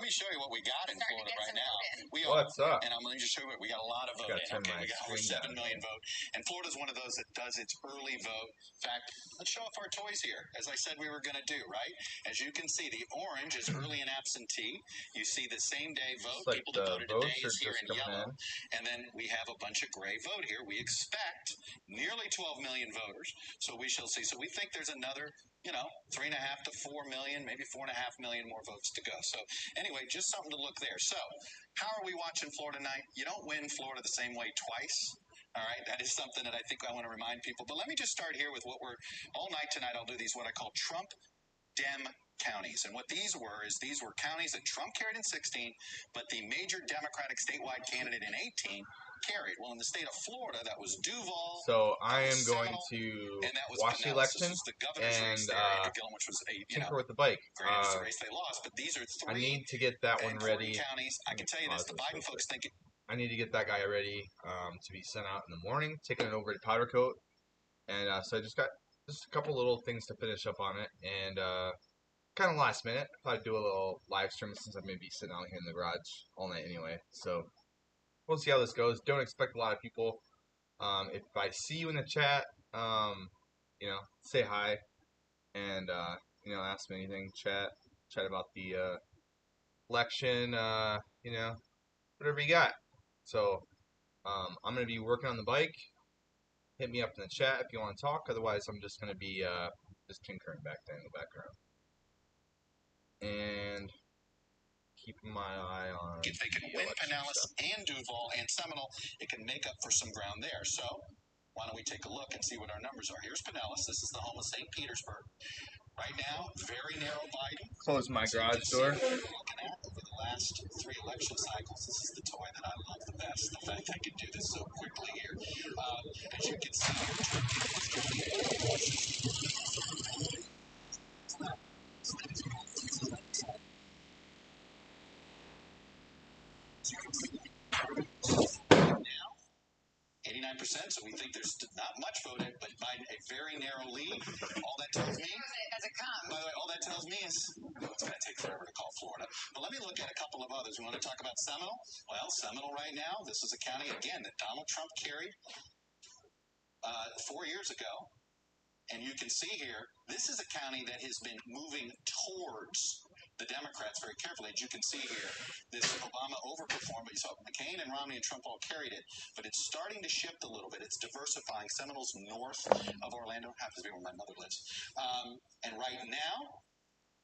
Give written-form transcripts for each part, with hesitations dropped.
me show you what we got in Florida right now. What's up? And I'm going to just show you we got a lot of vote in. Okay, we got over 7 million vote. And Florida's one of those that does its early vote. In fact, let's show off our toys here, as I said we were going to do, right? As you can see, the orange is early and absentee. You see the same day vote. Like people that voted today is here in yellow. And then we have a bunch of gray vote here. We expect nearly 12 million voters. So we shall see. So we think there's another, 3.5 to 4 million, maybe 4.5 million more votes to go. So anyway, just something to look there. So how are we watching Florida tonight? You don't win Florida the same way twice. All right, that is something that I think I want to remind people. But let me just start here with what we're all night tonight. I'll do these what I call Trump Dem counties. And what these were counties that Trump carried in 16, but the major Democratic statewide candidate in 18 carried. Well, in the state of Florida, that was Duval. So I am going to watch the election and tinker with the bike. It's a race they lost, but these are three. I need to get that one ready. Counties. I can tell you this: the Biden folks think I need to get that guy ready to be sent out in the morning, taking it over to Powder Coat, and so I just got just a couple little things to finish up on it, and kind of last minute. Probably do a little live stream since I'm going to be sitting out here in the garage all night anyway. So we'll see how this goes. Don't expect a lot of people. If I see you in the chat, say hi and ask me anything. Chat about the election. Whatever you got. So I'm gonna be working on the bike. Hit me up in the chat if you want to talk. Otherwise, I'm just gonna be just tinkering back there in the background and keeping my eye on. If they can win Pinellas and Duval and Seminole, it can make up for some ground there. So why don't we take a look and see what our numbers are? Here's Pinellas. This is the home of St. Petersburg. Right now, very narrow Biden. Close my garage door. Looking at over the last 3 election cycles, this is the toy that I love the best. The fact I can do this so quickly here. As you can see now, 89%, so we think there's not much voted, but Biden a very narrow lead. All that tells me, as it comes. By the way, all that tells me is it's going to take forever to call Florida. But let me look at a couple of others. We want to talk about Seminole. Well, Seminole right now, this is a county, again, that Donald Trump carried 4 years ago. And you can see here, this is a county that has been moving towards the Democrats very carefully. As you can see here, this Obama overperformed, but you saw McCain and Romney and Trump all carried it. But it's starting to shift a little bit. It's diversifying. Seminole's north of Orlando, happens to be where my mother lives. And right now,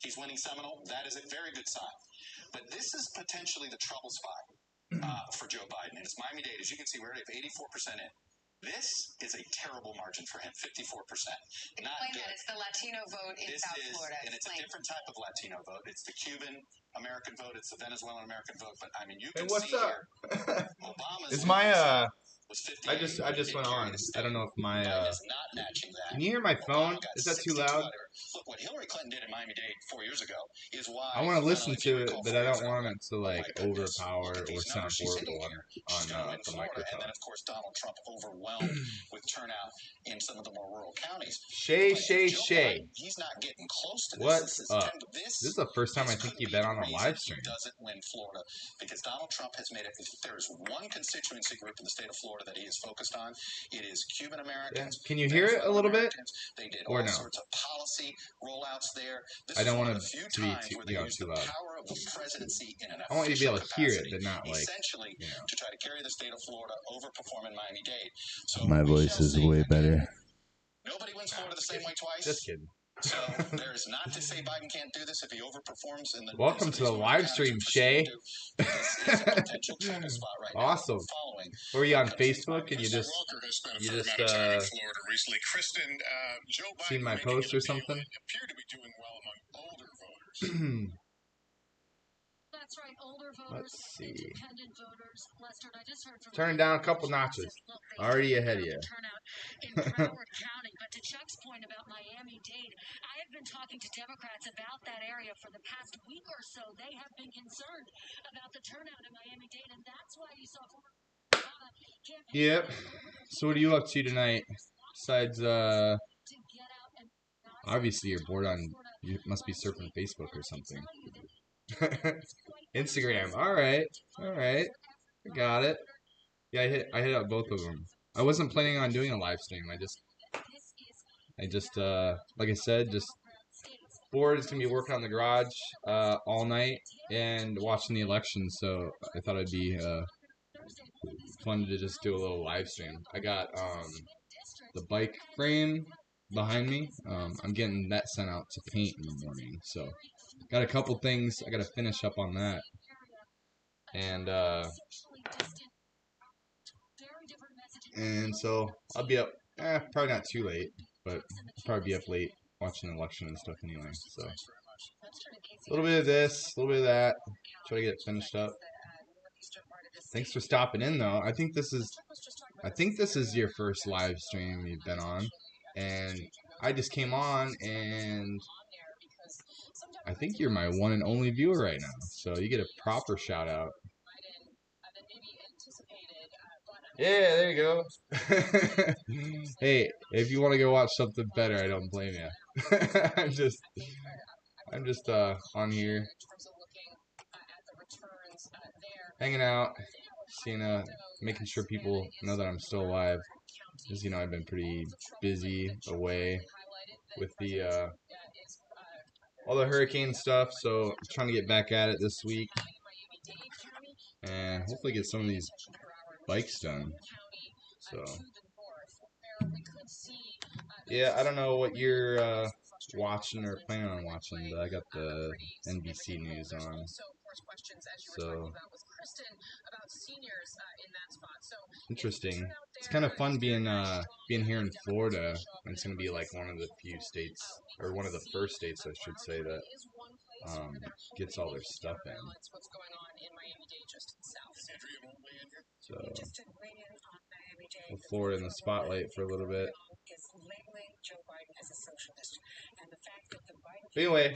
he's winning Seminole. That is a very good sign. But this is potentially the trouble spot for Joe Biden. And it's Miami-Dade. As you can see, we're at 84% in. This is a terrible margin for him, 54%. Not good. It's the Latino vote in South Florida. And it's a different type of Latino vote. It's the Cuban American vote. It's the Venezuelan American vote. But I mean, you can see here, Obama's is my was I just went on. I don't know if my is not matching that. Can you hear my phone? Is that too loud? Look, what Hillary Clinton did in Miami-Dade 4 years ago is why I want to listen to it, but I don't want it to like overpower or sound horrible on the microphone. And then of course Donald Trump overwhelmed with turnout in some of the more rural counties. Shay. He's not getting close to this. What's up? This is the first time I think you've been on a live stream. He doesn't win Florida because Donald Trump has made it. If there is one constituency group in the state of Florida that he is focused on, it is Cuban Americans. Yeah. Can you hear it a little bit? They did all sorts of policy rollouts there. I don't want it to be too loud. Power of the presidency in an I want you to be able to hear it, but not like essentially to try to carry the state of Florida, overperform in Miami-Dade. So my voice is way better. Nobody wins Florida the same way twice. Just kidding. So there's not to say Biden can't do this if he overperforms in the. Welcome to the live stream, Shay. Awesome. Were you on Facebook and you just seen my post or something? Appear to be doing well among older voters. That's right, older voters, Let's see. independent voters. Lester, I just heard from turn down a couple notches. Already ahead of you. Turnout in Broward County, but to Chuck's point about Miami-Dade, I have been talking to Democrats about that area for the past week or so. They have been concerned about the turnout in Miami-Dade, and that's why you saw Yep. So what are you up to tonight? Besides, obviously you're bored on. You must be surfing Facebook or something. Instagram. All right. I got it. Yeah, I hit up both of them. I wasn't planning on doing a live stream. I just like I said, just bored. It's gonna be working on the garage all night and watching the election. So I thought it'd be fun to just do a little live stream. I got the bike frame behind me. I'm getting that sent out to paint in the morning. So got a couple things I gotta finish up on that. And so I'll be up, probably not too late, but I'll probably be up late watching the election and stuff anyway. So a little bit of this, a little bit of that, try to get it finished up. Thanks for stopping in, though. I think this is your first live stream you've been on, and I just came on, and I think you're my one and only viewer right now. So you get a proper shout out. Yeah, there you go. Hey, if you want to go watch something better, I don't blame you. I'm just on here hanging out, seeing making sure people know that I'm still alive. Because I've been pretty busy away with the all the hurricane stuff, so I'm trying to get back at it this week and hopefully get some of these bikes done. So yeah, I don't know what you're watching or planning on watching, but I got the NBC News on. So interesting. It's kind of fun being here in Florida. And it's gonna be like one of the few states, or one of the first states, I should say, that gets all their stuff in. So with Florida in the spotlight for a little bit. But anyway,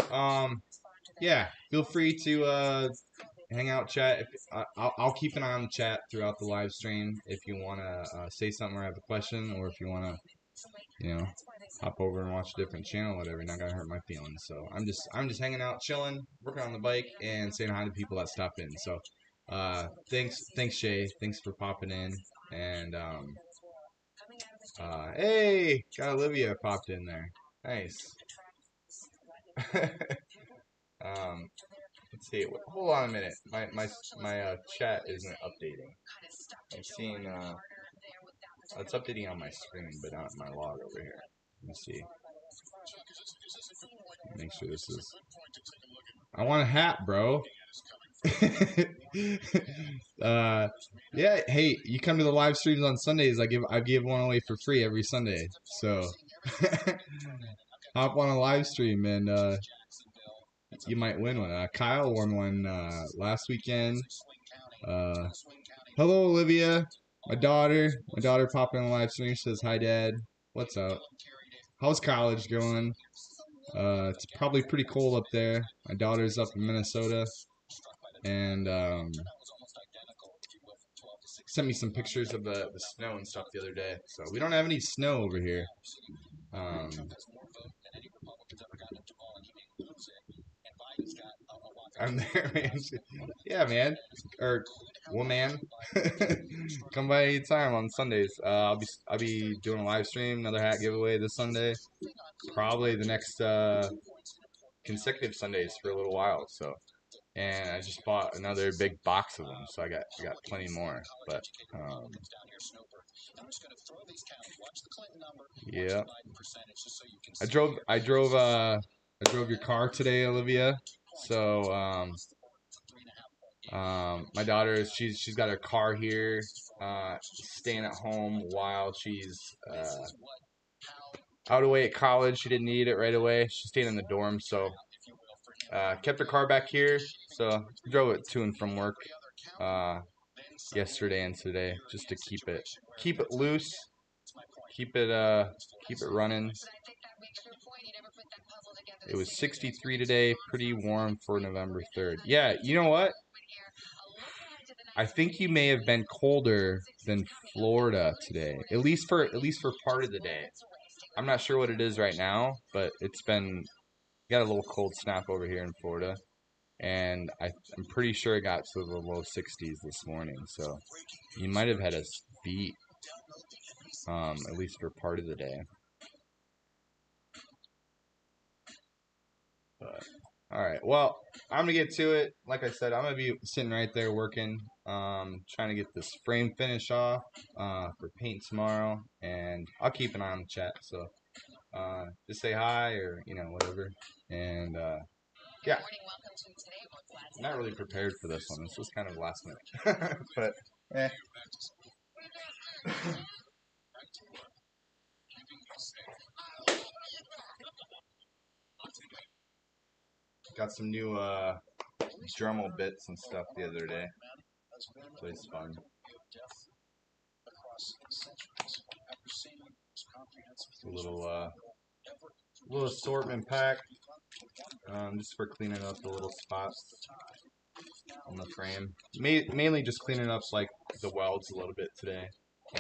yeah, feel free to hang out, chat. I'll keep an eye on the chat throughout the live stream if you want to say something or have a question, or if you want to, hop over and watch a different channel, whatever. Not gonna hurt my feelings. So I'm just hanging out, chilling, working on the bike, and saying hi to people that stop in. So thanks Shay, thanks for popping in, and hey, got Olivia popped in there. Nice. Let's see. Hold on a minute. My chat isn't updating. I'm seeing it's updating on my screen, but not my log over here. Let me see. Make sure this is. I want a hat, bro. Yeah. Hey, you come to the live streams on Sundays. I give one away for free every Sunday. So hop on a live stream and you might win one. Kyle won one last weekend. Hello, Olivia. My daughter popped in the live stream. Says hi, Dad. What's up? How's college going? It's probably pretty cold up there. My daughter's up in Minnesota, and sent me some pictures of the snow and stuff the other day. So we don't have any snow over here. I'm there, man. Yeah, man. Or woman. Come by anytime on Sundays. I'll be doing a live stream, another hat giveaway this Sunday. Probably the next consecutive Sundays for a little while. So, and I just bought another big box of them, so I got plenty more. But yeah, I drove your car today, Olivia. So my daughter, she's got her car here, staying at home while she's out away at college. She didn't need it right away. She's staying in the dorm, so kept her car back here. So drove it to and from work yesterday and today, just to keep it loose, keep it running. It was 63 today, pretty warm for November 3rd. Yeah, you know what? I think you may have been colder than Florida today, at least for part of the day. I'm not sure what it is right now, but it's been got a little cold snap over here in Florida. and I'm pretty sure it got to the low 60s this morning. So you might have had us beat, at least for part of the day. But all right, well, I'm gonna get to it. Like I said, I'm gonna be sitting right there working, trying to get this frame finish off for paint tomorrow, and I'll keep an eye on the chat. So just say hi or whatever, and yeah. I'm not really prepared for this one. This was kind of last minute, but eh. Got some new Dremel bits and stuff the other day. So it's fun. A little assortment pack, just for cleaning up the little spots on the frame. Mainly just cleaning up like the welds a little bit today,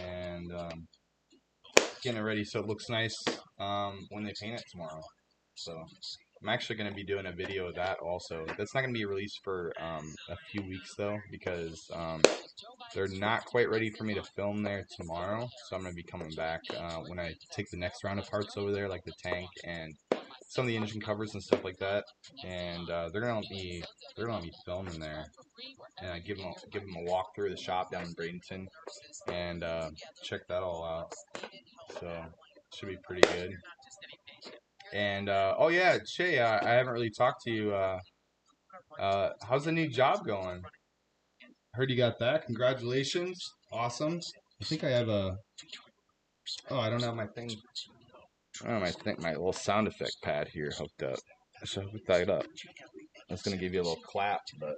and getting it ready so it looks nice when they paint it tomorrow. So I'm actually going to be doing a video of that also. That's not going to be released for a few weeks though, because they're not quite ready for me to film there tomorrow. So I'm going to be coming back when I take the next round of parts over there, like the tank and some of the engine covers and stuff like that. And they're gonna let me filming there, and give them a walk through the shop down in Bradenton, and check that all out. So should be pretty good. And oh yeah, Shay, I haven't really talked to you. How's the new job going? Heard you got that. Congratulations. Awesome. I think I have a. Oh, I don't have my thing. I don't know, my little sound effect pad here hooked up. I should hook that up. It's gonna give you a little clap, but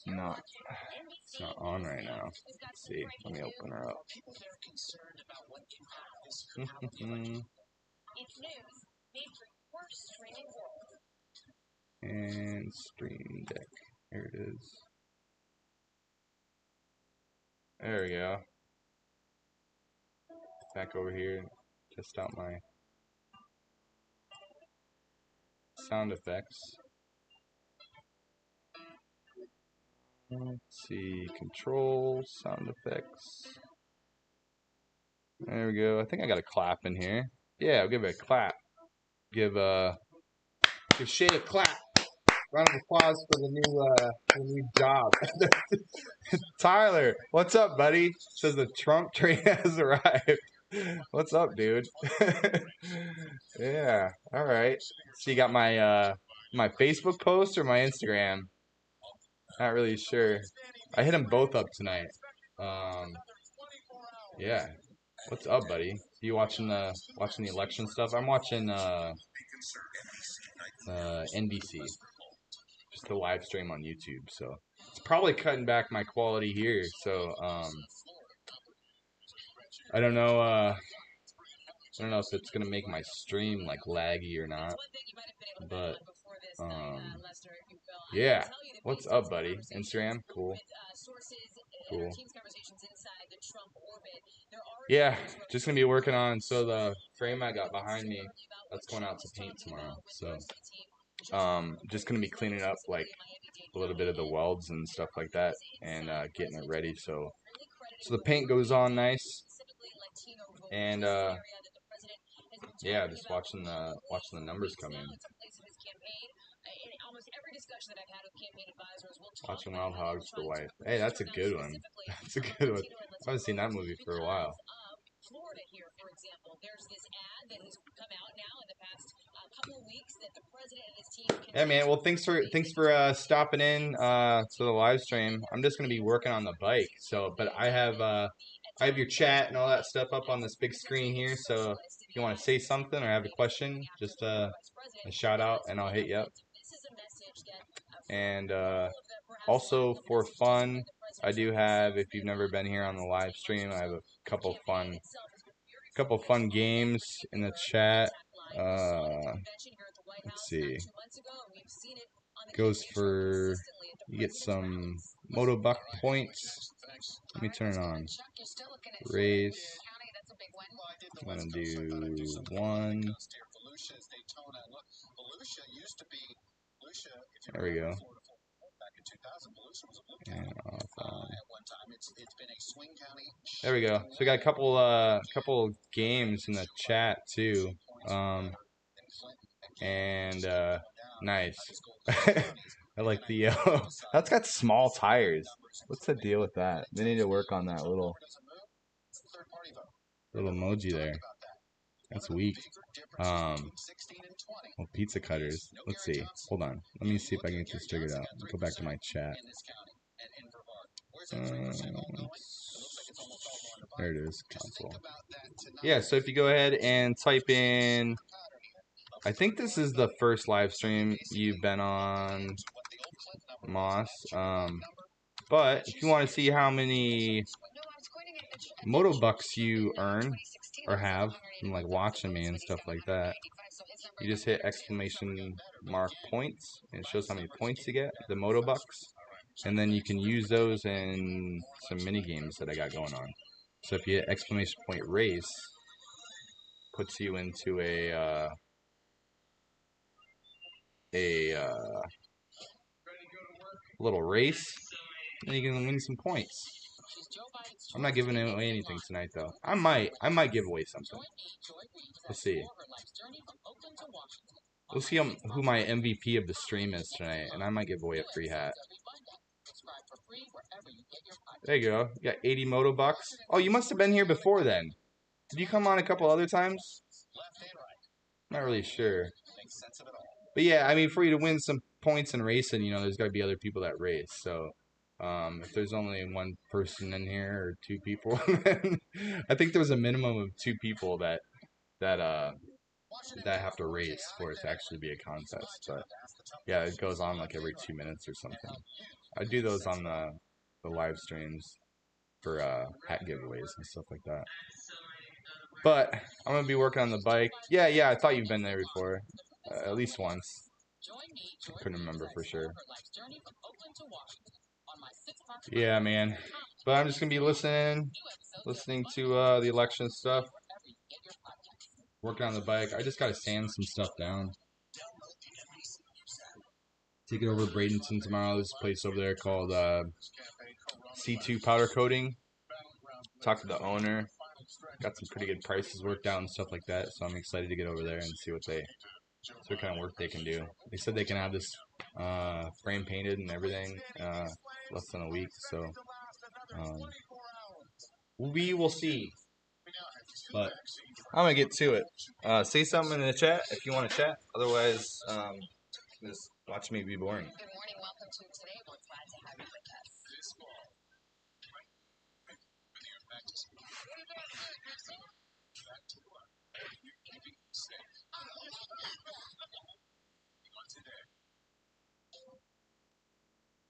it's not on right now. Let's see. Let me open her up. And Stream Deck. Here it is. There we go. Back over here. Test out my sound effects. Let's see. Control, sound effects. There we go. I think I got a clap in here. Yeah, I'll give it a clap. Give Shay a clap. Round of applause for the new job. Tyler, what's up, buddy? Says the Trump train has arrived. What's up, dude? Yeah, all right. So you got my my Facebook post or my Instagram? Not really sure. I hit them both up tonight. Yeah. What's up, buddy? You watching the election stuff? I'm watching NBC. Just the live stream on YouTube, so it's probably cutting back my quality here. So I don't know if it's gonna make my stream like laggy or not, but yeah. What's up, buddy? Instagram, cool. Yeah, just gonna be working on. So the frame I got behind me, that's going out to paint tomorrow. So just gonna be cleaning up like a little bit of the welds and stuff like that, and getting it ready so the paint goes on nice. And yeah, just watching the numbers come in. Watching Wild Hogs for Life. Hey, that's a good one. That's a good one. I haven't seen that movie for a while. Florida here, for example, there's this ad that has come out now in the past couple of weeks that the president and his team. Yeah, man. Well, thanks for stopping in to the live stream. I'm just gonna be working on the bike. So, but I have your chat and all that stuff up on this big screen here. So if you want to say something or have a question, just a shout out and I'll hit you up. And also for fun, I do have, if you've never been here on the live stream, I have a couple fun games in the chat. Let's see. Goes for, you get some Motobuck points. Let me turn it on. Race. I'm gonna do one. Volusia used to be Volusia. If you There we go. Back in 2000, Volusia was a blue And county off, at one time. It's been a swing county. there we go. So we got a couple games in the chat too. Nice. I like the yellow. That's got small tires. What's the deal with that? They need to work on that little emoji there. That's weak. Well, pizza cutters. Let's see. Hold on. Let me see if I can get this figured out. Go back to my chat. There it is. Console. Yeah, so if you go ahead and type in, I think this is the first live stream you've been on, Moss. But if you want to see how many Motobucks you earn or have from like watching me and stuff like that, you just hit exclamation mark points and it shows how many points you get, the Motobucks, and then you can use those in some mini games that I got going on. So if you hit exclamation point race, puts you into a little race, and you can win some points. I'm not giving away anything tonight, though. I might give away something. Let's see. We'll see who my MVP of the stream is tonight, and I might give away a free hat. There you go. You got 80 Motobucks. Oh, you must have been here before then. Did you come on a couple other times? Not really sure. But yeah, I mean, for you to win some points in racing, you know, there's got to be other people that race. So if there's only one person in here or two people, then I think there's a minimum of 2 people that have to race for it to actually be a contest. But yeah, it goes on like every 2 minutes or something. I do those on the live streams for hat giveaways and stuff like that. But I'm gonna be working on the bike. Yeah, I thought you've been there before, at least once. I couldn't remember for sure. Yeah, man. But I'm just gonna be listening to the election stuff. Working on the bike. I just gotta sand some stuff down. Take it over to Bradenton tomorrow. This place over there called C2 Powder Coating. Talked to the owner. Got some pretty good prices worked out and stuff like that. So I'm excited to get over there and see what kind of work they can do. They said they can have this frame painted and everything less than a week. So we will see. But I'm gonna get to it. Say something in the chat if you want to chat. Otherwise, just watch me be boring. Good morning. Welcome to Today. We're glad to have you with us.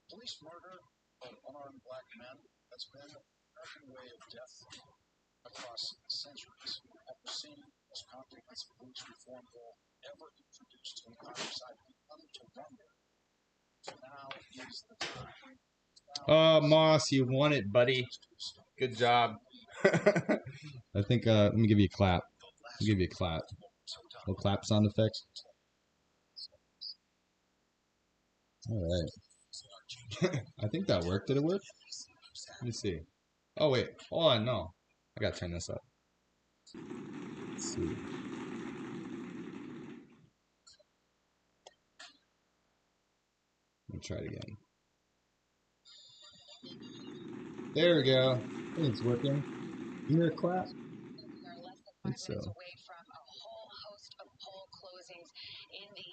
Police murder of unarmed black men has been an American way of death across centuries. After seeing the most comprehensive police reform bill ever introduced in Congress, I've begun to wonder if now is the time. Moss, you won it, buddy. Good job. I think, let me give you a clap. I'll give you a clap. Little clap sound effect. Alright. I think that worked. Did it work? Let me see. Oh, wait. Hold on, no. I gotta turn this up. Let's see. Let me try it again. There we go. I think it's working. You hear a clap? I think so. Away from a whole host of poll closings in the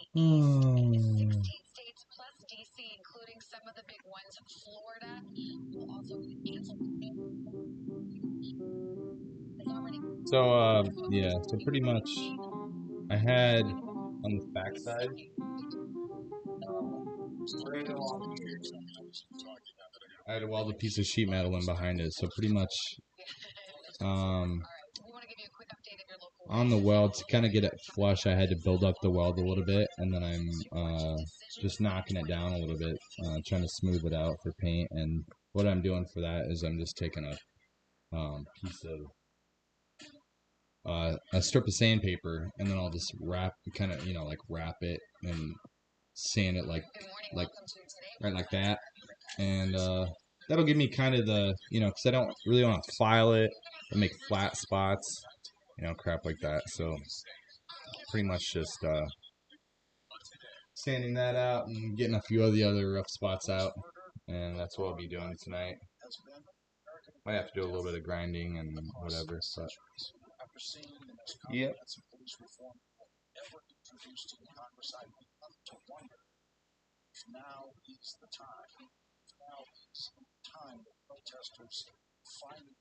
16 states plus DC, including some of the big ones. Florida will also cancel. So yeah, so pretty much I had on the backside. I had to weld a piece of sheet metal in behind it, so pretty much on the weld, to kind of get it flush, I had to build up the weld a little bit, and then I'm just knocking it down a little bit, trying to smooth it out for paint. And what I'm doing for that is I'm just taking a piece of a strip of sandpaper, and then I'll just wrap, kind of, like wrap it and sand it like like right like that, and that'll give me kind of the, because I don't really want to file it and make flat spots, crap like that. So pretty much just sanding that out and getting a few of the other rough spots out, and that's what I'll be doing tonight. Might have to do a little bit of grinding and whatever, but yep. Now is the time. Now is the time the protesters finally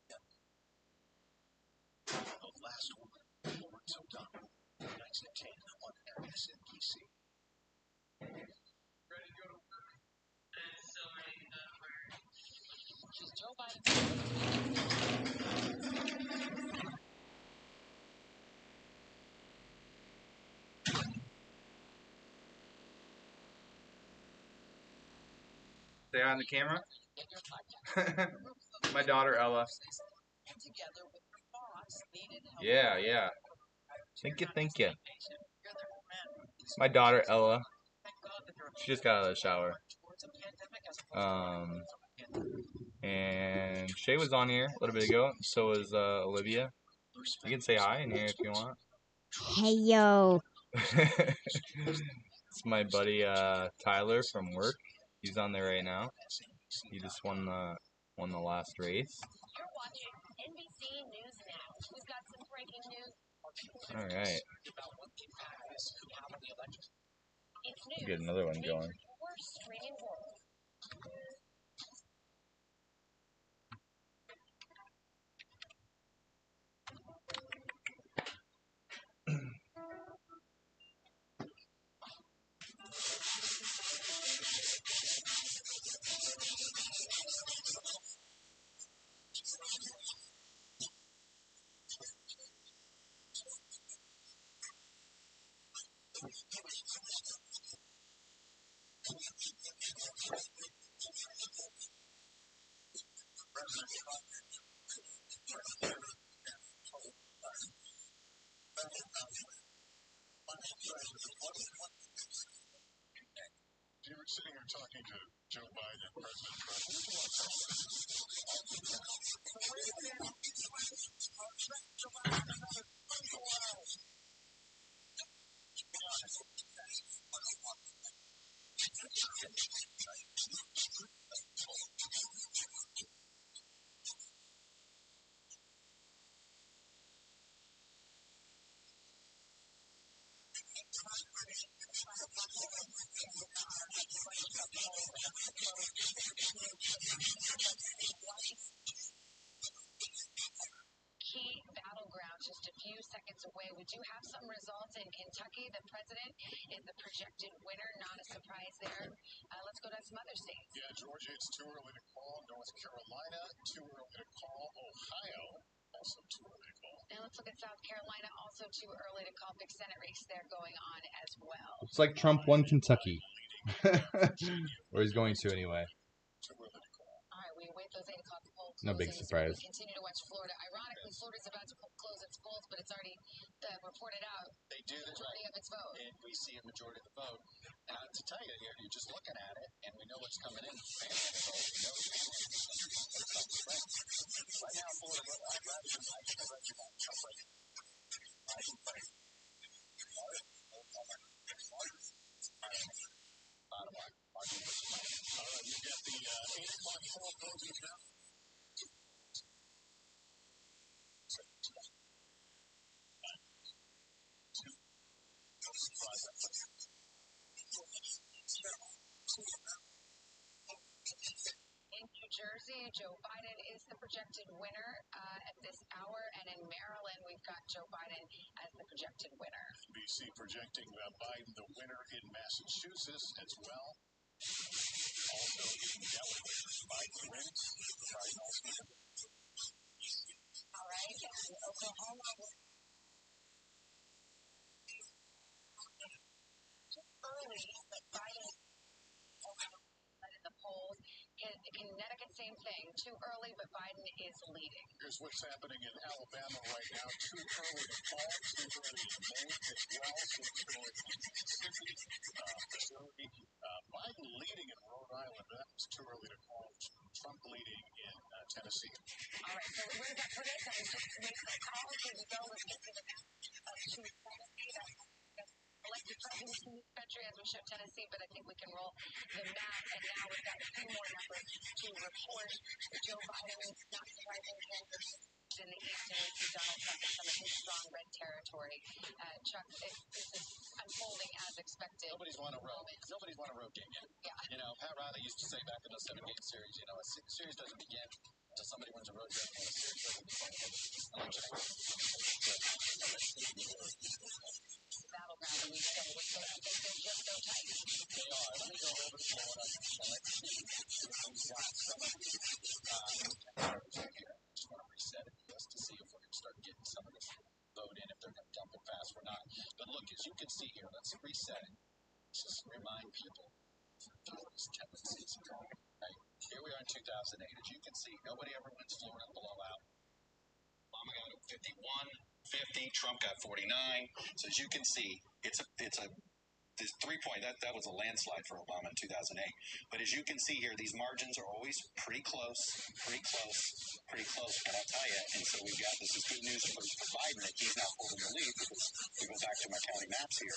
get the last one. Lawrence O'Donnell, 1910 on MSNBC. Ready to go to work? I'm so ready to go to work. She's Joe Biden. Say hi on the camera. My daughter Ella. Yeah, yeah. Thank you. My daughter Ella. She just got out of the shower. And Shay was on here a little bit ago. So was Olivia. You can say hi in here if you want. Hey yo. It's my buddy Tyler from work. He's on there right now. He just won the last race. You're watching NBC News Now. We've got some breaking news. All right. It's news. Get another one going. Your streaming world. You were sitting here talking to Joe Biden and President Trump. Key battleground just a few seconds away. We do have some results in Kentucky. The president is the projected winner. Not a surprise there. Let's go to some other states. Yeah, Georgia, it's too early to call. North Carolina, too early to call. Ohio, also too early to call. Now let's look at South Carolina. Also too early to call. Big Senate race there going on as well. Looks like Trump won Kentucky. Or he's going to anyway. Too early to call. All right, we await those 8 o'clock polls. No big surprise. We continue to watch Florida. Ironically, Florida's about to close its polls, but it's already reported out. They do the Majority of its vote. And we see a majority of the vote. And to tell you, you're just looking at it, and we know what's coming in. Right now, Florida, I'd rather bottom line. All right, you got the 8 o'clock poll closing now. In New Jersey, Joe Biden is the projected winner at this hour, and in Maryland, we've got Joe Biden as the projected winner. NBC projecting Biden the winner in Massachusetts as well. Also in Delaware, Biden wins. Biden also. All right, and Oklahoma. Early, but Biden led in the polls. Connecticut, St. same thing. Too early, but Biden is leading. Here's what's happening in Alabama right now. Too early to call, too early to make as well. Mississippi, Missouri. Biden leading in Rhode Island. That was too early to call. Trump leading in Tennessee. All right, so where's that prediction? Just make the call to the bill. Let's get to the elected presidents in this country as we show Tennessee, but I think we can roll the map. And now we've got a few more numbers to report. Joe Biden, not surprising, in the East, and we see Donald Trump in some of his strong red territory. Chuck, this is unfolding as expected. Nobody's won a road game yet. Yeah. You know, Pat Riley used to say back in the 7-game series, you know, a series doesn't begin until somebody wins a road game, and a series doesn't begin until election. Battleground, and we say, I think they're just so tight. They are. Let me go over to Florida and let's see if we've got some of these here. I just want to reset it just to see if we're going to start getting some of this vote in, if they're going to dump it fast or not. But look, as you can see here, let's reset it. Just remind people these tendencies. Right? Here we are in 2008. As you can see, nobody ever wins Florida blowout. Obama got 51, 50. Trump got 49. So as you can see, it's a this 3-point, that was a landslide for Obama in 2008. But as you can see here, these margins are always pretty close. But I'll tell you, and so we've got, this is good news for Biden that he's now holding the lead, because we go back to my county maps here.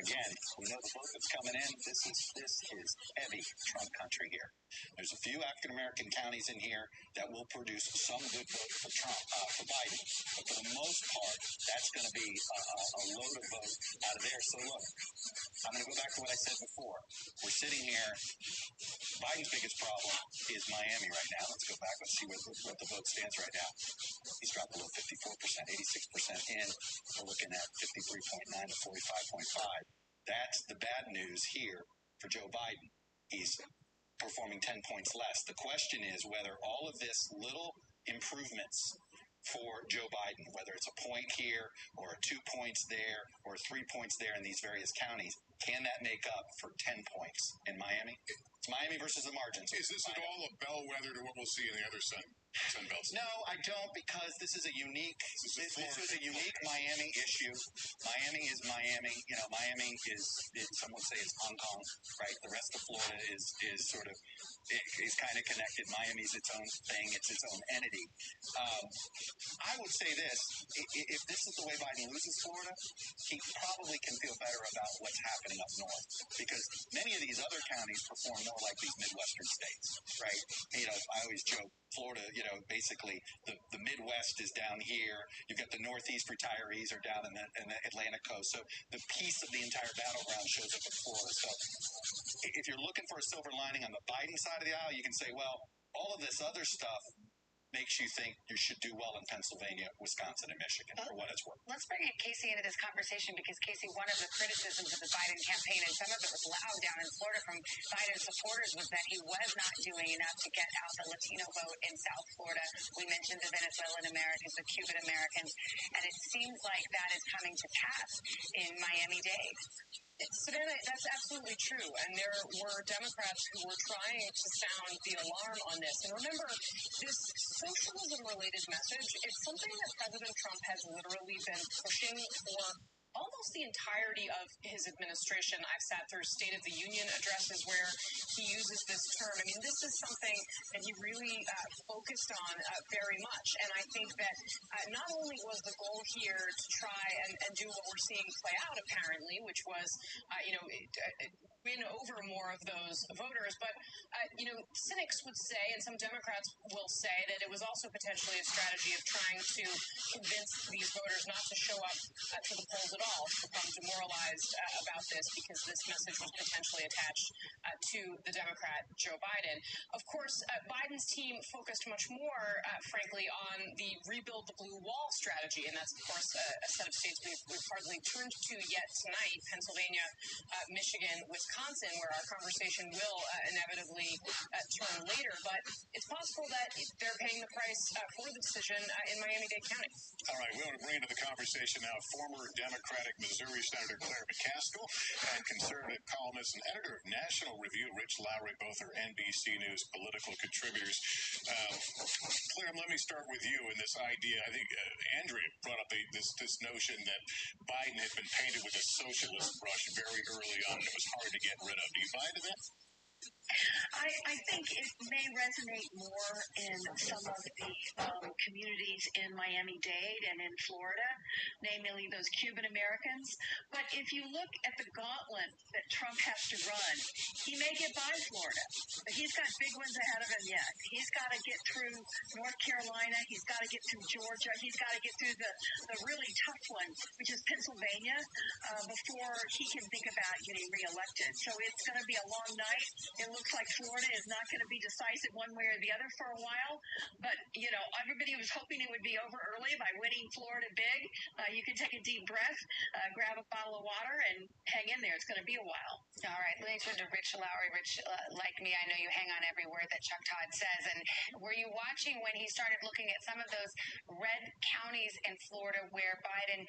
Again, we know the vote that's coming in. This is heavy Trump country here. There's a few African-American counties in here that will produce some good vote for Trump, for Biden. But for the most part, that's going to be a load of vote out of there. So look, I'm going to go back to what I said before. We're sitting here. Biden's biggest problem is Miami right now. Let's go back. Let's see what the vote stands right now. He's dropped below 54%, 86% in. We're looking at 53.9 to 45.5. That's the bad news here for Joe Biden. He's performing 10 points less. The question is whether all of this little improvements for Joe Biden, whether it's a point here or 2 points there or 3 points there in these various counties, can that make up for 10 points in Miami? It's Miami versus the margins. Is this at all a bellwether to what we'll see in the other Sun Belt? No, I don't, because this is a unique Miami issue. Miami is Miami. You know, Miami is some would say it's Hong Kong, right? The rest of Florida is sort of is kind of connected. Miami's its own thing. It's its own entity. I would say this: if this is the way Biden loses Florida, he probably can feel better about what's happening up north, because many of these other counties perform more like these Midwestern states, right? You know, I always joke, Florida, you know, basically the Midwest is down here. You've got the Northeast retirees are down in the Atlantic coast. So the piece of the entire battleground shows up in Florida. So if you're looking for a silver lining on the Biden side of the aisle, you can say, well, all of this other stuff makes you think you should do well in Pennsylvania, Wisconsin, and Michigan, for what it's worth. Let's bring in Casey into this conversation, because, Casey, one of the criticisms of the Biden campaign, and some of it was loud down in Florida from Biden supporters, was that he was not doing enough to get out the Latino vote in South Florida. We mentioned the Venezuelan Americans, the Cuban Americans, and it seems like that is coming to pass in Miami-Dade. Savannah, that's absolutely true. And there were Democrats who were trying to sound the alarm on this. And remember, this socialism-related message is something that President Trump has literally been pushing for almost the entirety of his administration. I've sat through State of the Union addresses where he uses this term. I mean, this is something that he really focused on very much. And I think that not only was the goal here to try and do what we're seeing play out, apparently, which was, win over more of those voters, but, cynics would say, and some Democrats will say, that it was also potentially a strategy of trying to convince these voters not to show up to the polls at all, to become demoralized about this, because this message was potentially attached to the Democrat Joe Biden. Of course, Biden's team focused much more, frankly, on the rebuild the blue wall strategy, and that's, of course, a set of states we've hardly turned to yet tonight: Pennsylvania, Michigan, Wisconsin, where our conversation will inevitably turn later. But it's possible that they're paying the price for the decision in Miami-Dade County. All right, we want to bring into the conversation now former Democrat Democratic Missouri Senator Claire McCaskill and conservative columnist and editor of National Review, Rich Lowry, both are NBC News political contributors. Claire, let me start with you in this idea. I think Andrea brought up this notion that Biden had been painted with a socialist brush very early on, and it was hard to get rid of. Do you buy into that? I think it may resonate more in some of the communities in Miami-Dade and in Florida, namely those Cuban Americans. But if you look at the gauntlet that Trump has to run, he may get by Florida, but he's got big ones ahead of him yet. He's got to get through North Carolina. He's got to get through Georgia. He's got to get through the really tough one, which is Pennsylvania, before he can think about getting reelected. So it's going to be a long night. It looks like Florida is not going to be decisive one way or the other for a while. But, you know, everybody was hoping it would be over early by winning Florida big. You can take a deep breath, grab a bottle of water, and hang in there. It's going to be a while. All right, let me turn to Rich Lowry. Rich, like me, I know you hang on every word that Chuck Todd says. And were you watching when he started looking at some of those red counties in Florida where Biden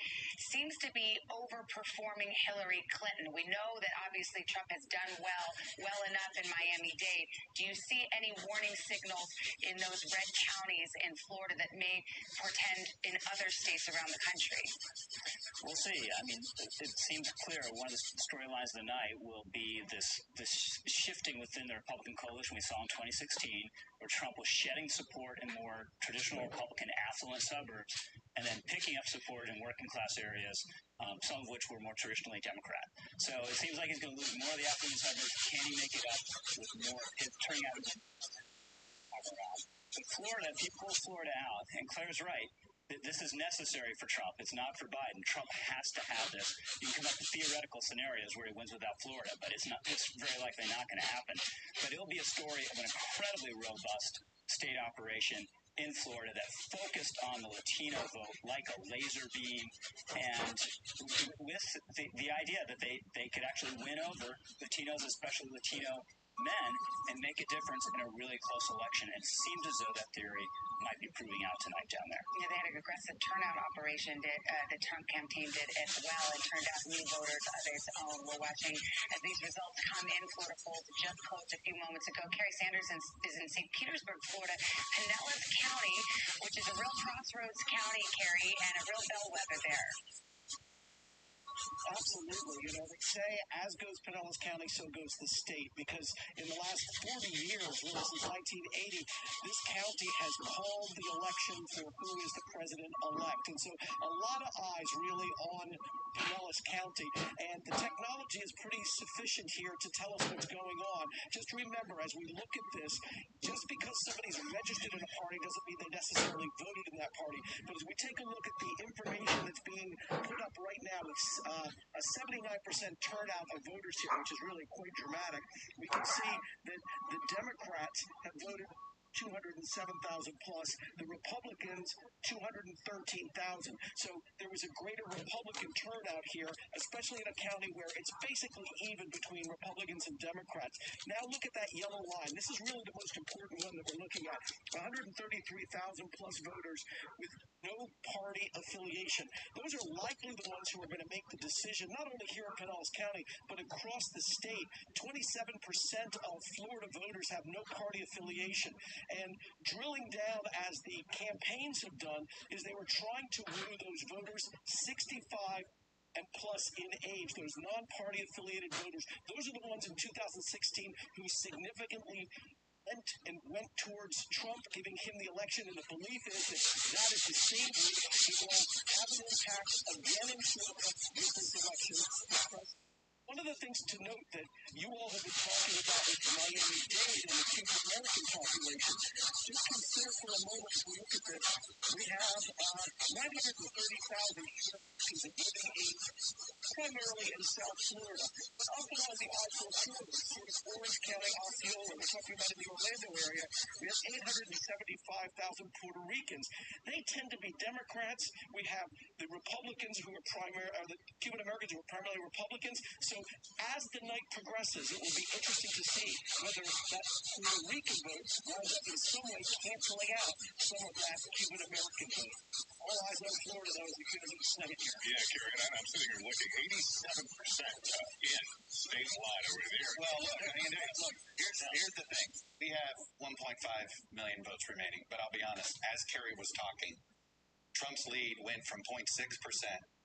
seems to be overperforming Hillary Clinton? We know that obviously Trump has done well enough in Miami-Dade. Do you see any warning signals in those red counties in Florida that may portend in other states around the country? We'll see. I mean, it seems clear one of the storylines of the night will be this shifting within the Republican coalition we saw in 2016, where Trump was shedding support in more traditional Republican affluent suburbs and then picking up support in working class areas, some of which were more traditionally Democrat. So it seems like he's going to lose more of the affluent suburbs. Can he make it up with more of his turning out? But Florida, if you pull Florida out, and Claire's right, this is necessary for Trump. It's not for Biden. Trump has to have this. You can come up with theoretical scenarios where he wins without Florida, but it's very likely not going to happen. But it'll be a story of an incredibly robust state operation in Florida that focused on the Latino vote like a laser beam, and with the idea that they could actually win over Latinos, especially Latino men, and make a difference in a really close election. It seems as though that theory might be proving out tonight down there. Yeah, they had an aggressive turnout operation the Trump campaign did as well, and turned out new voters of its own. We're watching as these results come in. Florida polls just closed a few moments ago. Kerry Sanders is in St. Petersburg, Florida, Pinellas County, which is a real crossroads county, Kerry, and a real bellwether there. Absolutely. You know, they say as goes Pinellas County, so goes the state, because in the last 40 years, really since 1980, this county has called the election for who is the president-elect. And so a lot of eyes really on Pinellas County, and the technology is pretty sufficient here to tell us what's going on. Just remember, as we look at this, just because somebody's registered in a party doesn't mean they necessarily voted in that party. But as we take a look at the information that's being put up right now, it's a 79% turnout of voters here, which is really quite dramatic. We can see that the Democrats have voted 207,000 plus, the Republicans 213,000. So there was a greater Republican turnout here, especially in a county where it's basically even between Republicans and Democrats. Now look at that yellow line. This is really the most important one that we're looking at. 133,000 plus voters with no party affiliation. Those are likely the ones who are going to make the decision, not only here in Pinellas County, but across the state. 27% of Florida voters have no party affiliation. And drilling down, as the campaigns have done, is they were trying to woo those voters 65 and plus in age, those non-party affiliated voters. Those are the ones in 2016 who significantly went towards Trump, giving him the election, and the belief is that that is the same group who will have an impact again in Florida with this election. One of the things to note that you all have been talking about with Miami-Dade and the Cuban American population, just consider for a moment, as we look at this, we have 930,000 living age primarily in South Florida. But up along the I-4 corridor, sort of Orange County, Osceola, we're talking about in the Orlando area, we have 875,000 Puerto Ricans. They tend to be Democrats. We have the Republicans who are the Cuban Americans who are primarily Republicans. So as the night progresses, it will be interesting to see whether that Puerto Rican vote winds up in some way canceling out some of that Cuban American vote. All eyes on Florida, though, as we get into the second year. Yeah, Kerrigan, I'm sitting here looking. 87% in statewide over there. Well, look, here's the thing. We have 1.5 million votes remaining, but I'll be honest, as Kerry was talking, Trump's lead went from 0.6%,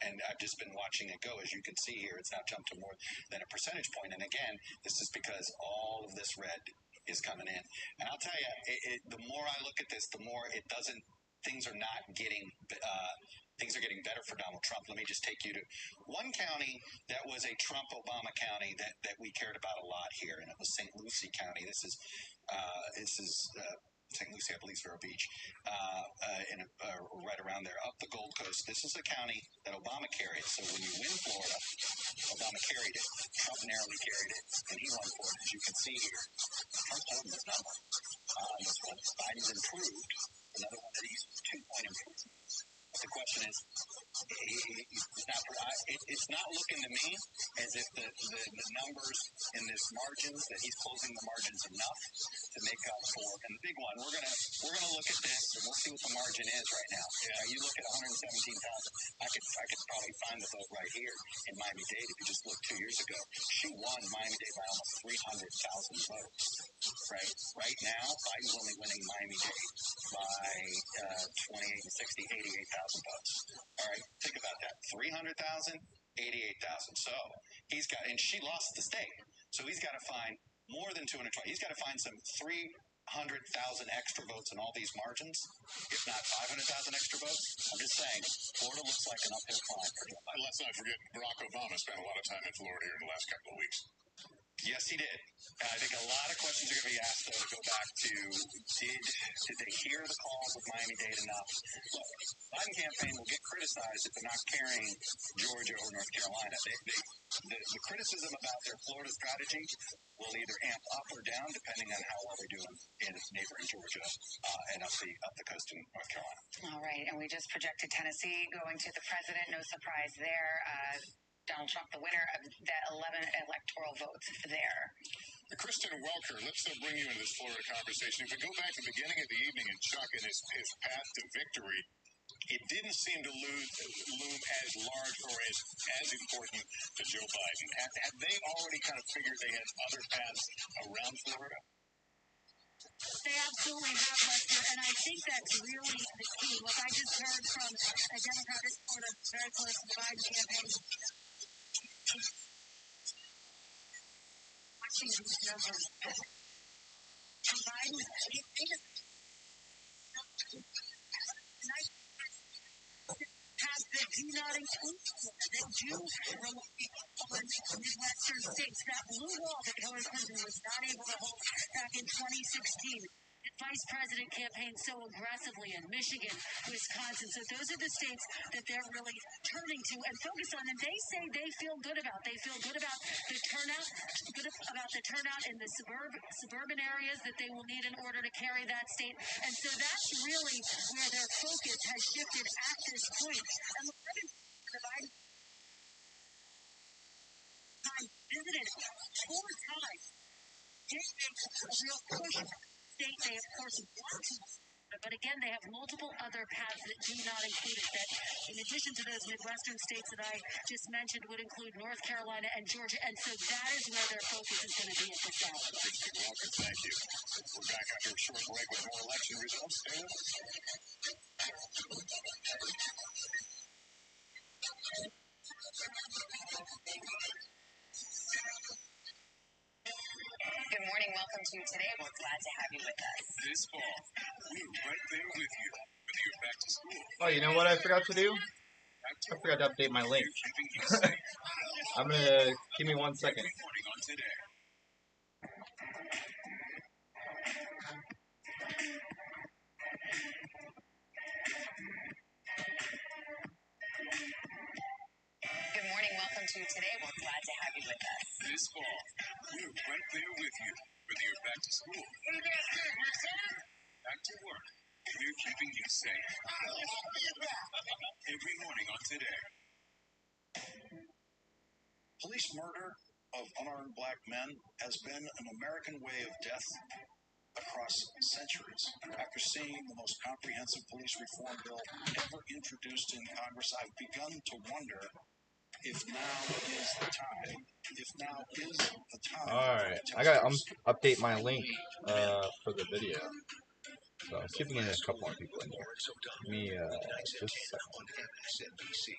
and I've just been watching it go. As you can see here, it's now jumped to more than a percentage point. And again, this is because all of this red is coming in. And I'll tell you, the more I look at this, the more it doesn't, things are not getting, things are getting better for Donald Trump. Let me just take you to one county that was a Trump-Obama county that we cared about a lot here, and it was St. Lucie County. This is St. Lucie, I believe, Vero Beach, right around there, up the Gold Coast. This is a county that Obama carried. So when you win Florida, Obama carried it. Trump narrowly carried it, and he won for it, as you can see here. Trump's holding this number. This one, Biden's improved. Another one that he's 2-point improvement. The question is, it's not looking to me as if the numbers in this margins, that he's closing the margins enough to make up for. And the big one, we're gonna look at this and we'll see what the margin is right now. Yeah. You look at 117,000. I could probably find the vote right here in Miami-Dade if you just look 2 years ago. She won Miami-Dade by almost 300,000 votes. Right now, Biden's only winning Miami-Dade by 28 and 60, 88,000 votes. All right, think about that. 300,000, 88,000. So he's got, and she lost the state. So he's got to find more than 220. He's got to find some 300,000 extra votes in all these margins, if not 500,000 extra votes. I'm just saying, Florida looks like an uphill climb for Joe Biden. Let's not forget, Barack Obama spent a lot of time in Florida here in the last couple of weeks. Yes, he did. I think a lot of questions are going to be asked, though, to go back to, did they hear the calls of Miami-Dade enough? Look, Biden campaign will get criticized if they're not carrying Georgia or North Carolina. The criticism about their Florida strategy will either amp up or down, depending on how well they do in neighboring Georgia and up the coast in North Carolina. All right, and we just projected Tennessee going to the president. No surprise there. Donald Trump, the winner of that 11 electoral votes there. Kristen Welker, let's bring you into this Florida conversation. If we go back to the beginning of the evening and Chuck and his path to victory, it didn't seem to loom as large or as important to Joe Biden. Had they already kind of figured they had other paths around Florida? They absolutely have, Lester, and I think that's really the key. What I just heard from a Democratic Florida very close to the Biden campaign. Watching these numbers. Biden, has the do not include that do rely on Midwestern states. That blue wall that Hillary Clinton was not able to hold back in 2016. Vice President campaigned so aggressively in Michigan, Wisconsin. So those are the states that they're really turning to and focus on. And they say they feel good about. They feel good about the turnout, in the suburban areas that they will need in order to carry that state. And so that's really where their focus has shifted at this point. And the Biden visited 4 times. Did make a real push. State they, of course, want to, but again, they have multiple other paths that do not include it. That, in addition to those Midwestern states that I just mentioned, would include North Carolina and Georgia, and so that is where their focus is going to be at this hour. You're welcome. Thank you. We're back after a short break with more election results. Stay with us. Good morning. Welcome to Today. We're glad to have you with us. This fall, we're right there with you, whether you're back to school. Oh, you know what I forgot to do? I forgot to update my link. I'm gonna give me 1 second. Reporting on Today. Good morning. Welcome to Today. We're glad to have you with us. This fall, we're right there with you, whether you're back to school, back to work, we're keeping you safe. Every morning on Today. Police murder of unarmed black men has been an American way of death across centuries. After seeing the most comprehensive police reform bill ever introduced in Congress, I've begun to wonder if now is the time. If now is the time. Alright, I gotta update my link for the video. So I'll see if we can get a couple more people in here. Give me just a second.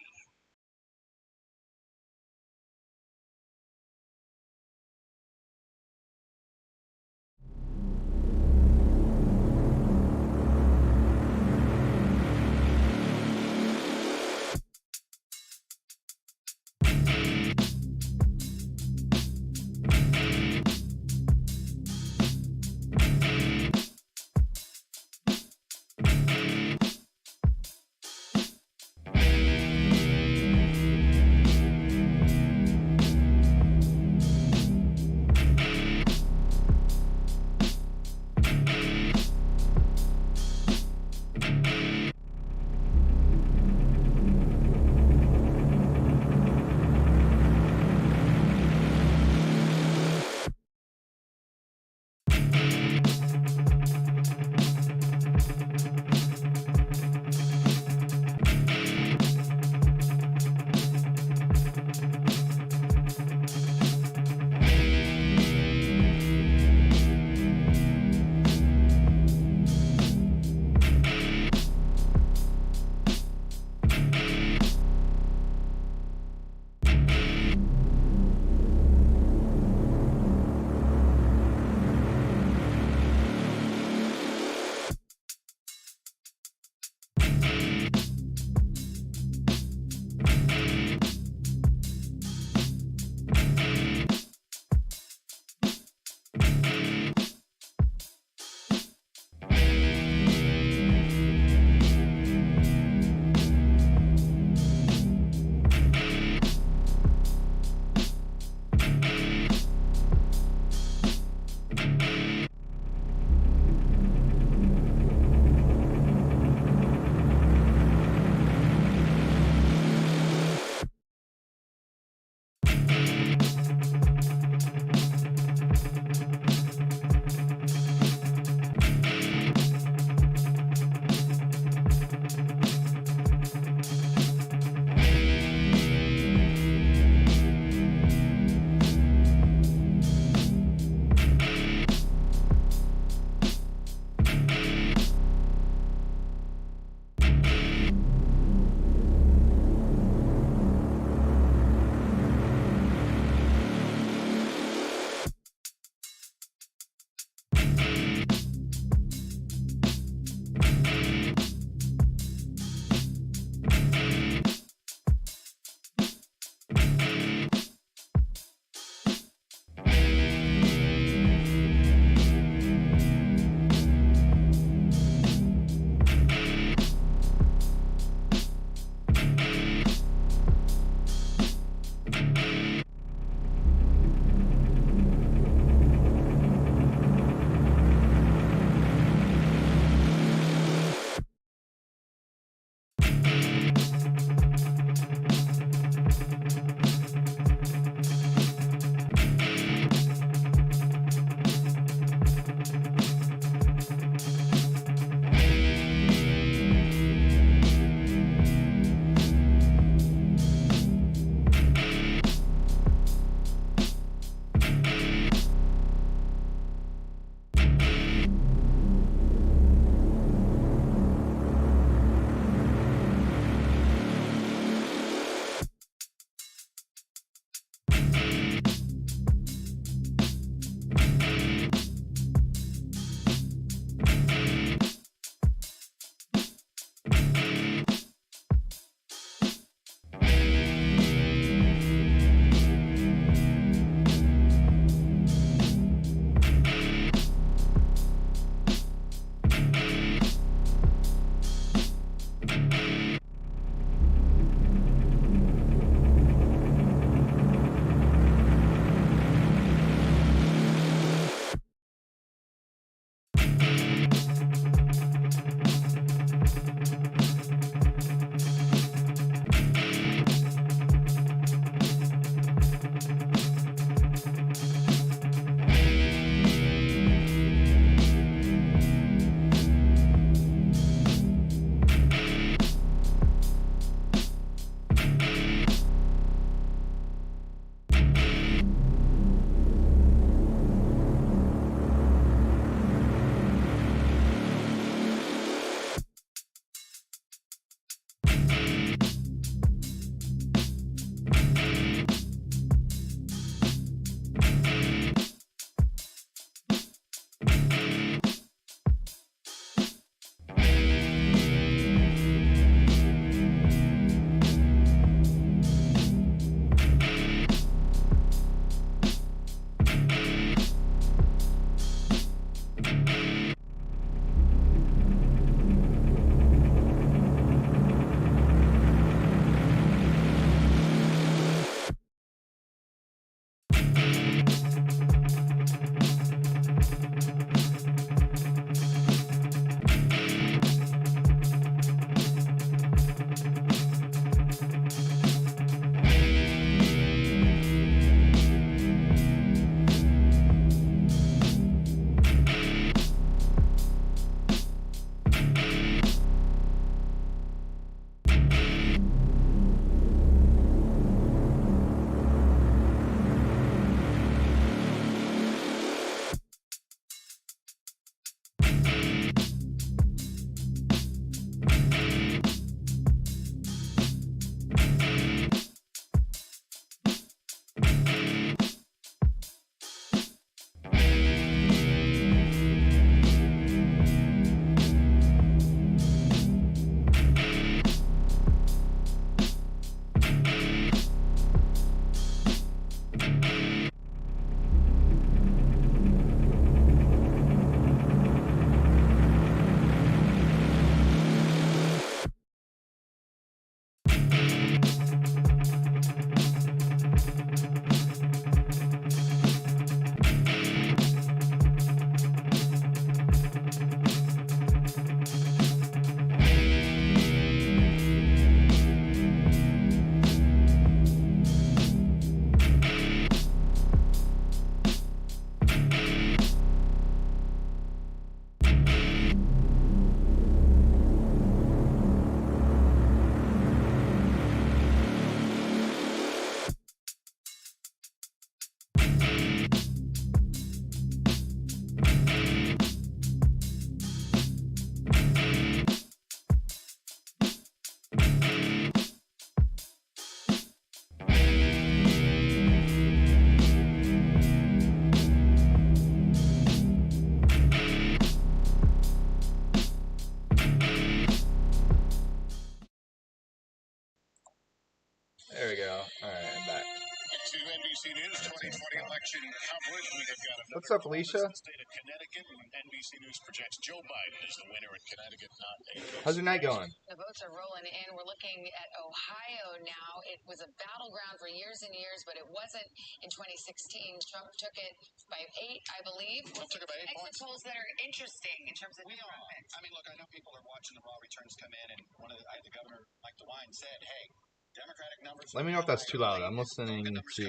News 2020 election coverage. We have got What's up, Alicia? the state of Connecticut, and NBC News projects Joe Biden is the winner in Connecticut, not a How's your night going? The votes are rolling in. We're looking at Ohio now. It was a battleground for years and years, but it wasn't in 2016. Trump took it by 8, I believe. Trump took it by 8 Exit points. polls that are interesting in terms of We are. I mean, look, I know people are watching the raw returns come in, and the governor, Mike DeWine, said, "Hey, Democratic numbers." Let me know if that's too loud. I'm listening to NBC.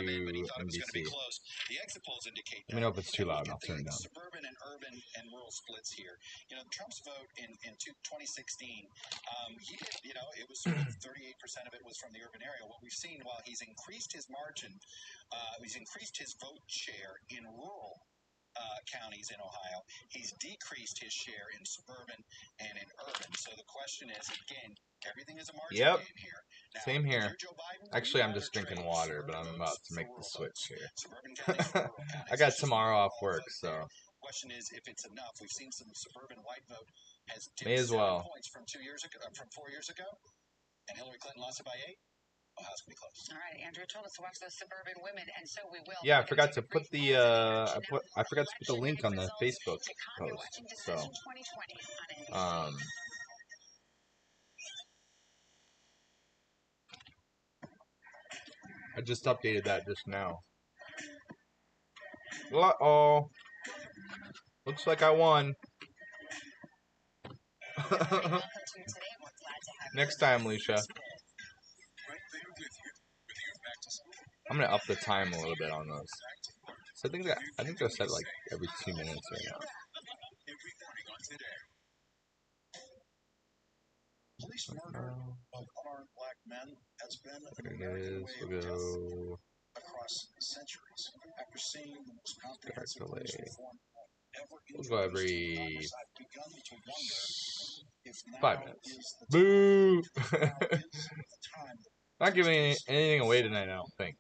NBC. The exit polls indicate Let me know if it's too loud. I'll turn it down. Suburban and urban and rural splits here. You know, Trump's vote in 2016, he did. You know, it was sort of 38% of it was from the urban area. What we've seen, while he's increased his margin, he's increased his vote share in rural counties in Ohio. He's decreased his share in suburban and in urban. So the question is, again, everything is a margin game here. Now, Same if here. you're Joe Biden, Actually, I'm just drinking water, but I'm about to make the switch here. I got tomorrow off work, so. Question is if it's enough. We've seen some suburban white vote has dipped May as well. 7 points from 4 years ago, and Hillary Clinton lost it by 8. Ohio's gonna be close. All right, Andrew told us to watch those suburban women, and so we will. Yeah, I forgot to put the I forgot to put the link on the Facebook post. So I just updated that just now. Uh-oh. Looks like I won. Next time, Alicia. I'm gonna up the time a little bit on those. So I think they're set like every 2 minutes right now. police murder of unarmed black men has been There it is. We'll go. across centuries. After seeing the most comprehensive police reform ever We'll go every I've begun to wonder if 5 minutes. Boo! Not giving anything away tonight, I don't think.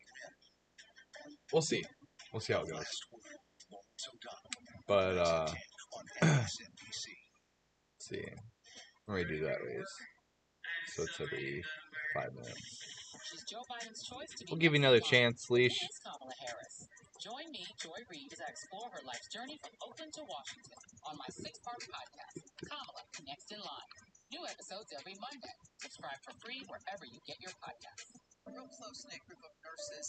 We'll see. We'll see how it goes. But, let's see. I'm ready to do that, Liz. So it's every 5 minutes. We'll give you another chance, Leash. Join me, Joy Reid, as I explore her life's journey from Oakland to Washington on my 6-part podcast, Kamala, Next in Line. New episodes every Monday. Subscribe for free wherever you get your podcasts. A real close-knit group of nurses.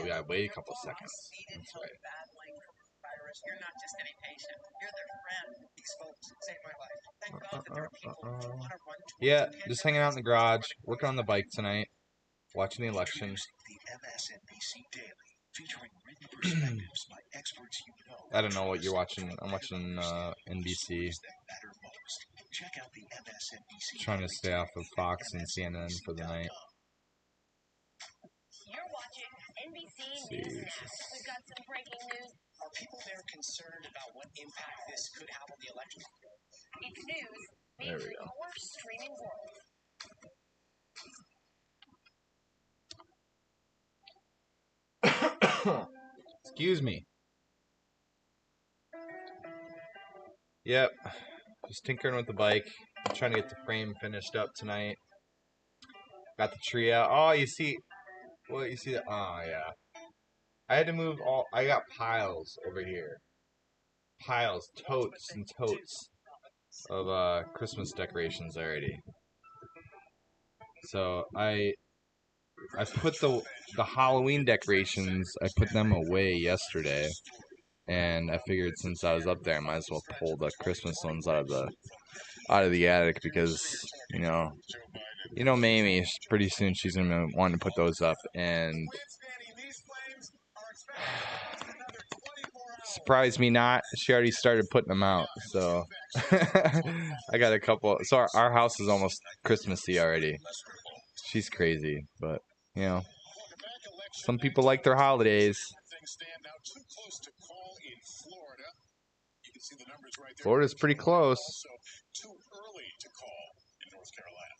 We gotta wait a couple seconds. That's right. Battling coronavirus. You're not just any patient. You're their friend. These folks saved my life. Thank God that there are people who want to run towards Yeah, just hanging out in the garage, working on the bike tonight, watching the election. The MSNBC Daily, featuring written perspectives by experts you know. I don't know what you're watching. I'm watching NBC. Check out the MSNBC. Trying to stay off of Fox and CNN for the night. You're watching NBC News Now. We've got some breaking news. Are people there concerned about what impact this could have on the election? It's news There we featuring go. more streaming world. Excuse me. Yep. Just tinkering with the bike. I'm trying to get the frame finished up tonight. Got the tree out. Oh, you see. Well, you see. Oh, yeah. I had to move all. I got piles over here. Piles, totes and totes of Christmas decorations already. So I put the Halloween decorations. I put them away yesterday, and I figured since I was up there, I might as well pull the Christmas ones out of the attic because you know Mamie. Pretty soon she's gonna want to put those up, and surprise me not, she already started putting them out. So I got a couple. So our house is almost Christmassy already. She's crazy, but you know, some people like their holidays. Florida's pretty close.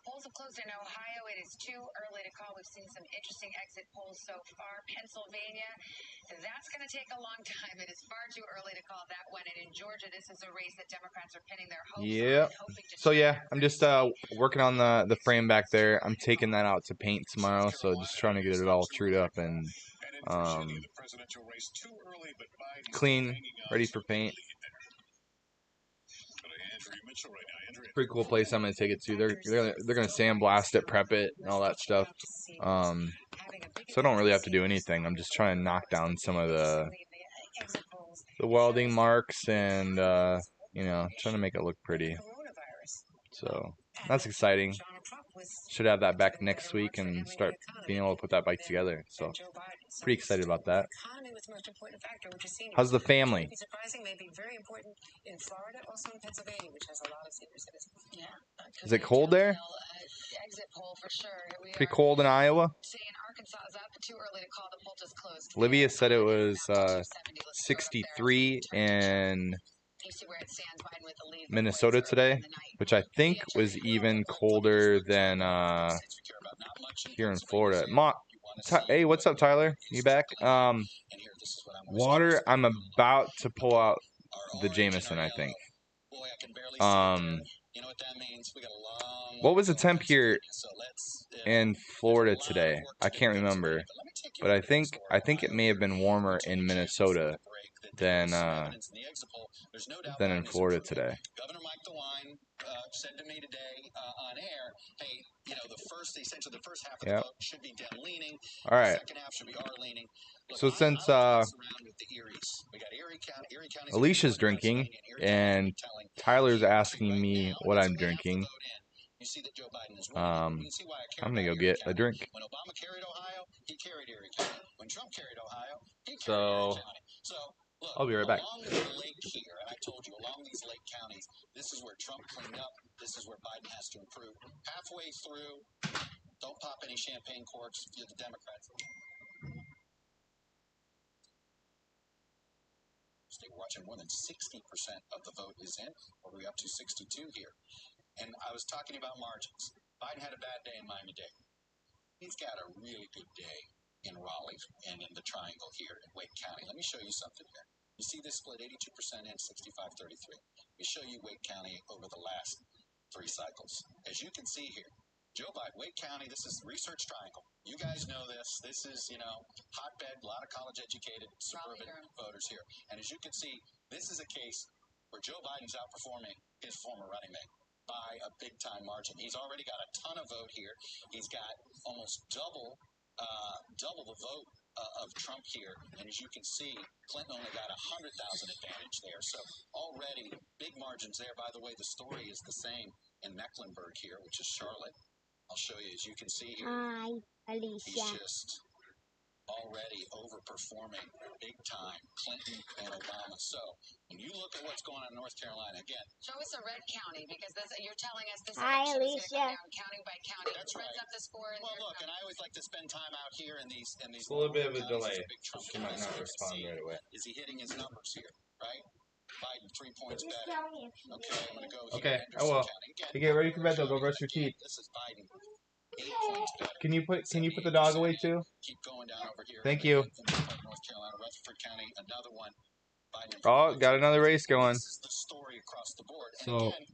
Polls have closed in Ohio. It is too early to call. We've seen some interesting exit polls so far. Pennsylvania, that's going to take a long time. It is far too early to call that one. And in Georgia, this is a race that Democrats are pinning their hopes Yeah. on. So yeah, I'm just working on the frame back there. I'm taking that out to paint tomorrow. So just trying to get it all trued up and Clean, ready for paint. Pretty cool place. I'm gonna take it to. They're gonna sandblast it, prep it, and all that stuff. So I don't really have to do anything. I'm just trying to knock down some of the welding marks and you know, trying to make it look pretty. So that's exciting. Should have that back next week and start being able to put that bike together. So pretty excited about that. How's the family? Is it cold there? Pretty cold in Iowa. Olivia said it was 63 in Minnesota today, which I think was even colder than here in Florida. Hey, what's up, Tyler? You back? Water. I'm about to pull out the Jameson, I think. What was the temp here in Florida today? I can't remember, but I think it may have been warmer in Minnesota than in Florida today. Governor Mike DeWine said to me today on air, hey, you know, the first half of the vote should be Dem leaning. All right. The second half should be R leaning. Look, so since Alicia's drinking and Tyler's asking me what I'm drinking, I'm gonna go get a drink. When Obama carried Ohio, he carried Erie County. When Trump carried Ohio, he carried So Erie County. So look, I'll be right back. along the lake here, and I told you, along these lake counties, this is where Trump cleaned up. This is where Biden has to improve. Halfway through, don't pop any champagne corks. You're the Democrats. We're watching more than 60% of the vote is in. What are we up to? 62 here. And I was talking about margins. Biden had a bad day in Miami-Dade. He's got a really good day in Raleigh and in the triangle here in Wake County. Let me show you something here. You see this split 82% in, 65-33. Let me show you Wake County over the last 3 cycles. As you can see here, Joe Biden, Wake County, this is Research Triangle. You guys know this. This is, you know, hotbed, a lot of college-educated suburban voters here. And as you can see, this is a case where Joe Biden's outperforming his former running mate by a big-time margin. He's already got a ton of vote here. He's got almost double the vote of Trump here. And as you can see, Clinton only got 100,000 advantage there. So already big margins there. By the way, the story is the same in Mecklenburg here, which is Charlotte. I'll show you, as you can see here. Hi, Alicia. He's just already overperforming big time Clinton and Obama. So when you look at what's going on in North Carolina, again, show us a red county, because you're telling us this Hi, election is going to Alicia. come down county by county. That's Runs right. up the score. Well, look, and I always like to spend time out here in these. It's a little bit of a delay. She might not respond right away. Is he hitting his numbers here? Right. Biden 3 points Just better. tell me if you Okay, I'm going to go here. Okay, I Anderson will. County. Again, You get ready for bed though. Go brush your teeth. This is Biden. 8 points better. Can you put the dog away too? Keep going down over here. Thank you. North Carolina, Rutherford County, another one. Biden. Oh, got another race going. This is the story across the board. And So- again,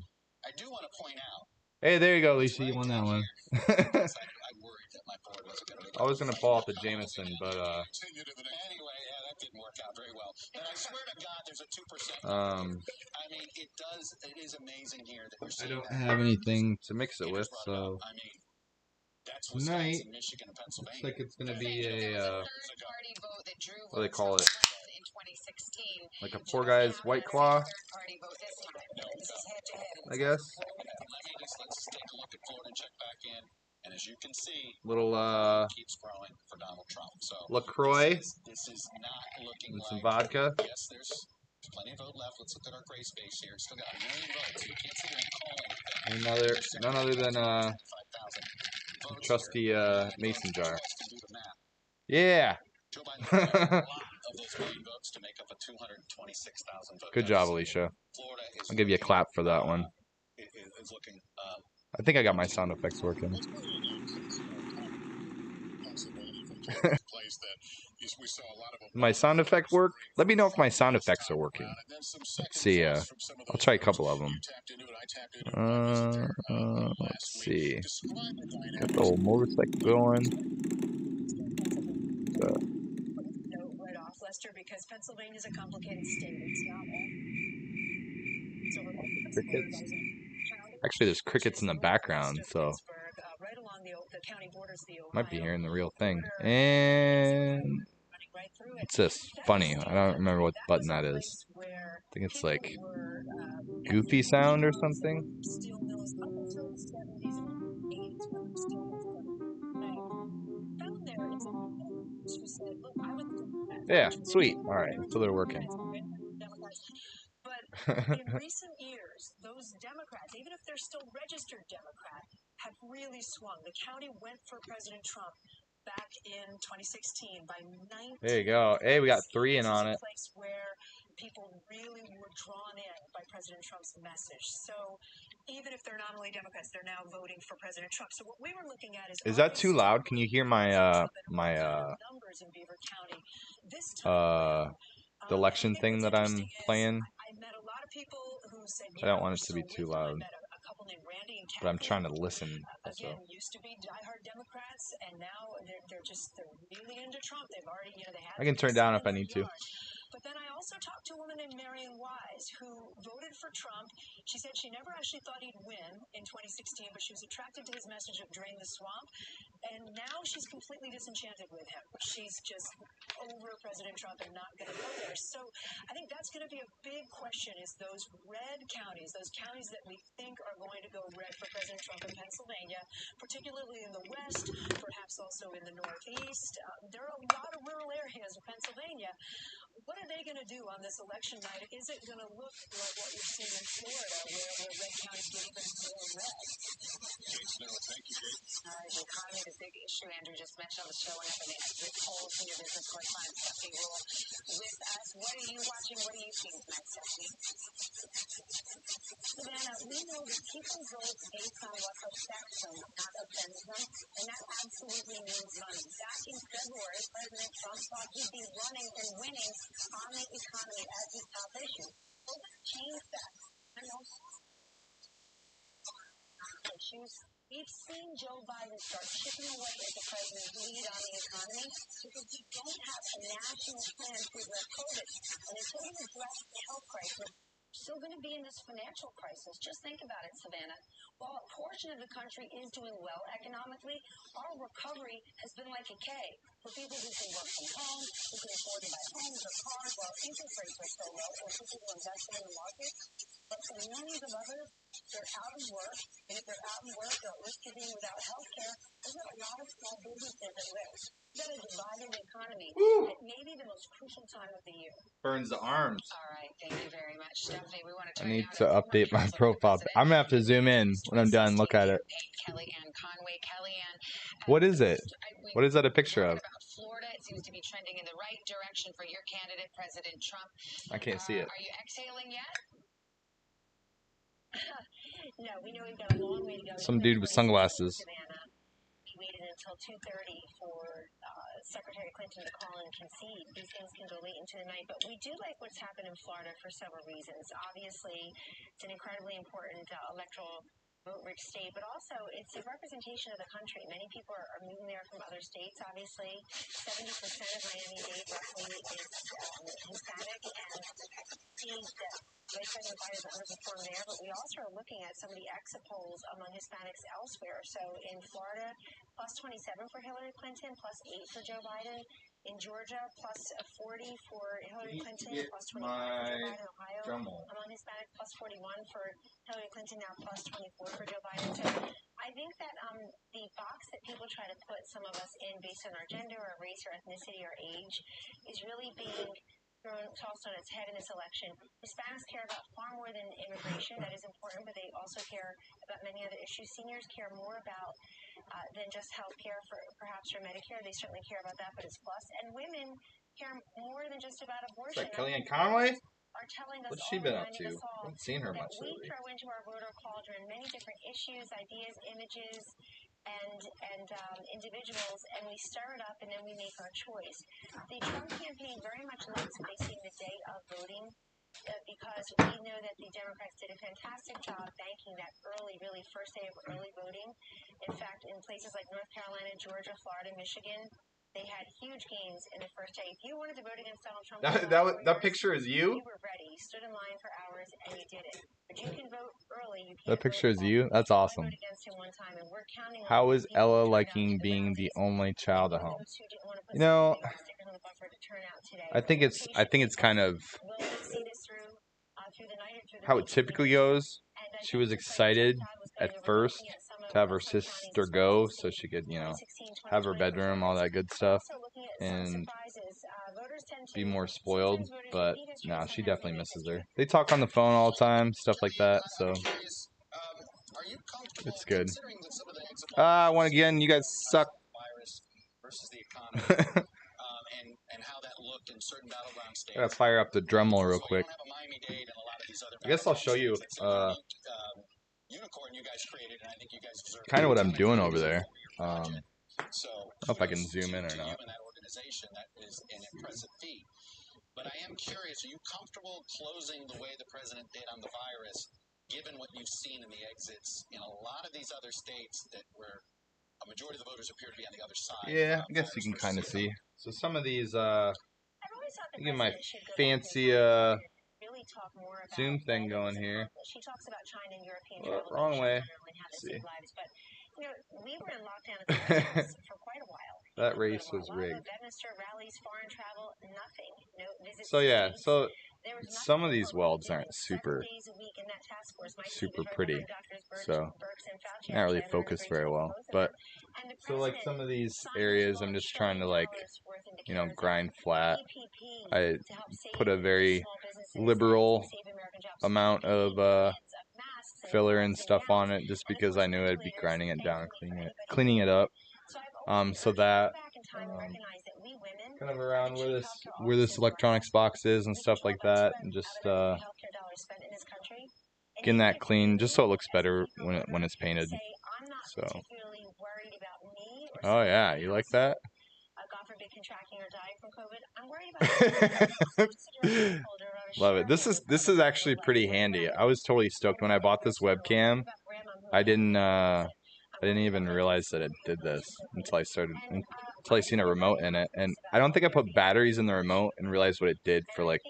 I do want to point out. Hey, there you go, Alicia. You right won that down one. here, I worried that my board wasn't going to make I was gonna pull out the Jameson, but Anyway, yeah, that didn't work out very well. And I swear to God, there's a 2%. I mean, it is amazing here that we're I seeing don't that. have anything to mix it with, so I mean, that's tonight Wisconsin, Michigan, and looks Pennsylvania. like it's gonna be Third a party vote that drew what do they votes call from it? in 2016. Like a poor guy's White Claw, Third party vote this time. This is head to head. I guess. Let's take a look at Florida and check back in. And as you can see, Little keeps growing for Donald Trump. So LaCroix this is not looking and like some vodka. Yes, there's plenty of vote left. Let's look at our gray space here. It's still got 1 million votes. You can't sit here and call anything. None other than 5,000 votes trusty here. mason jar. You guys can do the math. Yeah. Joe Biden has a lot of those million votes to make up a 226,000 vote Good job, deficit. Alicia. Florida is I'll give you a clap for that one. is looking I think I got my sound effects working. My sound effect work? Let me know if my sound effects are working. Let's see. I'll try a couple of them. Let's see. Got the old motorcycle going. Lester, because Pennsylvania is a complicated state. It's not all. So we're looking at Crickets. County, Actually, there's crickets in the background, so right along the county borders, the Ohio might be hearing the real thing. border, And running right through it. what's this? Funny. I don't remember what That was button a that is. place where I think it's people like were goofy sound or something. steel mills up until the 70s and 80s when the steel mills started. Found there is a woman who said, "Look, I was a Democrat." Yeah, sweet. All right, so they're working. But in recent years, those Democrats, even if they're still registered Democrat, have really swung. The county went for President Trump back in 2016 by 19. There you go. Hey, we got 3 in on it. This is a place where people really were drawn in by President Trump's message. So even if they're nominally Democrats, they're now voting for President Trump. So what we were looking at Is that too loud? Can you hear my numbers in Beaver County. This time, the election thing that I'm playing? I met a lot of people who said, I don't want it to be too loud, but I'm trying to listen also. Again, used to be diehard Democrats, and now they're really into Trump. They've already, they had. I can turn it down if I need to. But then I also talked to a woman named Marion Wise who voted for Trump. She said she never actually thought he'd win in 2016, but she was attracted to his message of drain the swamp. And now she's completely disenchanted with him. She's just over President Trump and not going to go there. So I think that's going to be a big question, is those red counties, those counties that we think are going to go red for President Trump in Pennsylvania, particularly in the West, perhaps also in the Northeast. There are a lot of rural areas of Pennsylvania. What are they going to do on this election night? Is it going to look like what we've seen in Florida, where red counties get even more red? Thank you, Jake. The economy is a big issue. Andrew just mentioned on the show, and the exit polls from your business correspondent Stephanie Rule with us. What are you watching? What are you seeing tonight, Stephanie? Savannah, we know that people vote based on what affects them, not offends them, and that absolutely means money. Back in February, President Trump thought he'd be running and winning on the economy as his top issue. Folks changed that. And also issues. We've seen Joe Biden start chipping away at the president's lead on the economy because we don't have a national plan to address COVID. And until we address the health crisis, we're still going to be in this financial crisis. Just think about it, Savannah. While a portion of the country is doing well economically, our recovery has been like a K. For people who can work from home, who can afford to buy homes or cars while interest rates are so low, or people who invested in the market. But for millions of others, they're out of work, and if they're out of work, they're at risk of being without health care. There's a lot of small businesses at risk. We've got a divided economy at maybe the most crucial time of the year. Burns the arms. All right, thank you very much, Stephanie. We want to I need to update my profile. I'm gonna have to zoom in when I'm done. Look at it. Kellyanne Conway. Kellyanne, What is it? What is that a picture of? about Florida, it seems to be trending in the right direction for your candidate, President Trump. I can't see it. Are you exhaling yet? No, we know we've got a long way to go. Some dude with sunglasses. We waited until 2:30 for Secretary Clinton to call and concede. These things can go late into the night, but we do like what's happened in Florida for several reasons. Obviously, it's an incredibly important electoral vote-rich state, but also it's a representation of the country. Many people are moving there from other states. Obviously, 70% of Miami-Dade roughly is Hispanic, and see that Vice President Biden has underperformed there, but we also are looking at some of the exit polls among Hispanics elsewhere. So in Florida, plus 27 for Hillary Clinton, plus 8 for Joe Biden. In Georgia, plus 40 for Hillary Clinton, plus 25 for Joe Biden. Ohio, among Hispanics, plus 41 for Hillary Clinton, now plus 24 for Joe Biden. So I think that the box that people try to put some of us in based on our gender or race or ethnicity or age is really being tossed on its head in this election. Hispanics care about far more than immigration. That is important, but they also care about many other issues. Seniors care more about than just health care, perhaps for Medicare. They certainly care about that, but it's plus. And women care more than just about abortion. It's like Kellyanne Conway? Are telling us What's she been up to? I I haven't seen her much we lately. throw into our voter cauldron many different issues, ideas, images, and individuals, and we stir it up, and then we make our choice. The Trump campaign very much likes facing the day of voting because we know that the Democrats did a fantastic job banking that really first day of early voting. In fact, in places like North Carolina, Georgia, Florida, Michigan, They had huge gains in the first day. If you wanted to vote against Donald Trump, That picture is you? you were ready. You stood in line for hours and you did it. But you can vote early. You can't That picture is vote you? That's I awesome. voted against him one time, and we're counting on How is people Ella who turned out liking to the being the ballots. only child at home? Those who didn't want to put You know, some stickers on the bumper to turn out today. I think it's kind of Will we see this through the night or through the how it week? typically goes. She was excited at first to have her sister go so she could, have her bedroom, all that good stuff, and be more spoiled. But no, she definitely misses her. They talk on the phone all the time, stuff like that. So it's good. Once again, you guys suck. Versus the economy, and how that looked in certain battleground states. Gotta fire up the Dremel real quick. I guess I'll show you Unicorn you guys created, and I think you guys deserve kind of what I'm doing over there. I so, don't know if I can zoom in or not. that organization, that is an impressive feat. But I am curious, are you comfortable closing the way the president did on the virus, given what you've seen in the exits in a lot of these other states that where a majority of the voters appear to be on the other side? Yeah, I guess you can kind of see. So some of these, get my fancy zoom thing going here. She talks about China and European travel. Wrong way. Let's see. But we were in lockdown at the White House for quite a while. That race was rigged. Bedminster rallies, foreign travel, nothing. No visits. So yeah, so some of these welds aren't super pretty, so not really focused very well. But so like some of these areas, I'm just trying to grind flat. I put a very liberal amount of filler and stuff on it just because I knew I'd be grinding it down and cleaning it up. So that kind of around where this electronics box is and stuff like that, and just getting that clean just so it looks better when it's painted. So oh yeah, you like that? Love it. This is actually pretty handy. I was totally stoked when I bought this webcam. I didn't even realize that it did this until I seen a remote in it. And I don't think I put batteries in the remote and realized what it did for like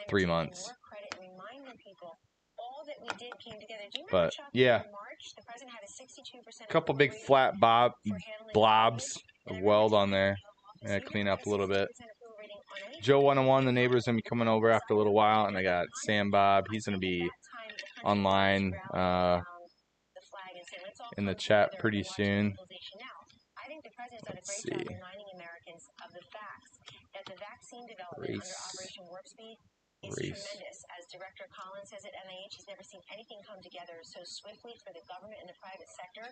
3 months. But yeah, a couple big flat blobs of weld on there. Yeah, clean up a little bit. Joe 101, the neighbor's gonna be coming over after a little while, and I got Sam Bob. He's gonna be online in the chat pretty soon. Let's see. Race. As Director Collins says at NIH, he's never seen anything come together so swiftly for the government and the private sector.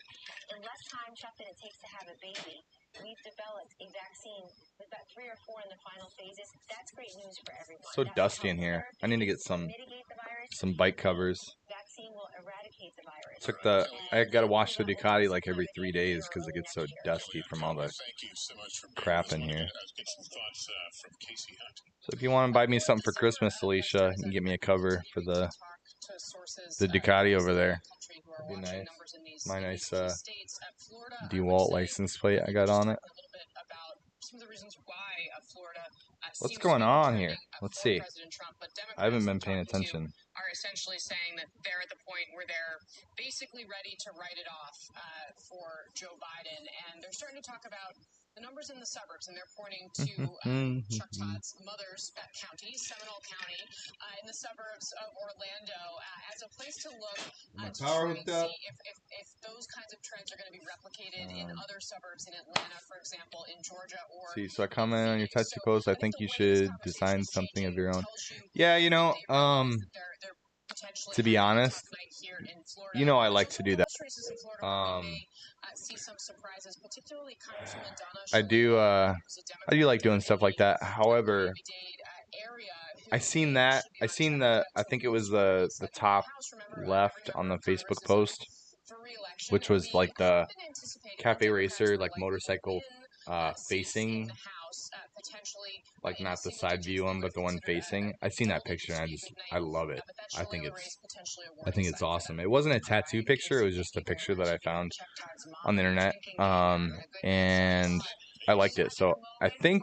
In less time, Chuck, than it takes to have a baby, we've developed a vaccine. We've got 3 or 4 in the final phases. That's great news for everyone. So dusty in here. I need to get some bike covers. Vaccine will eradicate the virus. I gotta wash the Ducati like every 3 days because it gets so dusty from all the crap in here. So if you want to buy me something for Christmas, Alicia, you can get me a cover for the Ducati over there. That'd be nice. My nice DeWalt license plate I got on it. What's going on here? Let's see. I haven't been paying attention. Are essentially saying that they're at the point where they're basically ready to write it off for Joe Biden, and they're starting to talk about the numbers in the suburbs, and they're pointing to Chuck Todd's mother's county, Seminole County, in the suburbs of Orlando, as a place to look to see if those kinds of trends are going to be replicated in other suburbs in Atlanta, for example, in Georgia, or... See, so I comment on your Tetsu post. I think you should design something of your own. Yeah, to be honest, I like to do that. I do like doing stuff like that. However, I think it was the top left on the Facebook post, which was like the Cafe Racer, like motorcycle facing, like not the side view one, but the one facing. I seen that picture and I love it. I think it's awesome. It wasn't a tattoo picture, it was just a picture that I found on the internet. And I liked it. So I think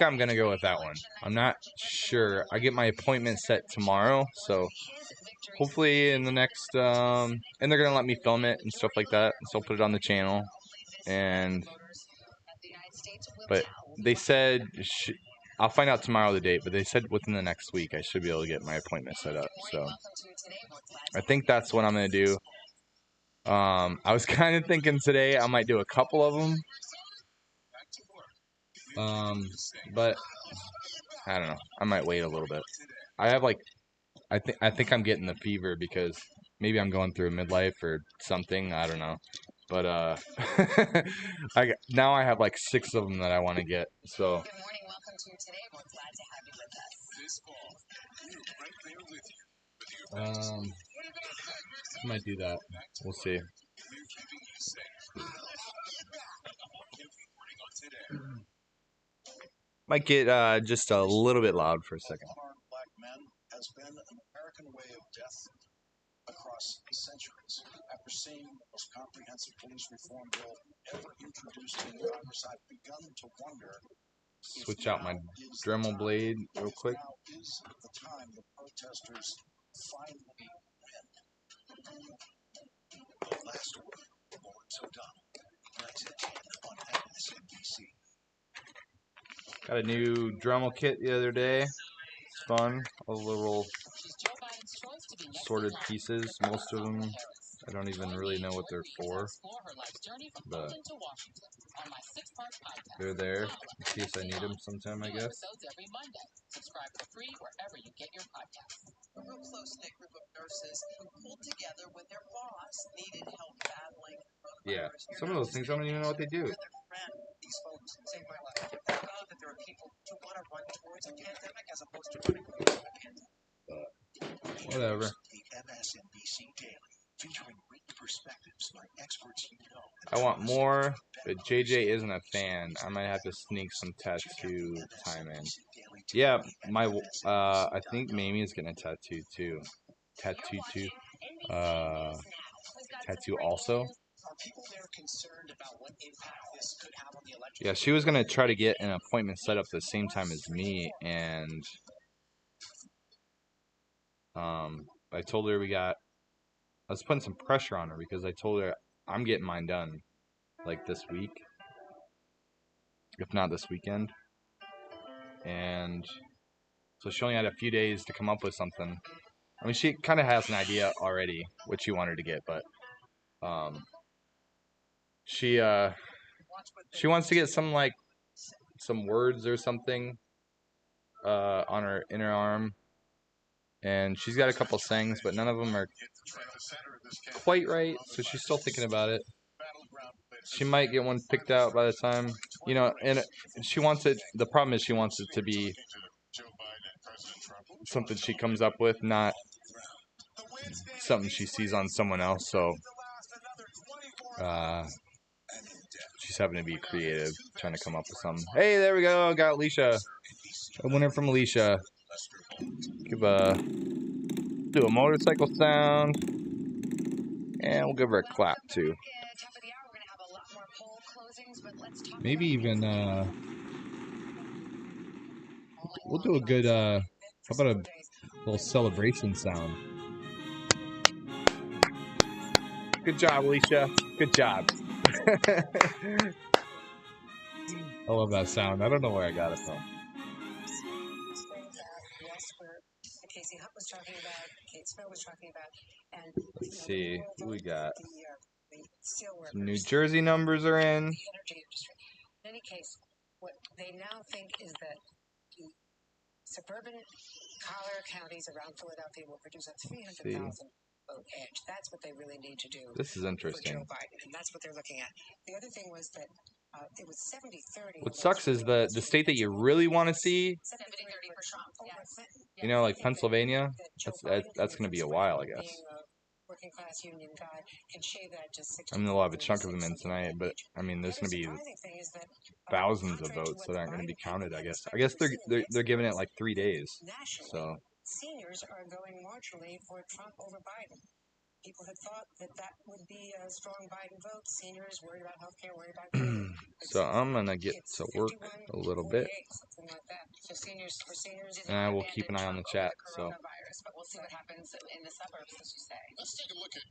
I'm gonna go with that one. I'm not sure. I get my appointment set tomorrow, so hopefully in the next and they're gonna let me film it and stuff like that. So I'll put it on the channel. But they said I'll find out tomorrow the date. But they said within the next week I should be able to get my appointment set up. So I think that's what I'm gonna do. I was kind of thinking today I might do a couple of them. But I don't know. I might wait a little bit. I have I think I'm getting the fever because maybe I'm going through a midlife or something. I don't know. But now I have like 6 of them that I want to get. So. Good morning, welcome to Today. We're glad to have you with us. I might do that. We'll see. Might get just a little bit loud for a second. Black men has been an American way of death across centuries. After seeing the most comprehensive police reform bill ever introduced in Congress, I've begun to wonder. Switch out my Dremel blade real quick. Now is the time the protesters finally win. Last word, Lawrence O'Donnell. Brexit on MSNBC. Got a new Dremel kit the other day. It's fun. All the little sorted pieces. Most of them, I don't even really know what they're for. But they're there in case I need them sometime, I guess. Subscribe for free wherever you get your podcasts. A real close-knit group of nurses who pulled together when their boss needed help battling coronavirus. Yeah, some of those things I don't even know what they do. These folks saved my life. Thank God that there are people who want to run towards a pandemic as opposed to running away from a pandemic. Whatever. The MSNBC Daily, featuring written perspectives by experts you know. I want more, but JJ isn't a fan. I might have to sneak some tattoo time in. Yeah, I think Mamie is getting a tattoo too. Tattoo also. Yeah, she was gonna try to get an appointment set up the same time as me, and I told her I was putting some pressure on her because I told her I'm getting mine done like this week, if not this weekend. And so she only had a few days to come up with something. I mean, she kind of has an idea already what she wanted to get, but she wants to get some words or something on her inner arm. And she's got a couple sayings, but none of them are quite right, so she's still thinking about it. She might get one picked out by the time, and she wants it, the problem is she wants it to be something she comes up with, not something she sees on someone else, so she's having to be creative, trying to come up with something. Hey, there we go, got Alicia. A winner from Alicia. Do a motorcycle sound, and we'll give her a clap too. Maybe even we'll do a good how about a little celebration sound? Good job, Alicia. Good job. I love that sound. I don't know where I got it from. Casey Hunt was talking about, Kate Snow was talking about, and let's see who we got. Some New Jersey numbers are in. In any case, what they now think is that the suburban collar counties around Philadelphia will produce a 300,000 vote edge. That's what they really need to do. This is interesting. For Joe Biden, and that's what they're looking at. The other thing was that it was 70-30. What sucks is the state that you really want to see, 70-30 for Trump. you know, like Pennsylvania, that's going to be a while, I guess. Working class union guy can shave that to 60. I mean, they'll have a chunk of them in tonight, but I mean, there's going to be thousands of votes that aren't going to be counted, I guess. I guess they're giving it like 3 days. So seniors are going marginally for Trump over Biden. people had thought that would be a strong Biden vote. Seniors worried about healthcare, worried about So I'm gonna get to work a little bit, something like that. So for seniors, and I will keep an eye on the chat. So coronavirus, but we'll see what happens in the suburbs, as you say. Let's take a look at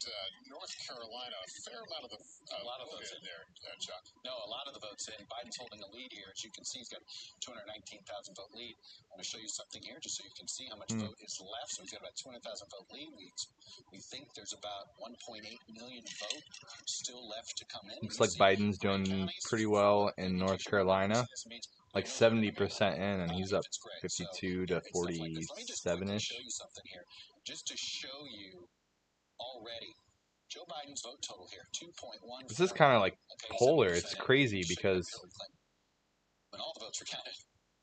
North Carolina. A fair amount of a lot of votes in there, Chuck. No, a lot of the votes in. Biden's holding a lead here. As you can see, he's got 219,000 vote lead. I'm going to show you something here just so you can see how much vote is left. So he's got about 200,000 vote lead. We think there's about 1.8 million vote still left to come in. looks like Biden's doing pretty well in North Carolina, like 70% in, and he's up 52 to 47-ish. Just to show you already. Joe Biden's vote total here, 2.1. This is kind of like polar. It's crazy because when all the votes were counted,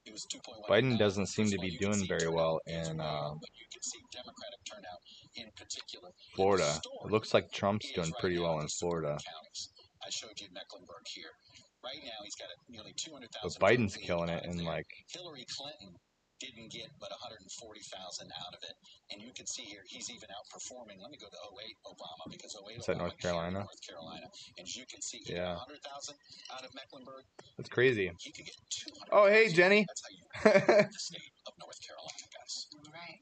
he was 2.1. Biden doesn't seem to be doing very well in Florida. It looks like Trump's doing pretty well in Florida. I showed you Mecklenburg here. Right now, he's got nearly 200,000. But Biden's killing it in like. Hillary Clinton didn't get but 140,000 out of it, and you can see here he's even outperforming. Let me go to 08 Obama because 08 Is that North Carolina? North Carolina, and as you can see, yeah, 100,000 out of Mecklenburg. That's crazy. You could get 200. Oh, hey, Jenny. That's how you the state of North Carolina, guys. All right.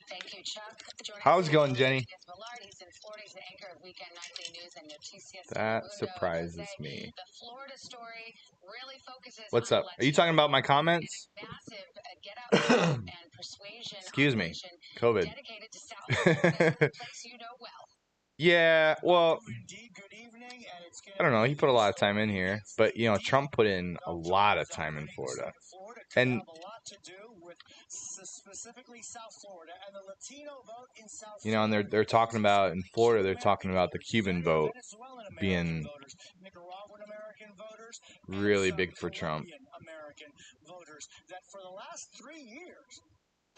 Thank you, Chuck. How's it going, Jenny? That surprises me. The Florida story really focuses What's up? Are you talking about my comments? Excuse me. COVID. Yeah, well, I don't know. He put a lot of time in here, but you know, Trump put in a lot of time in Florida, and you know, and they're talking about in Florida. They're talking about the Cuban vote being really big for Trump.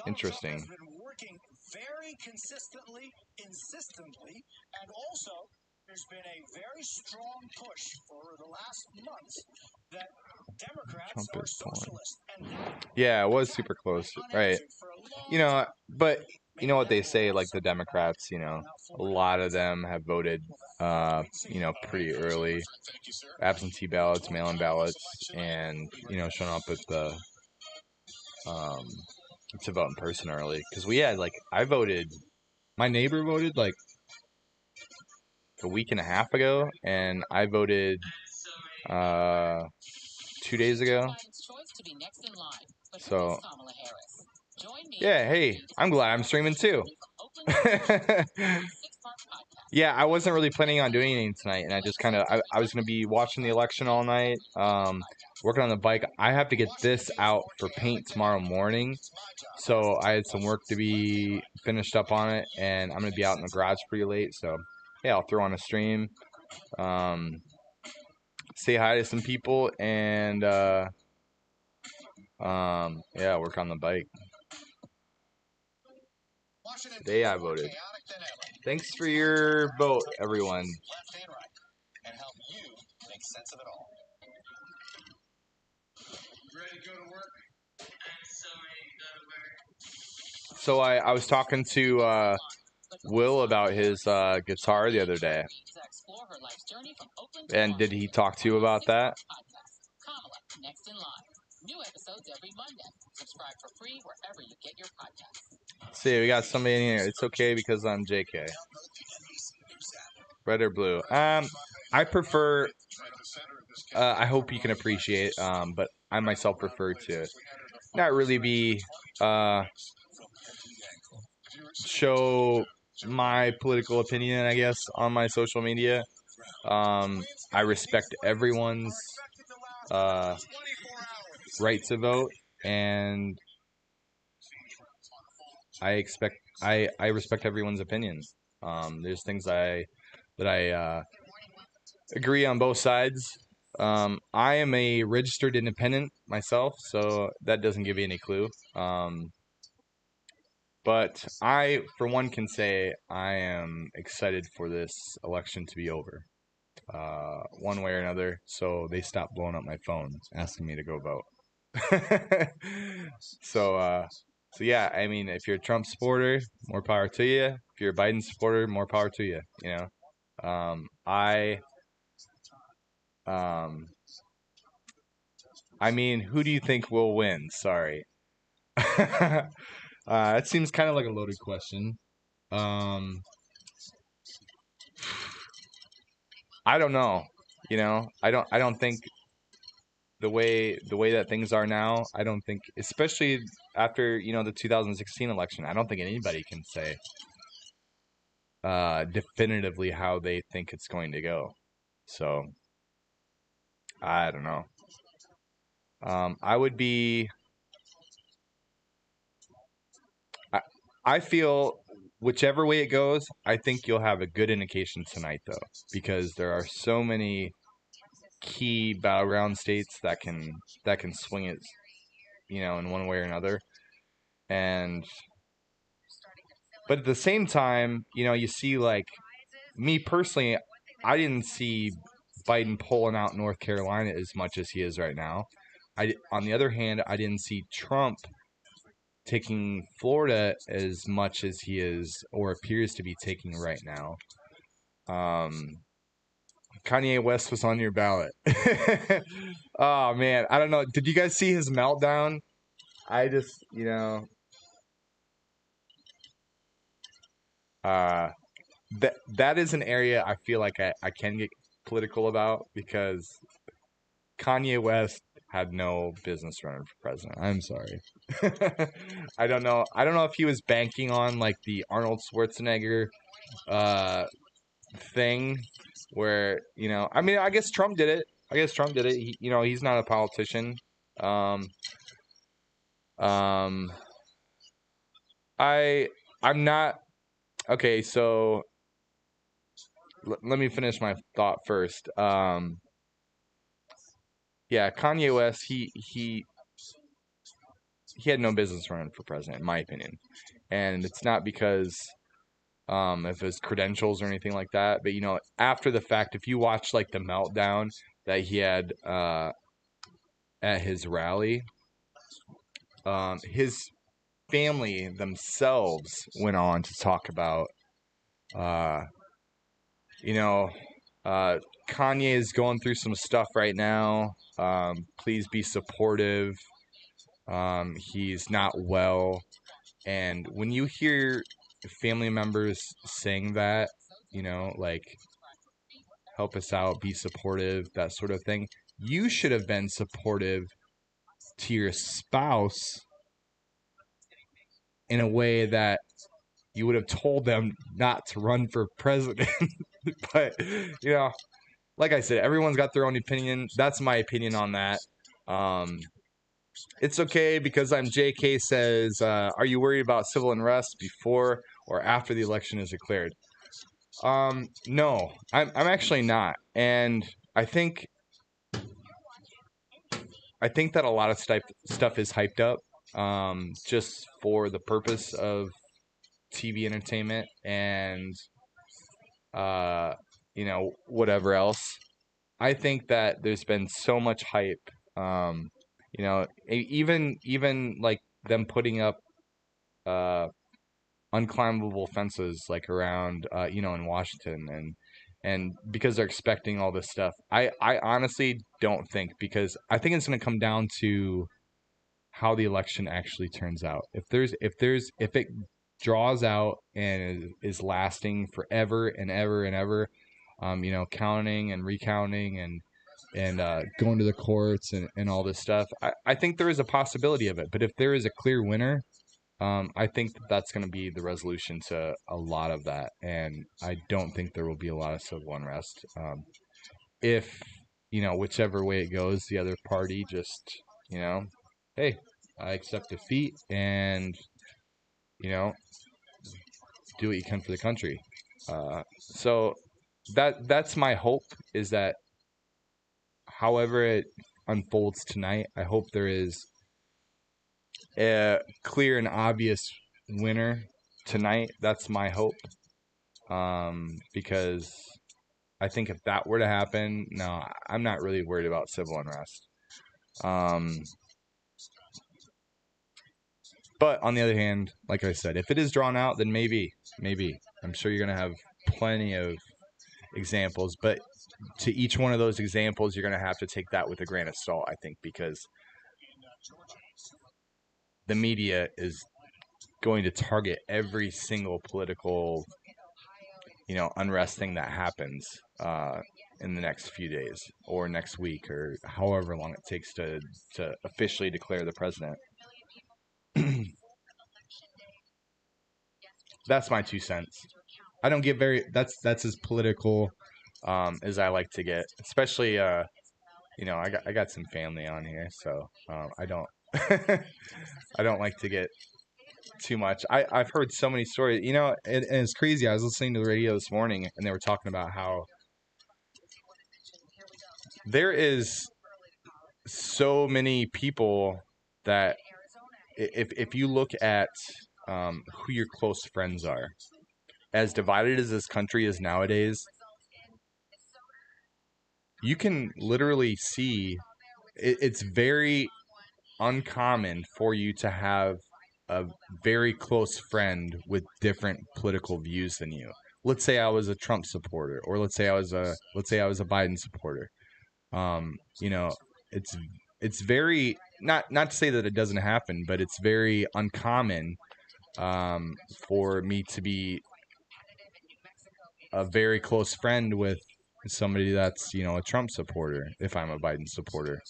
Interesting. Has been working very consistently, insistently, and also there's been a very strong push for the last months that Democrats are socialist. Yeah, it was super close, right? You know, but you know what they say, like the Democrats, you know, a lot of them have voted, you know, pretty early, absentee ballots, mail-in ballots, and you know, showing up at the to vote in person early. Because we had, like, I voted, my neighbor voted, like, a week and a half ago, and I voted 2 days ago. So, yeah, hey, I'm glad I'm streaming too. Yeah, I wasn't really planning on doing anything tonight, and I just kind of, I was going to be watching the election all night, working on the bike. I have to get this out for paint tomorrow morning, so I had some work to be finished up on it, and I'm going to be out in the garage pretty late, so yeah, I'll throw on a stream, say hi to some people, and yeah, work on the bike. Today I voted. Thanks for your vote, everyone. Left and right, and help you make sense of it all. Ready to go to work? I'm so ready to go to work. So I was talking to Will about his guitar the other day. And did he talk to you about that? Next in line. New episodes every Monday. Subscribe for free wherever you get your podcasts. See, we got somebody in here. It's okay because I'm JK. Red or blue? I prefer. I hope you can appreciate. But I myself prefer to not really be show my political opinion, I guess, on my social media. I respect everyone's right to vote, and I respect everyone's opinions. There's things that I agree on both sides. I am a registered independent myself, so that doesn't give you any clue. But I, for one, can say I am excited for this election to be over, one way or another, so they stop blowing up my phone asking me to go vote. So So yeah, I mean, if you're a Trump supporter, more power to you. If you're a Biden supporter, more power to you. You know, I mean, who do you think will win? Sorry. That seems kind of like a loaded question. I don't know. You know, I don't think the way that things are now, I don't think, especially after, you know, the 2016 election, I don't think anybody can say definitively how they think it's going to go. So I don't know. I feel whichever way it goes, I think you'll have a good indication tonight, though, because there are so many key battleground states that can swing it, you know, in one way or another. But at the same time, you know, you see, like, me personally, I didn't see Biden pulling out North Carolina as much as he is right now. On the other hand, I didn't see Trump taking Florida as much as he is or appears to be taking right now. Kanye West was on your ballot. Oh man, I don't know. Did you guys see his meltdown? I just, you know, that is an area I feel like I can get political about, because Kanye West had no business running for president. I'm sorry. I don't know if he was banking on like the Arnold Schwarzenegger thing where, you know, I mean, I guess Trump did it. He, you know, he's not a politician. I'm not. Okay, so let me finish my thought first. Yeah, Kanye West, he had no business running for president, in my opinion. And it's not because of his credentials or anything like that, but, you know, after the fact, if you watch like the meltdown that he had at his rally, his family themselves went on to talk about, you know, Kanye is going through some stuff right now. Please be supportive. He's not well. And when you hear family members saying that, you know, like, help us out, be supportive, that sort of thing, you should have been supportive to your spouse in a way that you would have told them not to run for president. But, you know, like I said, everyone's got their own opinion. That's my opinion on that. It's okay because I'm JK says, are you worried about civil unrest before or after the election is declared? No, I'm actually not. And I think that a lot of stuff is hyped up just for the purpose of TV entertainment and you know, whatever else. I think that there's been so much hype, you know, even like them putting up unclimbable fences like around you know, in Washington, and because they're expecting all this stuff. I honestly don't think, because I think it's going to come down to how the election actually turns out. If it draws out and is lasting forever and ever and ever, you know, counting and recounting and going to the courts and all this stuff, I think there is a possibility of it. But if there is a clear winner, I think that's going to be the resolution to a lot of that, and I don't think there will be a lot of civil unrest. If, you know, whichever way it goes, the other party just, you know, hey, I accept defeat, and, you know, do what you can for the country. So that's my hope, is that however it unfolds tonight, I hope there is a clear and obvious winner tonight. That's my hope. Because I think if that were to happen, no, I'm not really worried about civil unrest. But on the other hand, like I said, if it is drawn out, then maybe. I'm sure you're going to have plenty of examples. But to each one of those examples, you're going to have to take that with a grain of salt, I think, because the media is going to target every single political, unrest thing that happens in the next few days or next week or however long it takes to officially declare the president. That's my 2 cents. I don't get that's as political as I like to get, especially I got some family on here, so I don't I don't like to get too much. I've heard so many stories, and it's crazy. I was listening to the radio this morning, and they were talking about how there is so many people that if you look at who your close friends are, as divided as this country is nowadays, you can literally see it's very uncommon for you to have a very close friend with different political views than you. Let's say I was a Trump supporter, or let's say I was a Biden supporter. It's very not to say that it doesn't happen, but it's very uncommon for me to be a very close friend with somebody that's a Trump supporter if I'm a Biden supporter.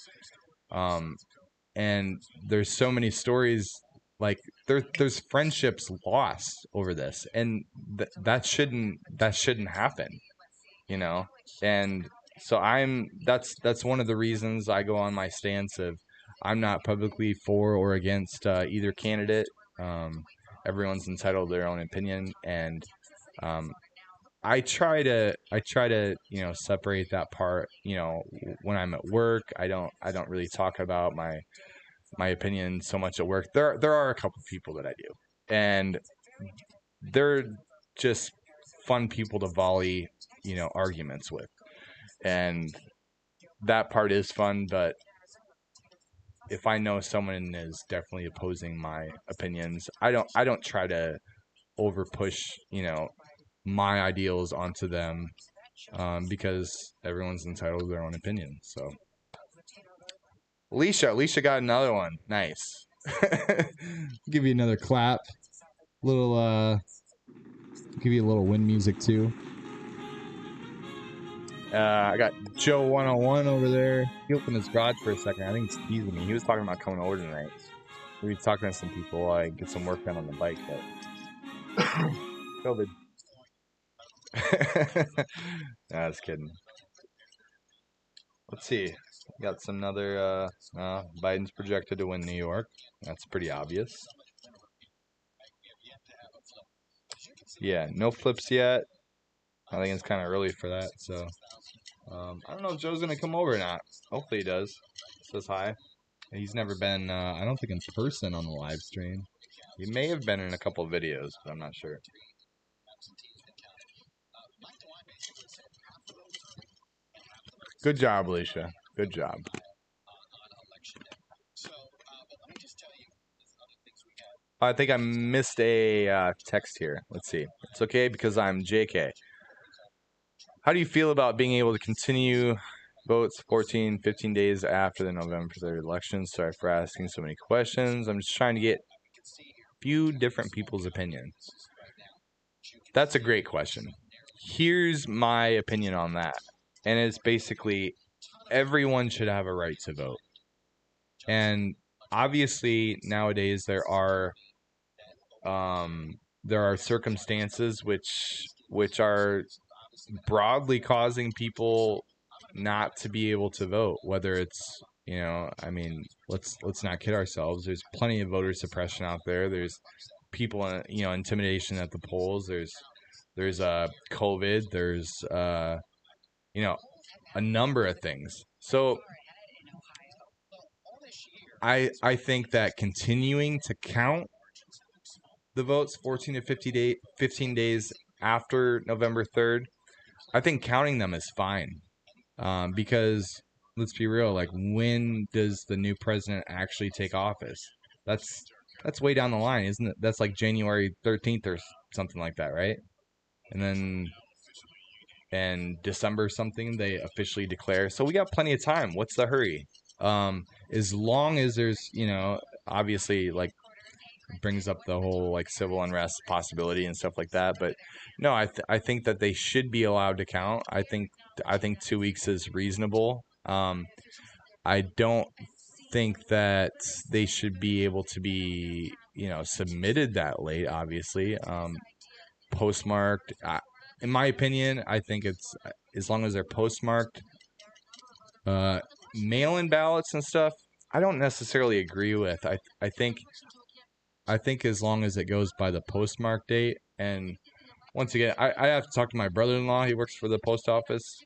And there's so many stories like there's friendships lost over this, and that shouldn't happen, and so that's one of the reasons I go on my stance of I'm not publicly for or against either candidate. Everyone's entitled to their own opinion, and I try to separate that part. When I'm at work, I don't really talk about my opinion so much at work. There are a couple people that I do, and they're just fun people to volley arguments with, and that part is fun. But if I know someone is definitely opposing my opinions, I don't try to over push my ideals onto them, because everyone's entitled to their own opinion. So Alicia got another one. Nice. Give you another clap. Give you a little wind music too. I got Joe 101 over there. He opened his garage for a second. I think he's teasing me. He was talking about coming over tonight. We were talking to some people, get some work done on the bike, but COVID. Nah, I was kidding. Let's see. Got some other. Biden's projected to win New York. That's pretty obvious. Yeah, no flips yet. I think it's kind of early for that. So I don't know if Joe's gonna come over or not. Hopefully he does. Says hi. He's never been. I don't think in person on the live stream. He may have been in a couple of videos, but I'm not sure. Good job, Alicia. Good job. I think I missed a text here. Let's see. It's okay because I'm JK. How do you feel about being able to continue votes 14, 15 days after the November 3rd election? Sorry for asking so many questions. I'm just trying to get a few different people's opinions. That's a great question. Here's my opinion on that. And it's basically everyone should have a right to vote. And obviously nowadays there are circumstances which are broadly causing people not to be able to vote, whether it's let's not kid ourselves. There's plenty of voter suppression out there. There's people intimidation at the polls. There's COVID. There's a number of things. So I think that continuing to count the votes 14 to 15 days after November 3rd, I think counting them is fine. Because let's be real, when does the new president actually take office? That's That's way down the line, isn't it? That's like January 13th or something like that, right? And then December something they officially declare. So we got plenty of time. What's the hurry? As long as there's, obviously like brings up the whole like civil unrest possibility and stuff like that. But no, I think that they should be allowed to count. I think 2 weeks is reasonable. I don't think that they should be able to be, submitted that late, obviously. Postmarked, in my opinion, I think it's as long as they're postmarked. Mail-in ballots and stuff, I don't necessarily agree with. I think as long as it goes by the postmark date, and once again, I have to talk to my brother-in-law. He works for the post office.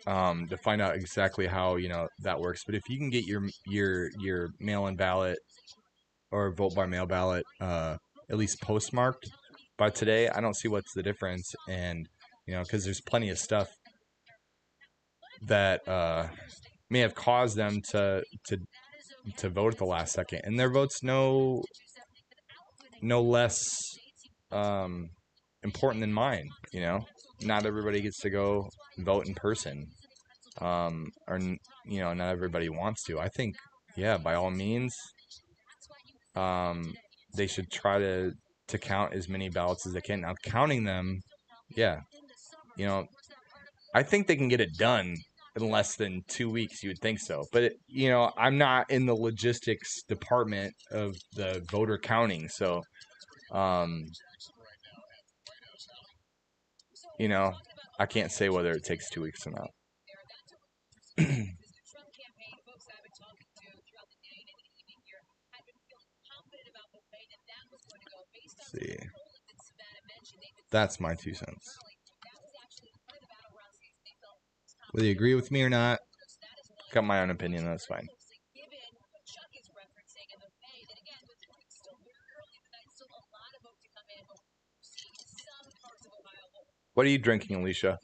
To find out exactly how that works. But if you can get your mail-in ballot or vote by mail ballot at least postmarked by today, I don't see what's the difference. And because there's plenty of stuff that may have caused them to vote at the last second, and their vote's no less important than mine. Not everybody gets to go vote in person, or not everybody wants to. I think, yeah, by all means, they should try to count as many ballots as they can. Now, counting them, yeah, I think they can get it done in less than 2 weeks. You would think so, but I'm not in the logistics department of the voter counting, so I can't say whether it takes 2 weeks or not. Let's see. That's my 2 cents. Whether you agree with me or not, got my own opinion, that's fine. What are you drinking, Alicia?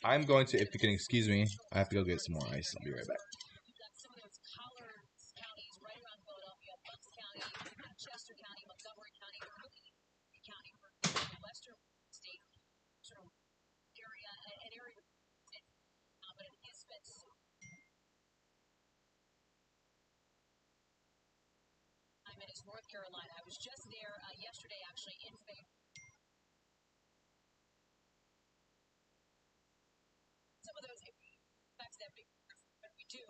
I'm going to, if you can excuse me, I have to go get some more ice. I'll be right back. North Carolina. I was just there yesterday, actually, in Fayetteville. Some of those effects that we do,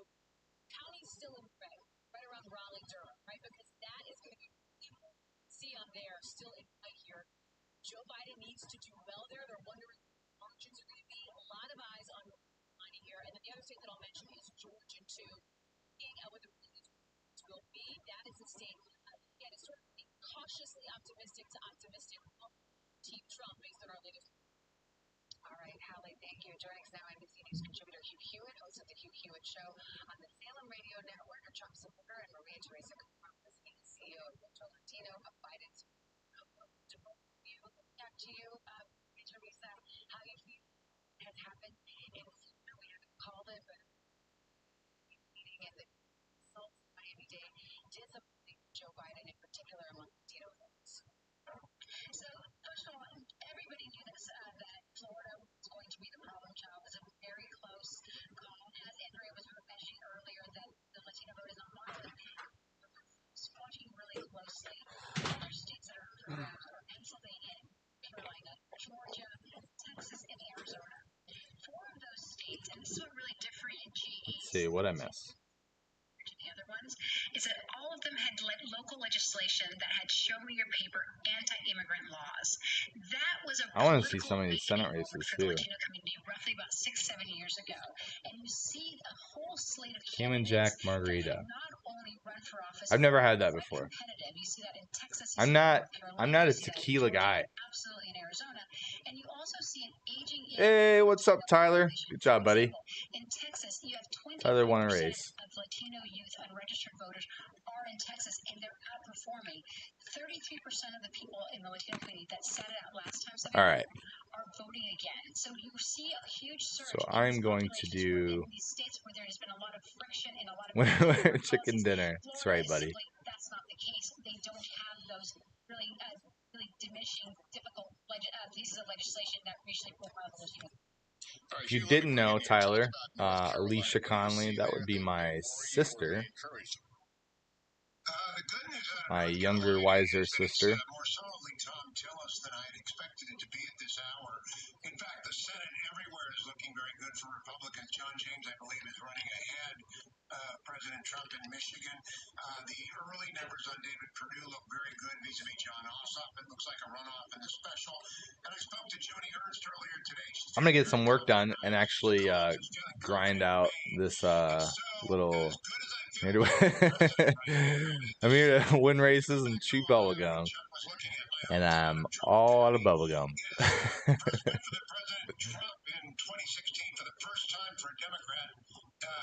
county's still in red, right around Raleigh, Durham, right? Because that is going to be, see on there, still in play here. Joe Biden needs to do well there. They're wondering what margins are going to be. A lot of eyes on money here. And then the other state that I'll mention is Georgia, too. Seeing what the results will be, that is the state. Again, it's sort of cautiously optimistic to optimistic. Team Trump, based on our latest. All right, Hallie, thank you. Joining us now, NBC News contributor Hugh Hewitt, host of the Hugh Hewitt Show on the Salem Radio Network, a Trump supporter, and Maria Teresa Cruz, CEO of Metro Latino, a Biden supporter. Back to you, Maria Teresa. How you feel has happened? And we haven't called it, but meeting and the results of Miami-Dade disappointing Joe Biden in particular among Latino voters. So, first of all, everybody knew this, that Florida was going to be the problem child. It was a very close call. As Andrea was mentioning earlier, that the Latino vote is online. Watching really closely. Other states that are are Pennsylvania, Carolina, Georgia, Texas, and Arizona. 4 of those states, and this is what really differentiates. Let's see what I miss. The other ones is that all of them had local legislation that had show me your paper anti-immigrant laws. That was a I want to see some of these Senate races too. Latino community roughly about 6-7 years ago, and you see a whole slate of Cayman Jack Margarita. not only for office. I've never had that before. Competitive. You see that in Texas. I'm not a tequila guy. Absolutely in Arizona, and you also see an aging. Hey, what's up, Tyler? Good job, buddy. In Texas, you have 20% Tyler won a race. of Latino youth unregistered voters are in Texas, and they're outperforming 33% of the people in the Latino community that sat it out last time. All right. Are voting again. So you see a huge surge. So I'm going to do in these states where there has been a lot of friction and a lot of chicken dinner. That's right, buddy. That's not the case. They don't have those really diminishing difficult pieces of legislation that racially profile the Latino. If you didn't know, Tyler, Alicia Conley, that would be my sister, my younger, wiser sister. More solidly, Tom, tell us than I had expected it to be at this hour. In fact, the Senate everywhere is looking very good for Republicans. John James, I believe, is running ahead President Trump in Michigan. The early numbers on David Perdue look very good vis-a-vis John Ossoff. It looks like a runoff in the special. And I spoke to Joni Ernst earlier today. I'm going to get some work done and actually grind out this little... I'm here to win races and chew bubble gum. And I'm all out of bubble gum.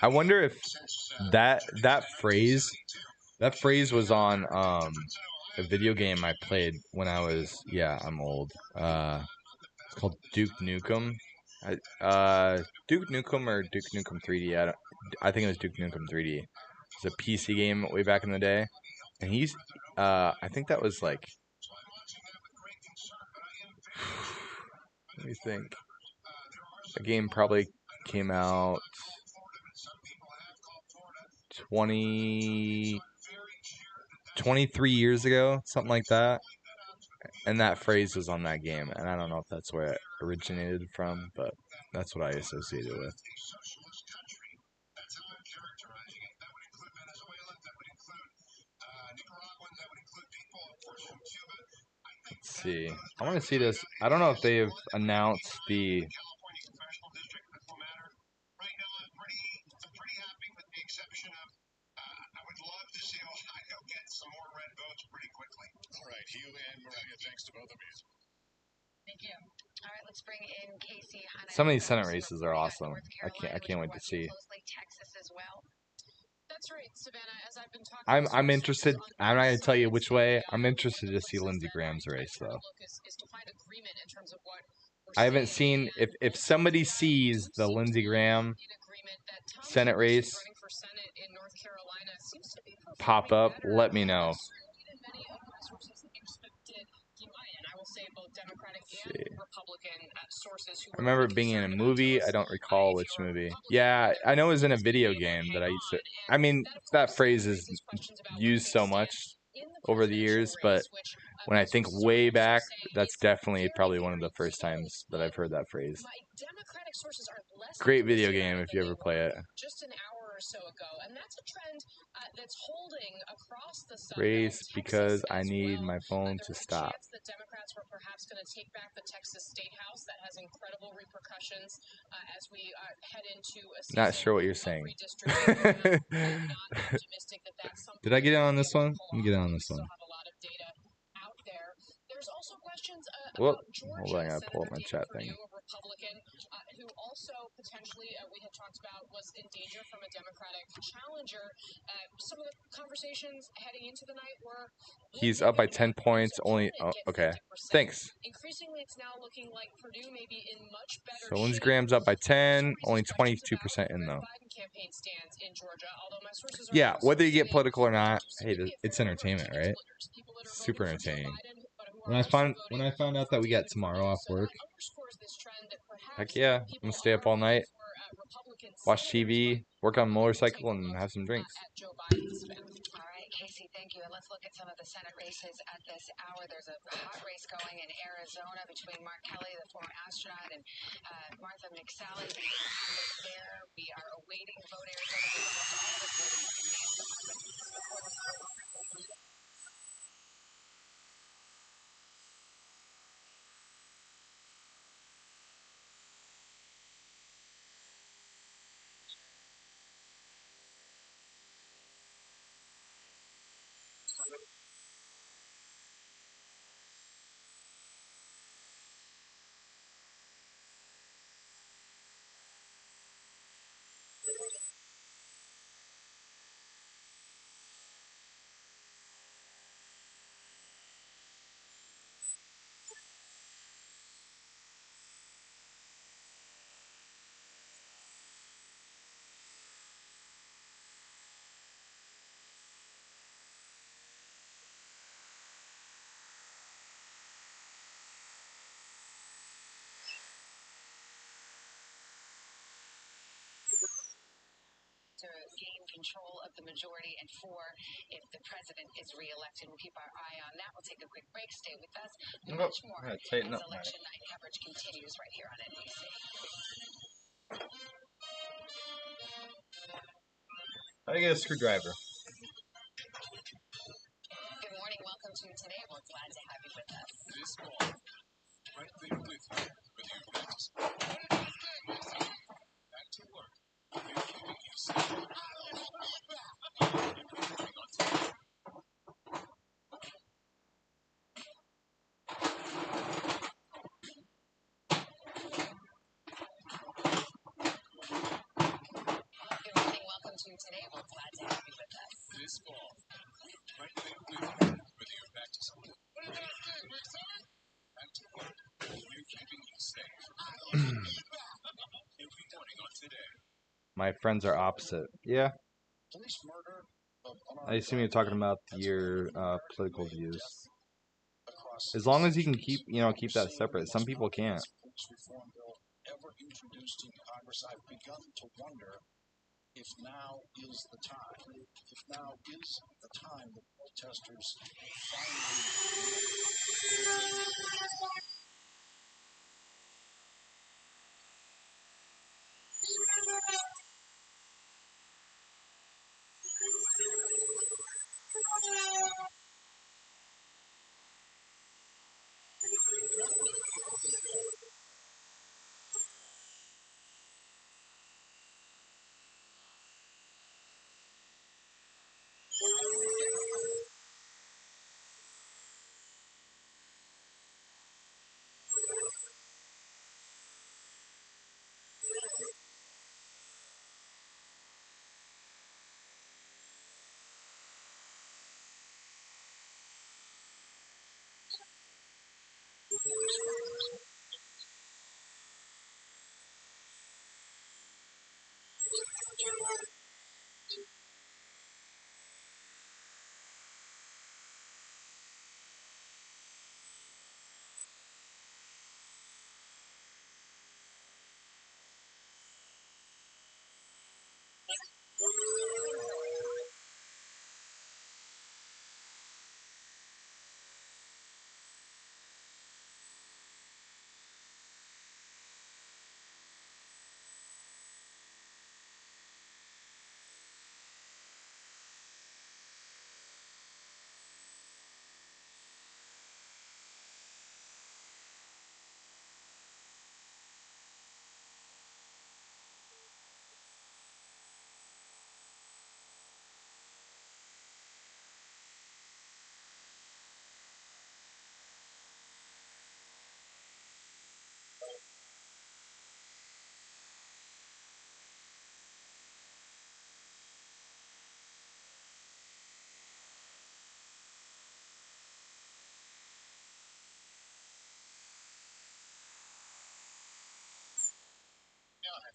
I wonder if that phrase was on a video game I played when I was, I'm old. It's called Duke Nukem. Duke Nukem or Duke Nukem 3D. I think it was Duke Nukem 3D. It's a PC game way back in the day, and I think that was like, let me think. The game probably came out 23 years ago, something like that. And that phrase was on that game, and I don't know if that's where it originated from, but that's what I associate it with. Let's see. I want to see this. I don't know if they've announced the... Hugh and Maria, thanks to both of you. Thank you. All right, let's bring in Casey. Some of these Senate races are awesome. I can't wait to see. Texas as well. That's right, Savannah. As I've been talking, I'm interested. I'm not going to tell you which way. I'm interested to see Lindsey Graham's race, though. I haven't seen if somebody sees the Lindsey Graham Senate race pop up, let me know. I remember being in a movie. I don't recall which movie. Yeah, I know it was in a video game that I used to. I mean, that phrase is used so much over the years, but when I think way back, that's definitely probably one of the first times that I've heard that phrase. Great video game if you ever play it. Just an hour or so ago, and that's a trend that's holding across the Sun Race because I need my phone to stop. That Democrats were perhaps going to take back the Texas State House. That has incredible repercussions as we head into a season. Not sure what you're saying. Did I get in on this one? Let me get in on this one. There's also questions Well, about Georgia. hold on, I gotta pull up my chat thing. A Republican who also potentially we had talked about was in danger from a Democratic challenger. Some of the conversations heading into the night were he's up by 10 points. Only okay. Thanks. Increasingly, it's now looking like Perdue may be in much better. So Lindsey Graham's up by 10. Only 22% in though. Yeah, whether you get political or not, hey, it's entertainment, right? Super entertaining. When I found out that we got tomorrow off work, heck yeah, I'm gonna stay up all night, watch TV, work on a motorcycle, and have some drinks. All right, Casey, thank you. And let's look at some of the Senate races at this hour. There's a hot race going in Arizona between Mark Kelly, the former astronaut, and Martha McSally, the incumbent there. We are awaiting vote Arizona. to gain control of the majority, and 4 if the president is reelected. We'll keep our eye on that. We'll take a quick break. Stay with us. Much more as election night coverage continues right here on NBC. How do you get a screwdriver? Good morning. Welcome to Today. We're glad to have you with us. This fall, right there with you, whether you're back to school, back to work, we're keeping you safe. Reporting on today. Good morning. Welcome to Today. We're glad to have you with us. This fall, right there with you, whether you're back to school, back to work, we're keeping you safe. Every morning on Today. My friends are opposite. Yeah. Police murder of I assume you're talking about your political views. As long as you can keep that separate. Some people can't. Police reform bill ever introduced in Congress, I've begun to wonder if now is the time. If now is the time the protesters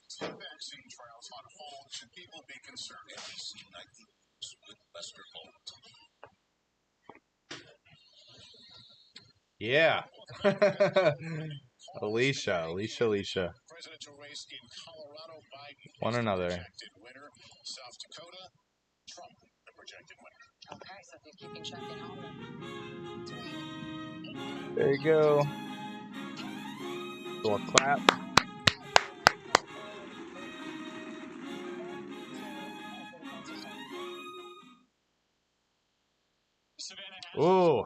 As vaccine trials on hold, should people be concerned? NBC Nightly News with Lester Holt. Yeah. Alicia. Presidential race in Colorado, Biden One is another. the projected winner. South Dakota, Trump the projected winner. Okay, so if you're keeping track at home, There you go. Little clap. Oh,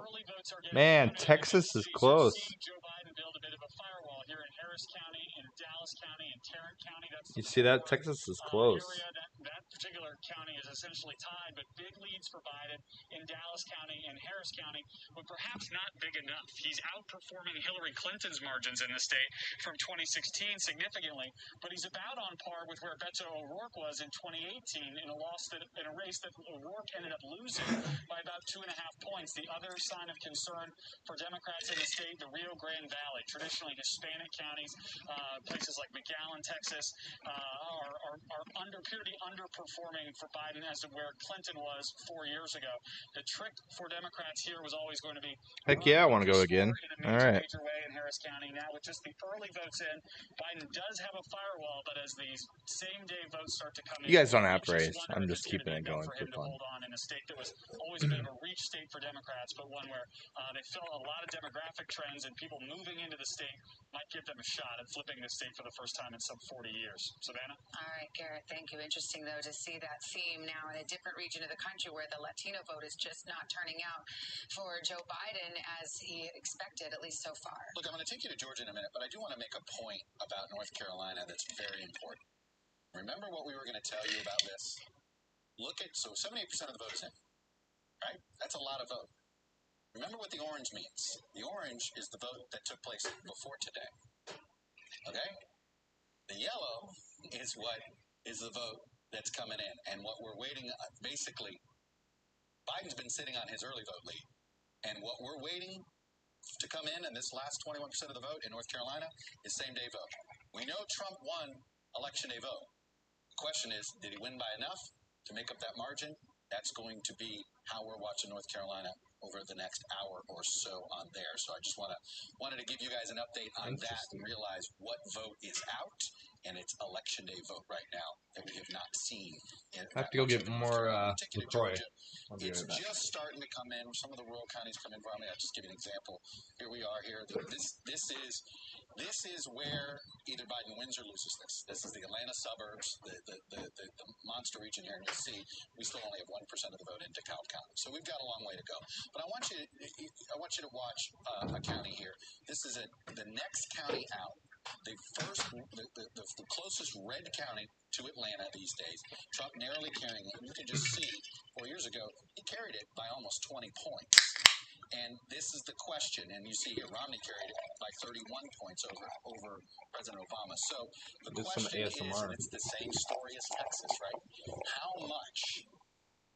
man, Texas is close. You see that? Texas is close. That particular county is essentially tied, but big leads for Biden in Dallas County and Harris County, but perhaps not big enough. He's outperforming Hillary Clinton's margins in the state from 2016 significantly, but he's about on par with where Beto O'Rourke was in 2018 in a race that O'Rourke ended up losing by about 2.5 points. The other sign of concern for Democrats in the state, the Rio Grande Valley, traditionally Hispanic counties, places like McAllen, Texas, are appear to be underperforming performing for Biden as to where Clinton was 4 years ago. The trick for Democrats here was always going to be Heck yeah, I want to go again. in a All major, right. major way in Harris County. Now, with just the early votes in, Biden does have a firewall, but as these same-day votes start to come in, You guys don't have to you race. wonder I'm if just it's gonna keeping be it enough going for for him to fun. hold on in a state that was always a bit of a reach state for Democrats, but one where they feel a lot of demographic trends and people moving into the state might give them a shot at flipping the state for the first time in some 40 years. Savannah? All right, Garrett, thank you. Interesting, though, to see that theme now in a different region of the country where the Latino vote is just not turning out for Joe Biden as he expected, at least so far. Look, I'm going to take you to Georgia in a minute, but I do want to make a point about North Carolina that's very important. Remember what we were going to tell you about this? Look at, so 78% of the vote is in, right? That's a lot of vote. Remember what the orange means. The orange is the vote that took place before today. Okay? The yellow is what is the vote that's coming in. And what we're waiting, basically, Biden's been sitting on his early vote lead. And what we're waiting to come in this last 21% of the vote in North Carolina is same-day vote. We know Trump won election day vote. The question is, did he win by enough to make up that margin? That's going to be how we're watching North Carolina over the next hour or so on there. So I just wanted to give you guys an update on that and realize what vote is out, and it's election day vote right now that we have not seen. I have to go get more LaCroix. I'll be It's right back. just starting to come in. Some of the rural counties come in for me. I'll just give you an example. Here we are here. This is where either Biden wins or loses this. This is the Atlanta suburbs, the monster region here, and you'll see we still only have 1% of the vote in DeKalb County. So we've got a long way to go. But I want you to watch a county here. This is the next county out. The closest red county to Atlanta these days. Trump narrowly carrying it. You can just see 4 years ago, he carried it by almost 20 points. And this is the question, and you see here, Romney carried it by 31 points over President Obama. So the question is, and it's the same story as Texas, right? How much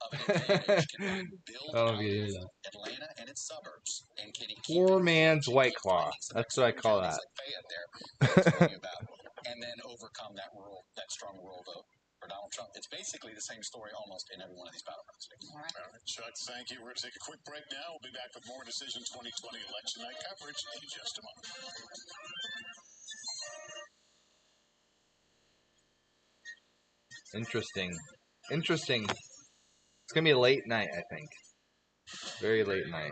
of an advantage can Biden build out Atlanta and its suburbs? And can he keep Poor man's White Claw. That's what I call that. like Fayette there, that I told you about, and then overcome that strong rural vote for Donald Trump? It's basically the same story almost in every one of these battleground states. All right, Chuck, thank you. We're going to take a quick break now. We'll be back with more Decision 2020 election night coverage in just a moment. Interesting. It's going to be a late night, I think. Very late night.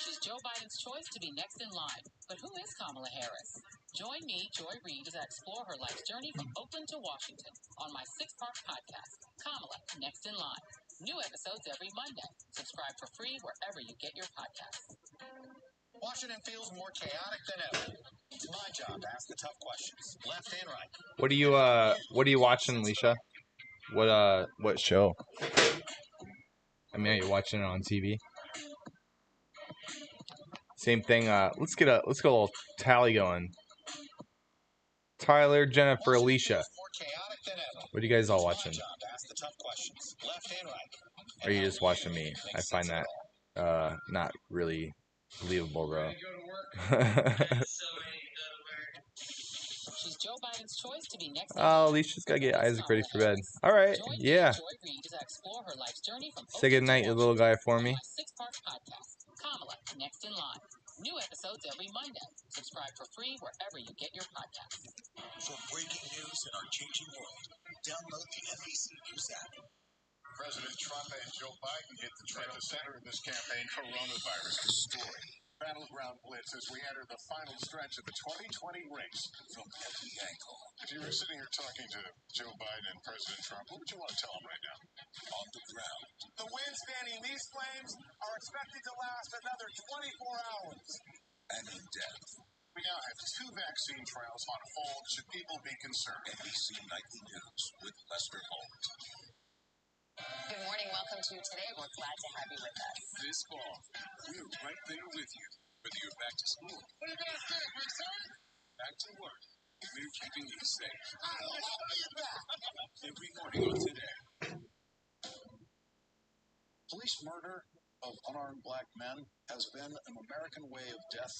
She's Joe Biden's choice to be next in line. But who is Kamala Harris? Join me, Joy Reid, as I explore her life's journey from Oakland to Washington on my 6-part podcast, Kamala, Next in Line. New episodes every Monday. Subscribe for free wherever you get your podcasts. Washington feels more chaotic than ever. It's my job to ask the tough questions, left and right. What are you watching, Alicia? What show? I mean, are you watching it on TV? Same thing. Let's get a little tally going. Tyler, Jennifer, Alicia. What are you guys all watching? Or are you just watching me? I find that not really believable, bro. She's Joe Biden's choice to be next. Alicia's got to get Isaac ready for bed. All right, yeah. Say good night, you little guy, for me. 6-part podcast, Kamala, Next in Line. New episodes every Monday. Subscribe for free wherever you get your podcasts. For breaking news in our changing world, download the NBC News app. President Trump and Joe Biden hit the center of this campaign, coronavirus story. Battleground Blitz as we enter the final stretch of the 2020 race from every angle. If you were sitting here talking to Joe Biden and President Trump, what would you want to tell them right now? On the ground. The wind spanning these flames are expected to last another 24 hours. And in depth. We now have 2 vaccine trials on hold. Should people be concerned? NBC Nightly News with Lester Holt. Good morning. Welcome to Today. We're glad to have you with us. This fall, we're right there with you. Whether you're back to school, What are you guys doing, big son? back to work, we're keeping you safe. I love you back. Every morning on Today. Police murder of unarmed black men has been an American way of death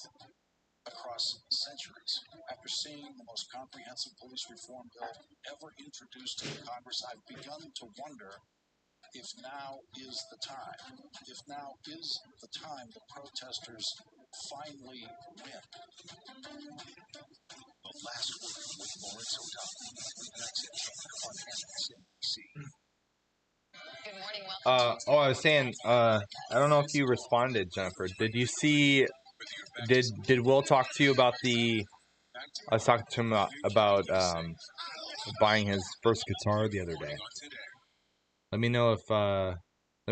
across centuries. After seeing the most comprehensive police reform bill ever introduced in Congress, I've begun to wonder if now is the time. If now is the time the protesters finally win. The last word with Lawrence O'Donnell. That's it on MSNBC. Good morning. I was saying, I don't know if you responded, Jennifer. Did you see? Did Will talk to you about the? I was talking to him about buying his first guitar the other day. Let me know if let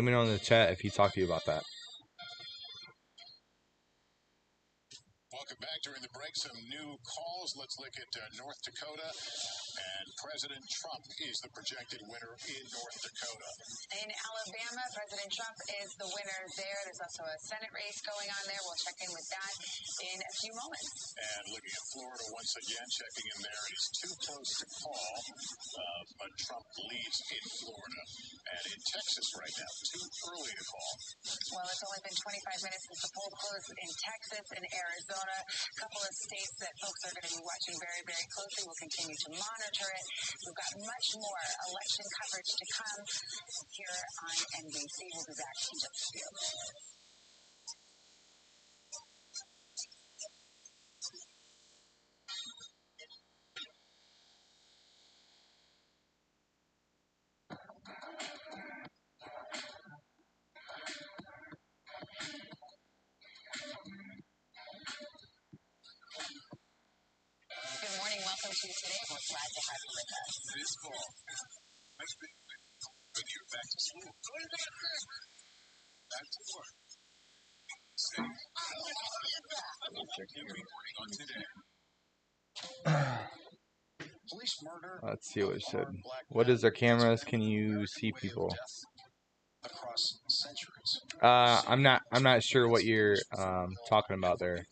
me know in the chat if he talked to you about that. Welcome back. During the break, some new calls. Let's look at North Dakota. And President Trump is the projected winner in North Dakota. In Alabama, President Trump is the winner there. There's also a Senate race going on there. We'll check in with that in a few moments. And looking at Florida once again, checking in there. It is too close to call, but Trump leads in Florida. And in Texas right now, too early to call. Well, it's only been 25 minutes since the poll closed in Texas and Arizona. A couple of states that folks are going to be watching very, very closely. We'll continue to monitor it. We've got much more election coverage to come here on NBC. We'll be back in just a few. Good morning. Welcome to Today. We're glad to have you with us. This fall, whether you're back to school, back to work, check your reporting on Today. Police murder. Let's see what it said. What is their cameras? Can you see people? Across centuries. I'm not sure what you're talking about there.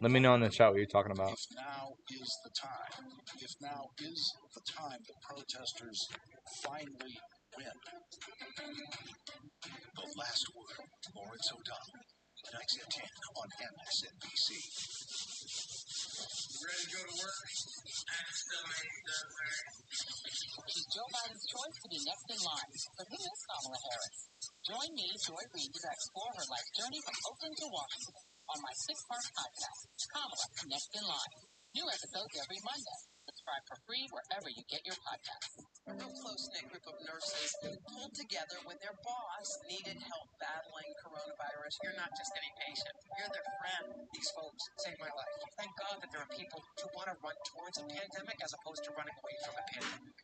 Let me know in the chat what you're talking about. If now is the time. If now is the time the protesters finally win. The last word, Lawrence O'Donnell. Nights at 10 on MSNBC. Ready to go to work? She's Joe Biden's choice to be next in line. But who is Kamala Harris? Join me, Joy Reid, as I explore her life journey from Oakland to Washington on my 6-part podcast, Kamala, Next in Line. New episodes every Monday. Subscribe for free wherever you get your podcasts. A close-knit group of nurses pulled together when their boss needed help battling coronavirus. You're not just any patient. You're their friend. These folks saved my life. Thank God that there are people who want to run towards a pandemic as opposed to running away from a pandemic.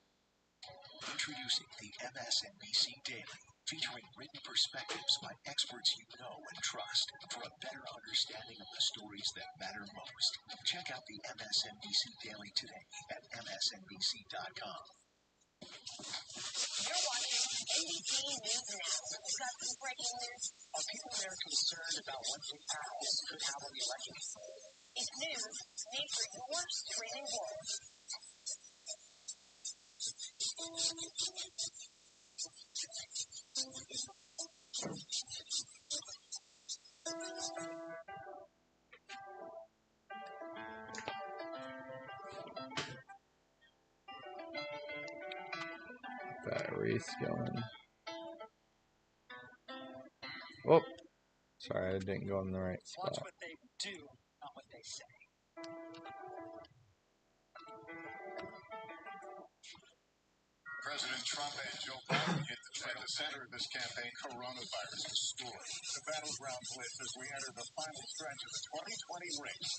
Introducing the MSNBC Daily, featuring written perspectives by experts you know and trust for a better understanding of the stories that matter most. Check out the MSNBC Daily today at msnbc.com. You're watching NBC News Now. We've got some breaking news. Are people there concerned about what impact this could have on the election? It's news made for your streaming world. That race going. Oh, sorry, I didn't go in the right spot. Watch what they do, not what they say. President Trump and Joe Biden hit the center of this campaign, coronavirus, the story. The battleground blitz as we enter the final stretch of the 2020 race.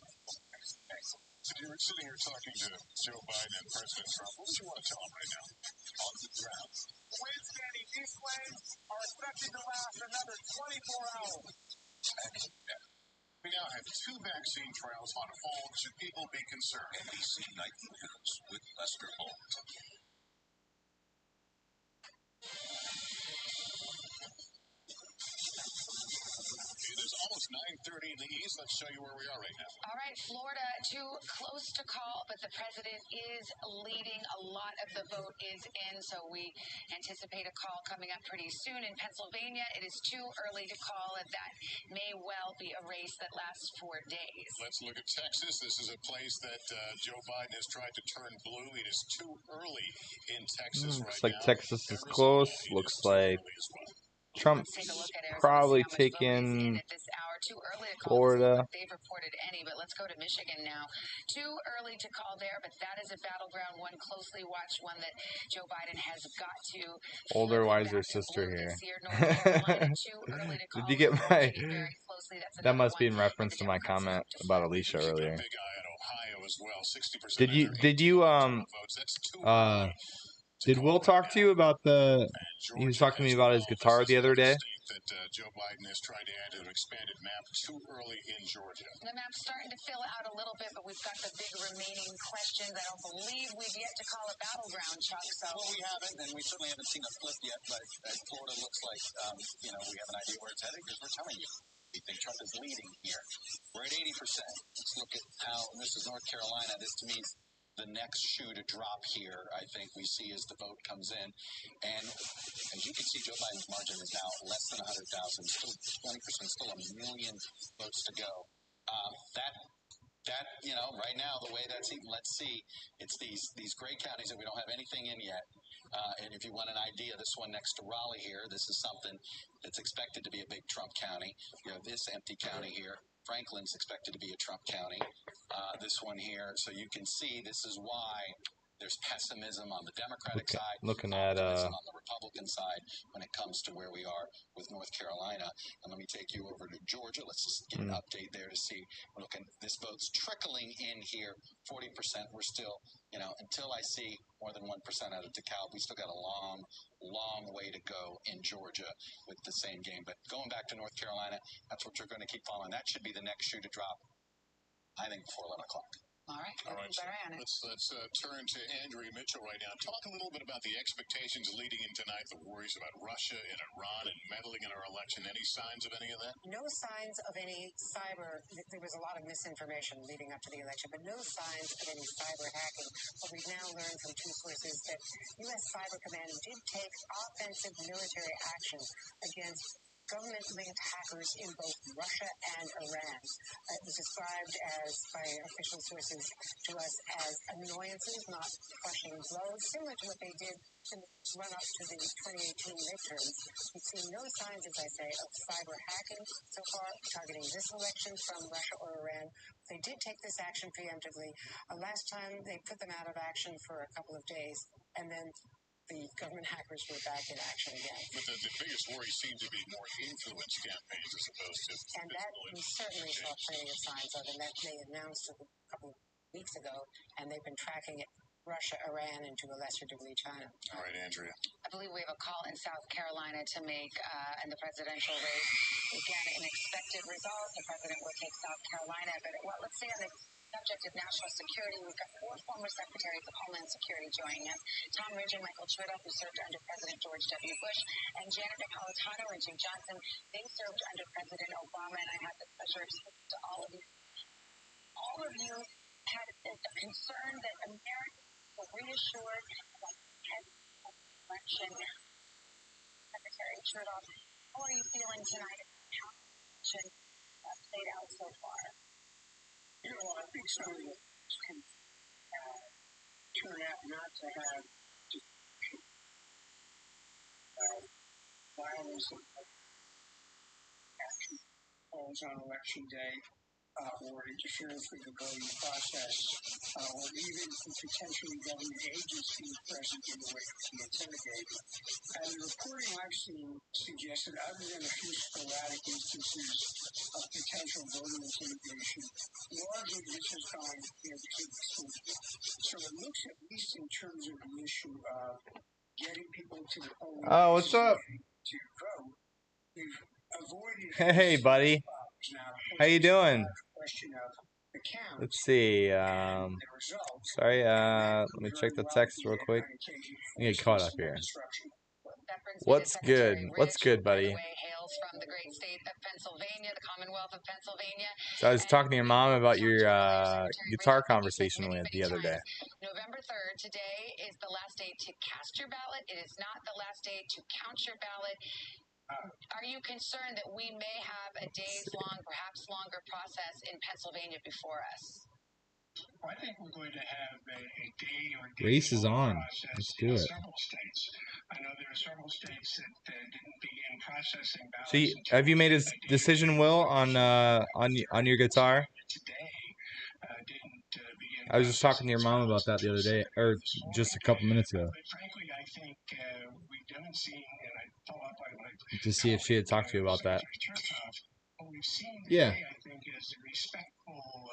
So you're sitting here talking to Joe Biden and President Trump. What would you want to tell them right now on the ground? Wednesday, these flames are expected to last another 24 hours. We now have 2 vaccine trials on hold. Should people be concerned? NBC Nightly News with Lester Holt. It is almost 9:30 in the East. Let's show you where we are right now. All right, Florida too close to call, but the president is leading. A lot of the vote is in, so we anticipate a call coming up pretty soon. In Pennsylvania, it is too early to call, and that may well be a race that lasts 4 days. Let's look at Texas. This is a place that Joe Biden has tried to turn blue. It is too early in Texas right Looks like now. Texas is close. Looks like Trump's probably taking Florida. They've reported any, but let's go to Michigan now. Too early to call there, but that is a battleground, one closely watched, one that Joe Biden has got to. Older, wiser sister here. Did you get my? That must be in reference to my comment about Alicia earlier. Did Will talk to you about the? He was talking to me about his guitar the other day. That Joe Biden has tried to add to an expanded map too early in Georgia. The map's starting to fill out a little bit, but we've got the big remaining questions. I don't believe we've yet to call a battleground, Chuck. So well, we haven't, and we certainly haven't seen a flip yet. But as Florida looks like, we have an idea where it's headed because we're telling you. We think Trump is leading here. We're at 80%. Let's look at how, and this is North Carolina. This to me is the next shoe to drop here, I think we see as the vote comes in. And as you can see, Joe Biden's margin is now less than 100,000, still 20%, still 1 million votes to go. That right now, the way that's even, let's see, it's these gray counties that we don't have anything in yet. And if you want an idea, this one next to Raleigh here, this is something that's expected to be a big Trump county. You have this empty county here. Franklin's expected to be a Trump county. This one here, so you can see this is why there's pessimism on the Democratic side, optimism on the Republican side when it comes to where we are with North Carolina. And let me take you over to Georgia. Let's just get an update there to see. We're looking, this vote's trickling in here, 40%. We're still, until I see more than 1% out of DeKalb, we still got a long, long way to go in Georgia with the same game. But going back to North Carolina, that's what you're going to keep following. That should be the next shoe to drop, I think, before 11 o'clock. All right. Let's turn to Andrea Mitchell right now. Talk a little bit about the expectations leading in tonight, the worries about Russia and Iran and meddling in our election. Any signs of any of that? No signs of any cyber. There was a lot of misinformation leading up to the election, but no signs of any cyber hacking. But we've now learned from two sources that U.S. Cyber Command did take offensive military action against government-linked hackers in both Russia and Iran. It was described by official sources to us as annoyances, not crushing blows, similar to what they did to run up to the 2018 midterms. We've seen no signs, as I say, of cyber hacking so far targeting this election from Russia or Iran. They did take this action preemptively. Last time, they put them out of action for a couple of days, and then the government hackers were back in action again. But the biggest worry seems to be more influence campaigns as opposed to... And that we certainly saw plenty of signs of, and that they announced a couple of weeks ago, and they've been tracking it. Russia, Iran, and to a lesser degree, China. All right, Andrea. I believe we have a call in South Carolina to make in the presidential race. Again, an expected result. The president will take South Carolina. But let's stay on the subject of national security. We've got 4 former secretaries of Homeland Security joining us. Tom Ridge and Michael Chertoff, who served under President George W. Bush, and Janet Napolitano and Jim Johnson. They served under President Obama, and I had the pleasure of speaking to all of you. All of you had a concern that America reassured that election. Secretary Chertoff, how are you feeling tonight? How election played out so far? I think some of it can turn out not to have violence action polls on election day. Or interference with the voting process, or even potentially government agencies present in the way to be intimidated. And the reporting I've seen suggests that other than a few sporadic instances of potential voter intimidation, largely this has gone smoothly. So it looks, at least in terms of the issue of getting people to the polling What's up? to vote, we've avoided. Hey, buddy. How you doing? Let's see. Sorry. Let me check the text real quick. I get caught up here. Veterans What's good? Secretary What's Rich, good, by the buddy? way, hails from the great state of Pennsylvania, the Commonwealth of Pennsylvania. So I was talking to your mom about your guitar Rich, conversation we had the other day. November 3rd, today is the last day to cast your ballot. It is not the last day to count your ballot. Are you concerned that we may have a days-long, perhaps longer process in Pennsylvania before us? Well, I think we're going to have a day or Race is on. process Let's do in it. several states. I know there are several states that didn't begin processing ballots See, have you made a decision, Will, on your guitar? today. Didn't begin I was just talking to your mom about that the other day, or just a couple minutes ago, But frankly, I think we haven't seen, and I follow up on what to see if she had talked to you about that. Chertoff, what we've seen Yeah. today, I think, is a respectful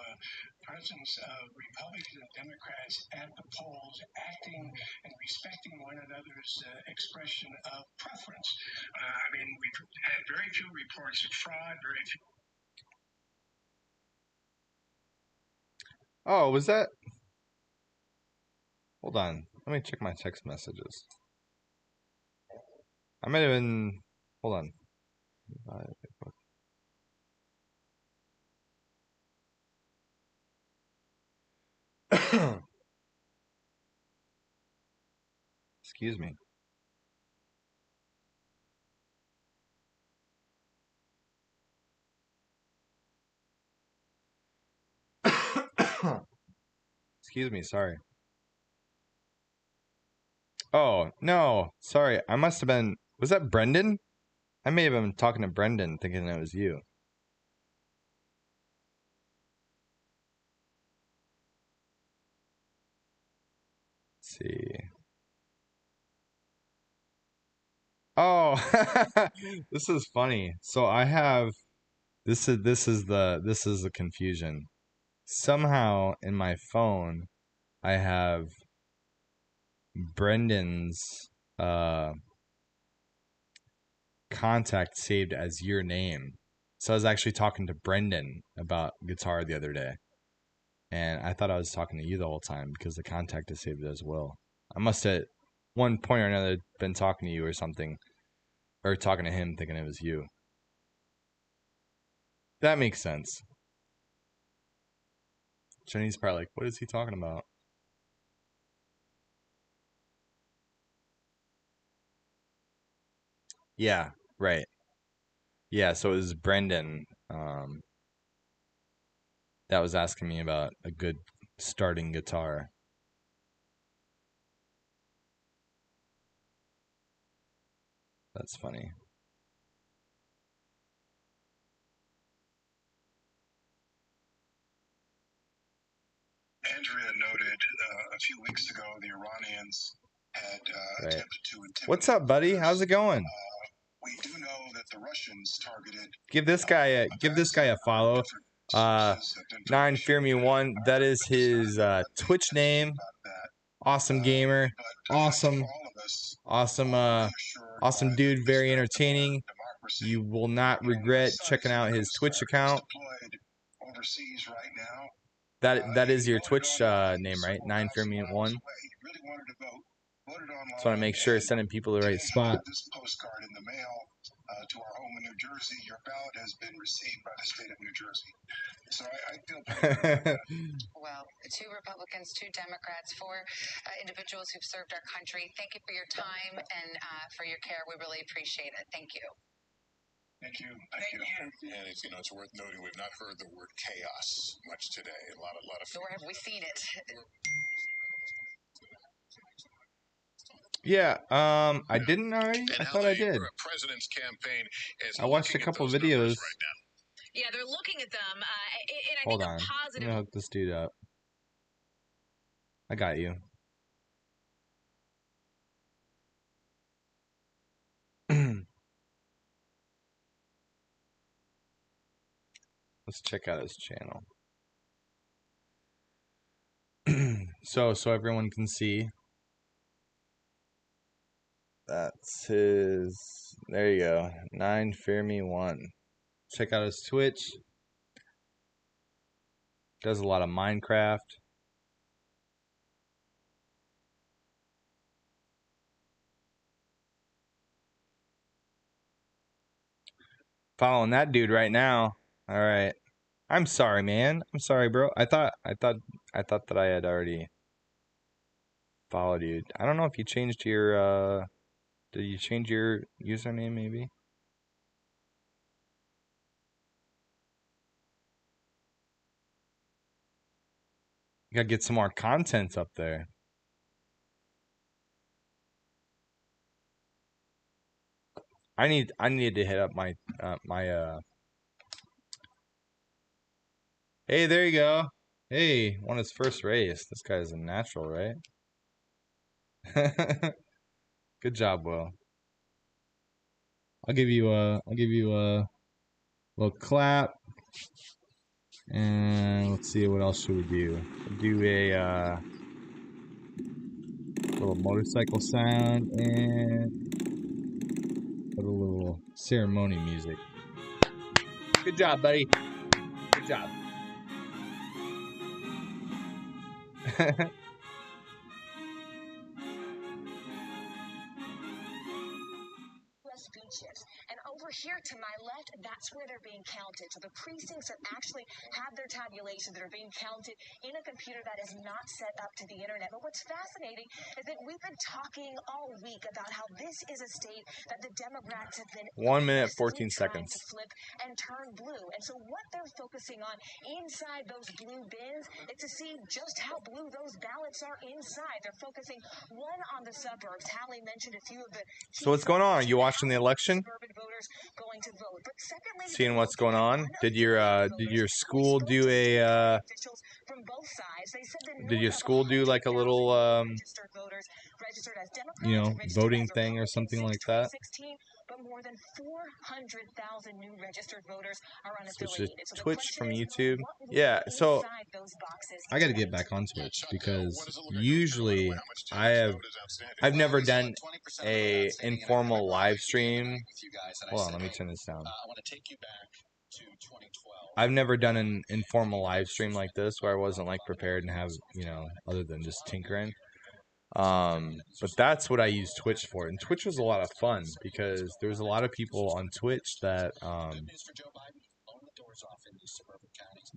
presence of Republicans and Democrats at the polls, acting and respecting one another's expression of preference. I mean, we've had very few reports of fraud, very few. Oh, was that? Hold on. Let me check my text messages. I might have been. Hold on. Excuse me. Excuse me, sorry. Oh, no. Sorry. I must have been. Was that Brendan? I may have been talking to Brendan thinking it was you. Let's see. Oh, this is funny. So I have this is the confusion. Somehow in my phone I have Brendan's contact saved as your name. So I was actually talking to Brendan about guitar the other day. And I thought I was talking to you the whole time because the contact is saved as well. I must have, one point or another, been talking to you or something. Or talking to him thinking it was you. That makes sense. Jenny's probably like, what is he talking about? Yeah, right. Yeah, so it was Brendan that was asking me about a good starting guitar. That's funny. Andrea noted a few weeks ago the Iranians had Right. attempted to intimidate. What's up, buddy? How's it going? We do know that the Russians targeted. Give this guy a follow. 9FearMe1. That is his Twitch name. Awesome gamer. Awesome dude. Very entertaining. You will not regret checking out his Twitch account. Overseas right now. That is your Twitch name, right? 9FearMe1. Just want to make sure sending people to the right spot. This postcard in the mail to our home in New Jersey. Your ballot has been received by the state of New Jersey. So I feel Well, 2 Republicans, 2 Democrats, 4 individuals who've served our country. Thank you for your time and for your care. We really appreciate it. Thank you. Thank you. And it's it's worth noting we've not heard the word chaos much today. A lot of. Nor have we seen it. Yeah, I didn't already. I thought I did. President's campaign is I watched a couple videos. Yeah, they're looking at them. And I Hold think on. a I'm positive. gonna hook this dude up. I got you. Let's check out his channel. so everyone can see. That's his. There you go. 9FearMe1. Check out his Twitch. Does a lot of Minecraft. Following that dude right now. All right. I'm sorry, man. I'm sorry, bro. I thought that I had already followed you. I don't know if you changed your did you change your username maybe? You gotta get some more content up there. I need to hit up my Hey, there you go. Hey, won his first race. This guy's a natural, right? Good job, Will. I'll give you a little clap. And let's see, what else should we do? Do a little motorcycle sound and put a little ceremony music. Good job, buddy. Good job. Food chips. And over here to my left, that's where they're being counted. So the precincts that actually have their tabulations that are being counted in a computer that is not set up to the internet. But what's fascinating is that we've been talking all week about how this is a state that the Democrats have been 1 minute, 14 seconds. to flip and turn blue. And so what they're focusing on inside those blue bins is to see just how blue those ballots are inside. They're focusing one on the suburbs. Hallie mentioned a few of the So what's going on? Are you watching the election? Seeing what's going on? Did your school do a did your school do like a little voting thing or something like that? But more than 400,000 new registered voters are Switch to unaffiliated. Twitch from YouTube? Yeah, so I got to get back on Twitch because usually I've never done a informal live stream. Hold on, let me turn this down. I've never done an informal live stream like this where I wasn't like prepared and have, other than just tinkering. But that's what I use Twitch for. And Twitch was a lot of fun because there's a lot of people on Twitch that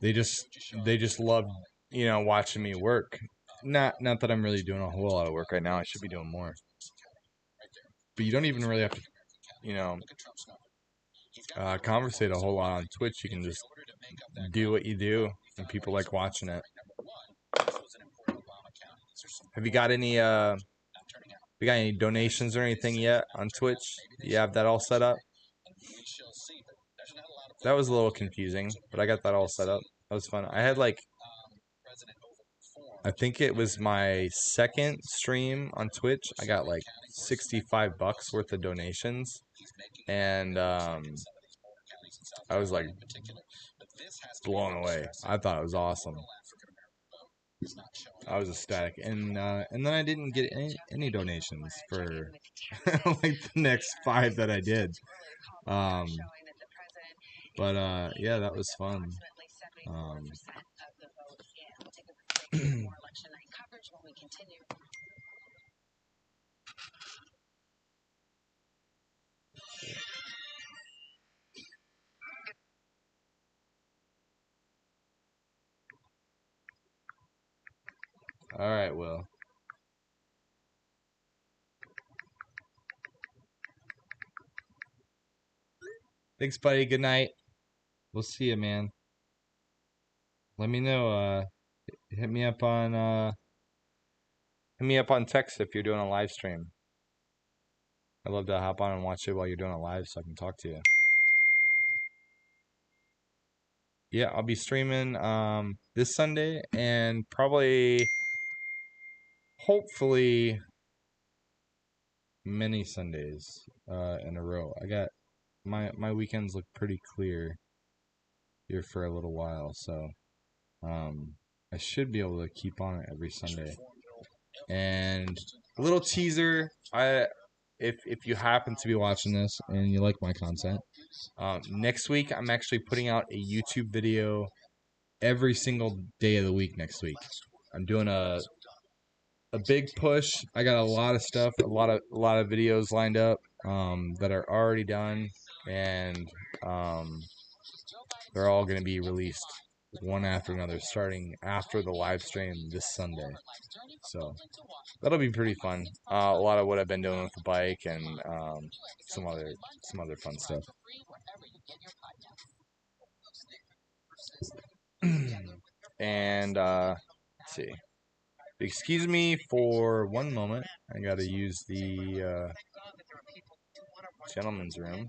they just love, watching me work. Not that I'm really doing a whole lot of work right now. I should be doing more. But you don't even really have to, conversate a whole lot on Twitch. You can just do what you do and people like watching it. Have you got any donations or anything yet on Twitch? You have that all set up? That was a little confusing, but I got that all set up. That was fun. I had I think it was my second stream on Twitch. I got like $65 worth of donations, and I was like blown away. I thought it was awesome. I was ecstatic, and then I didn't get any donations for like the next 5 that I did. But yeah, that was fun. All right, Will. Thanks, buddy. Good night. We'll see you, man. Let me know. Hit me up on text if you're doing a live stream. I'd love to hop on and watch it while you're doing it live so I can talk to you. Yeah, I'll be streaming this Sunday and probably, hopefully, many Sundays in a row. I got my weekends look pretty clear here for a little while, so I should be able to keep on it every Sunday. And a little teaser, if you happen to be watching this and you like my content, next week I'm actually putting out a YouTube video every single day of the week next week. I'm doing a big push. I got a lot of stuff, a lot of videos lined up that are already done. and they're all going to be released one after another, starting after the live stream this Sunday. So that'll be pretty fun. A lot of what I've been doing with the bike and some other fun stuff. And let's see. Excuse me for one moment. I got to use the gentleman's room.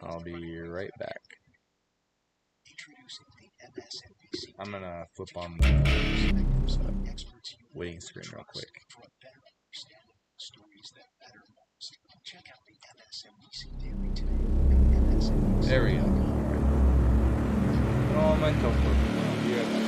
I'll be right back. I'm gonna flip on the waiting screen real quick. There we go. No mental flip. I'll be right back.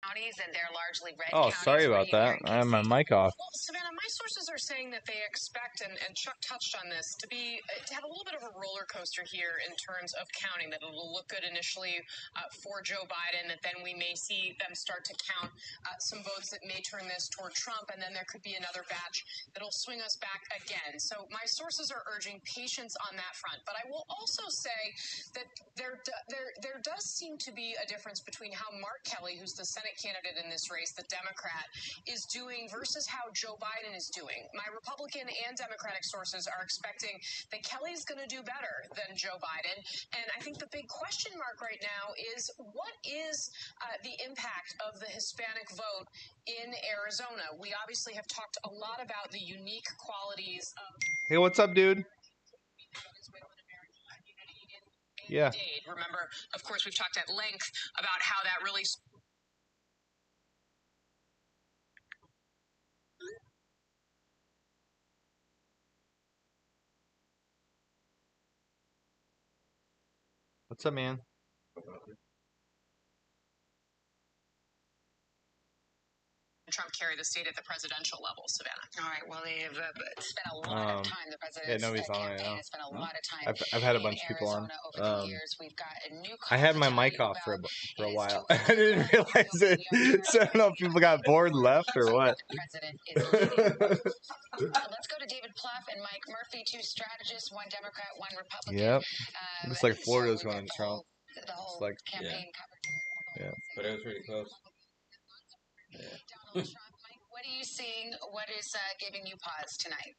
counties, and they're largely red Oh, counties. sorry What are about you that. hearing, I have my mic off. Well, Savannah, my sources are saying that they expect, and Chuck touched on this, to have a little bit of a roller coaster here in terms of counting. That it'll look good initially for Joe Biden, that then we may see them start to count some votes that may turn this toward Trump, and then there could be another batch that'll swing us back again. So my sources are urging patience on that front. But I will also say that there does seem to be a difference between how Mark Kelly, who's the Senate candidate in this race, the Democrat, is doing versus how Joe Biden is doing. My Republican and Democratic sources are expecting that Kelly's going to do better than Joe Biden. And I think the big question mark right now is what is the impact of the Hispanic vote in Arizona? We obviously have talked a lot about the unique qualities of Hey, what's up, dude? Yeah. Remember, of course, we've talked at length about how that really What's up, man? Trump carry the state at the presidential level, Savannah. All right. Well, they have spent a lot of time. The president's Yeah, nobody's on right campaign now. has spent a lot of time. I've had a bunch of people on. Over the years. We've got a new I had my mic off for a while. I didn't realize it. So I don't know if people got bored and left or what. Let's go to David Plouffe and Mike Murphy, two strategists, one Democrat, one Republican. Yep. Looks like Florida's going to Trump. The whole It's like, campaign covered. yeah. But it was pretty close. Donald Trump, Mike, what are you seeing? What is giving you pause tonight?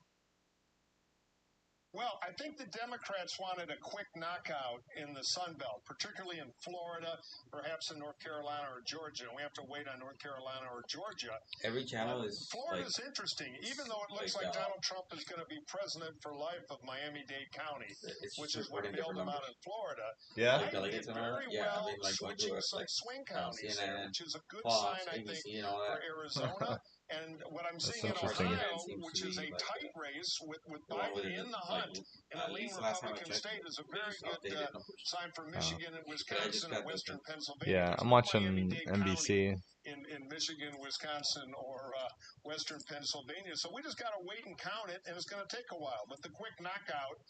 Well, I think the Democrats wanted a quick knockout in the Sun Belt, particularly in Florida, perhaps in North Carolina or Georgia. We have to wait on North Carolina or Georgia. Every channel is Florida's interesting, even though it looks like Donald Trump is going to be president for life of Miami-Dade County, which is what bailed him out in Florida. Yeah. Might did very well switching some swing counties there, which is a good sign, I think, for Arizona. And what I'm seeing in Ohio, which is a tight race with Biden in the hunt in a lean Republican state, is a very good sign for Michigan and Wisconsin and Western Pennsylvania. Yeah, I'm watching NBC. In Michigan, Wisconsin, or Western Pennsylvania. So we just got to wait and count it, and it's going to take a while. But the quick knockout,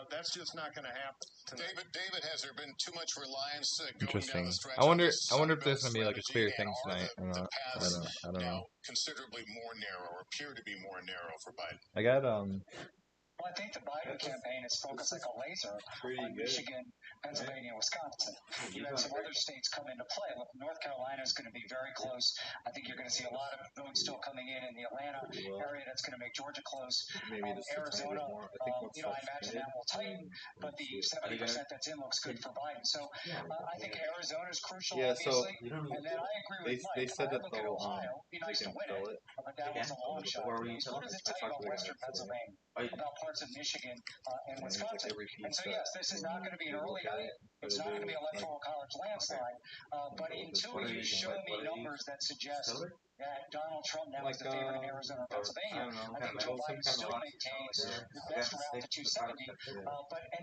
that's just not going to happen tonight. David, has there been too much reliance going down the stretch? I wonder if there's going to be like a clear thing tonight or not. I don't know. Considerably more narrow, or appear to be more narrow for Biden. I got Well, I think the Biden campaign is focused like a laser on Michigan, Pennsylvania, and Wisconsin. You have some other states come into play. Look, North Carolina is going to be very close. I think you're going to see a lot of votes still coming in the Atlanta area. That's going to make Georgia close. Arizona, I imagine that will tighten, but the 70% that's in looks good for Biden. So I think Arizona is crucial, obviously. And then I agree with Mike. They said that look at Ohio. It'd be nice to win it, but that was a long shot. So what does it tell you about Western Pennsylvania? About parts of Michigan and Wisconsin. And so, yes, this is not going to be an early night. It's not going to be an electoral college landslide. But until you show me numbers that suggest that Donald Trump now is the favorite in Arizona and Pennsylvania, I think Joe Biden still maintains the best route to 270.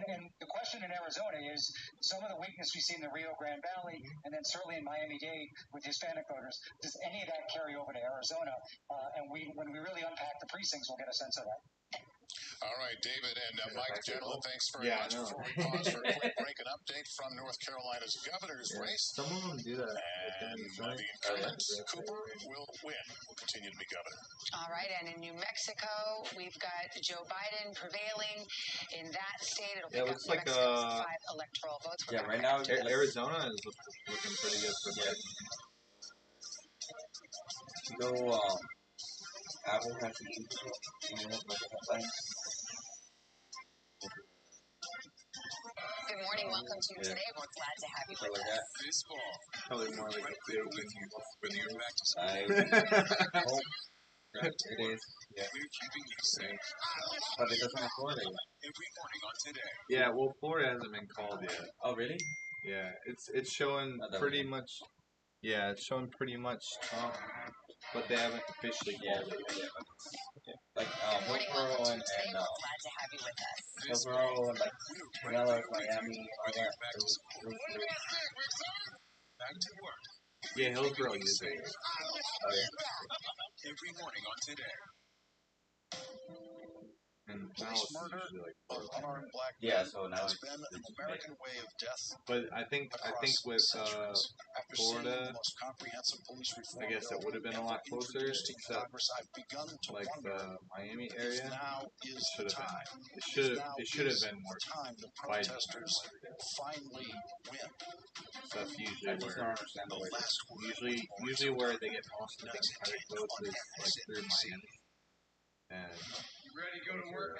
And the question in Arizona is some of the weakness we see in the Rio Grande Valley, and then certainly in Miami-Dade with Hispanic voters. Does any of that carry over to Arizona? And when we really unpack the precincts, we'll get a sense of that. All right, David and Mike, gentlemen, thanks very much. Before we pause for a quick break, an update from North Carolina's governor's race. Some of them do that. And the incumbent, Cooper, will win. Will continue to be governor. All right, and in New Mexico, we've got Joe Biden prevailing in that state. It'll pick up New Mexico's 5 electoral votes. Yeah, right now Arizona is looking pretty good for Biden. No, Apple has to do Good morning, welcome to Today. We're glad to have you with us. Baseball. Probably more like Whether you're back to school. It is. Yeah. We're keeping you safe. But it doesn't have Florida yet. Every morning on Today. Yeah, well, Florida hasn't been called yet. Oh, really? Yeah, it's showing pretty much. Yeah, it's showing pretty much Trump, but they haven't officially called it yet. Like Hillsborough and Today, we're glad to have you with us. Hillsborough and like Pinellas, Miami, all that. Back to work. Yeah, Hillsborough usually. Every morning on Today. And now Police it's murder usually like of unarmed black Yeah, men so now has it's been an American way of death But I think across with centuries. After seeing Florida, the most comprehensive police reform I guess it bill would have been a ever lot closer, introduced in except Congress, I've begun to like wonder the Miami if area. now is the time. It should have been more. The time the protesters finally win. That's usually I just don't understand the way. usually where they get most of the Democratic votes is like through Miami. And You ready to go to work?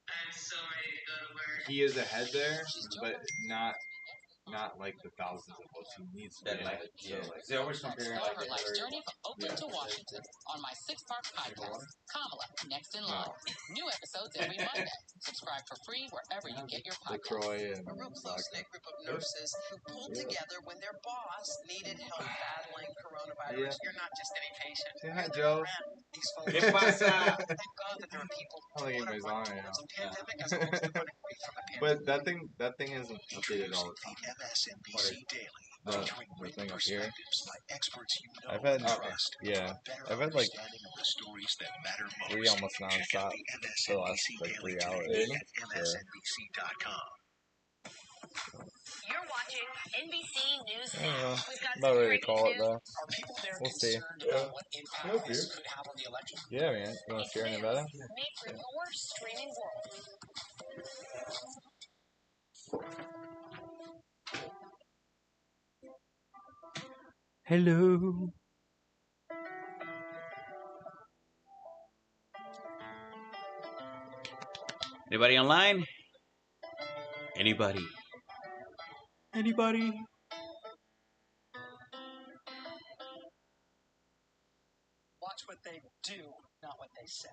I'm so ready to go to work. he is ahead there, but not like the thousands of votes he needs to be ahead. So like, They always compare Explore like her life's Hillary. journey from Oakland to Washington on my 6-part podcast, Kamala, Next in Line. New episodes every Monday. Subscribe for free wherever you get your podcasts. LaCroix and A real close-knit group of nurses who pulled together when their boss needed help battling coronavirus. Yeah. You're not just any patient. Say hi, Joe. These folks. ¿Qué pasa? Thank God that there are people I don't think anybody's on right now. the pandemic as opposed to running away from the pandemic. But that thing isn't updated all the time. MSNBC Daily. The Featuring written thing up here. perspectives by experts you know I've had and trust. yeah, For a better I've had like understanding of the stories that matter most. 3 almost nonstop for the last like 3 hours. At MSNBC.com. You're watching NBC News I don't know. Now. We've got About some ready to breaking call it news. though. Are people there We'll see. concerned about what impact this could have on the election? Yeah, man. You want to see her in Nevada? Made for your streaming world. Hello. Anybody online? Anybody? Anybody? Watch what they do, not what they say.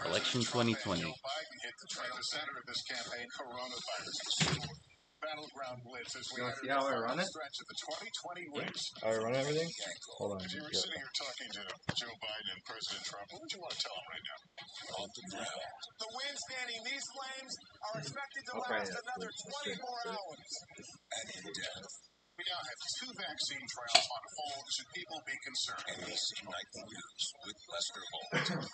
Election 2020. Joe Biden hit the track. The center of this campaign, coronavirus. Battleground blitz as we You wanna enter see the how I final run it? stretch of the 2020 race. How I run everything? Hold on. If you were sitting here talking to Joe Biden and President Trump, what would you want to tell him right now? On the ground. The winds, Danny, these flames are expected to last another 24 hours. And in depth. We now have 2 vaccine trials on hold. Should people be concerned? NBC Nightly News with Lester Holt.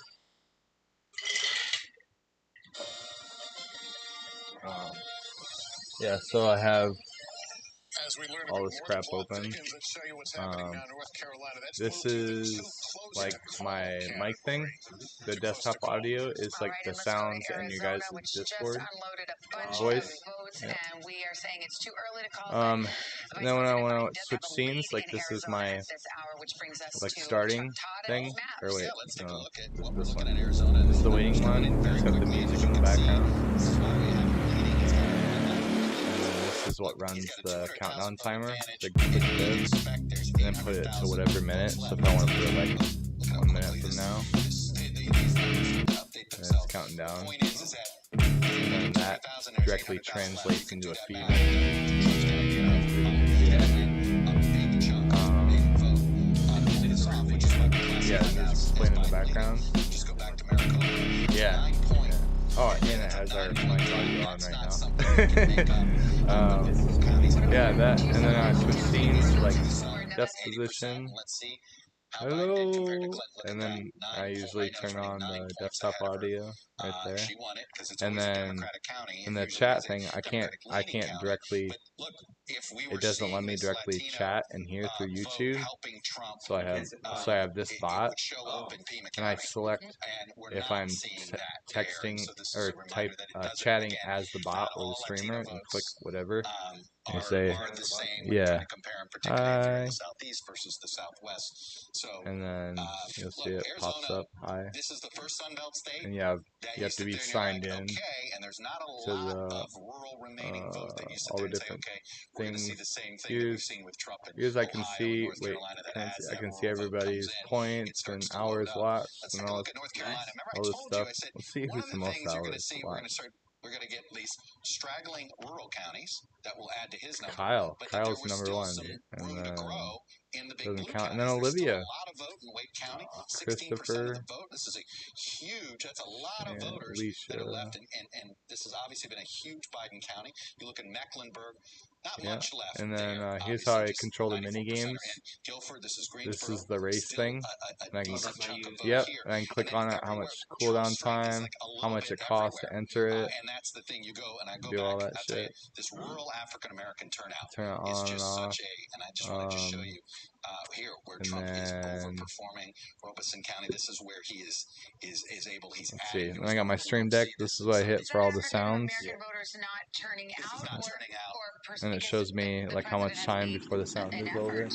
Yeah, so I have As we learn all about this more crap plot open. thickens that show you what's happening now in North Carolina. That's This Bluetooth is too close like in a my call mic thing. The desktop audio is like the sounds and you guys' Discord voice. Yeah. And we are saying it's too early to call. And then when I switch scenes, like this is my like starting thing. Or wait, no, this one. This is the waiting one. It's got the music in the background. This is what runs the countdown timer. So click this, and then put it to whatever minute. So if I want to put it like 1 minute from now, and it's counting down. And then that directly translates into a feed. Yeah, the music's playing in the background. Yeah. Oh, and it has our mic audio on right now. Yeah, that, and then I switch scenes to like desk position. Hello, and then I usually turn on the desktop audio right there. And then in the chat thing, I can't directly. It doesn't let me directly chat in here through YouTube. So I have this bot, and I select if I'm texting or chatting as the bot or the streamer, and click whatever. And say, yeah, hi. And then you'll see it pops up, hi. And you have to be signed in to the all the different things. Here's I can see, wait, I can see everybody's points and hours watched and all this stuff. Let's see who's the most hours watched. We're going to get these straggling rural counties that will add to his number. Kyle's number 1, and then Doesn't blue count. And then counties, there's still Olivia. a lot of vote in Wake County. 16% Christopher. of the vote. This is a huge. That's a lot of Yeah, voters that are Alicia. left, and this has obviously been a huge Biden county. You look at Mecklenburg, not Yeah. much left. And then there. here's Obviously, how I just control the 94% mini are games. in. Guilford, this is This Greensboro, is the race still thing. a And I can, decent chunk of vote yep, here. and I can click And then on it, how everywhere, much Trump cooldown strength is time, like a how little much bit it costs to everywhere. enter it, And that's the thing. You go, and I go do all back, that I'll tell you, shit. this rural African American turnout Turn it is on and just off. such a, and I just want to just show you here where And Trump is then, overperforming Robeson County. This is where he is able. He's let's see. adding. And I got my stream deck. This is what I hit for all the sounds. Voters not turning out And it shows me like how much time before the sound is over.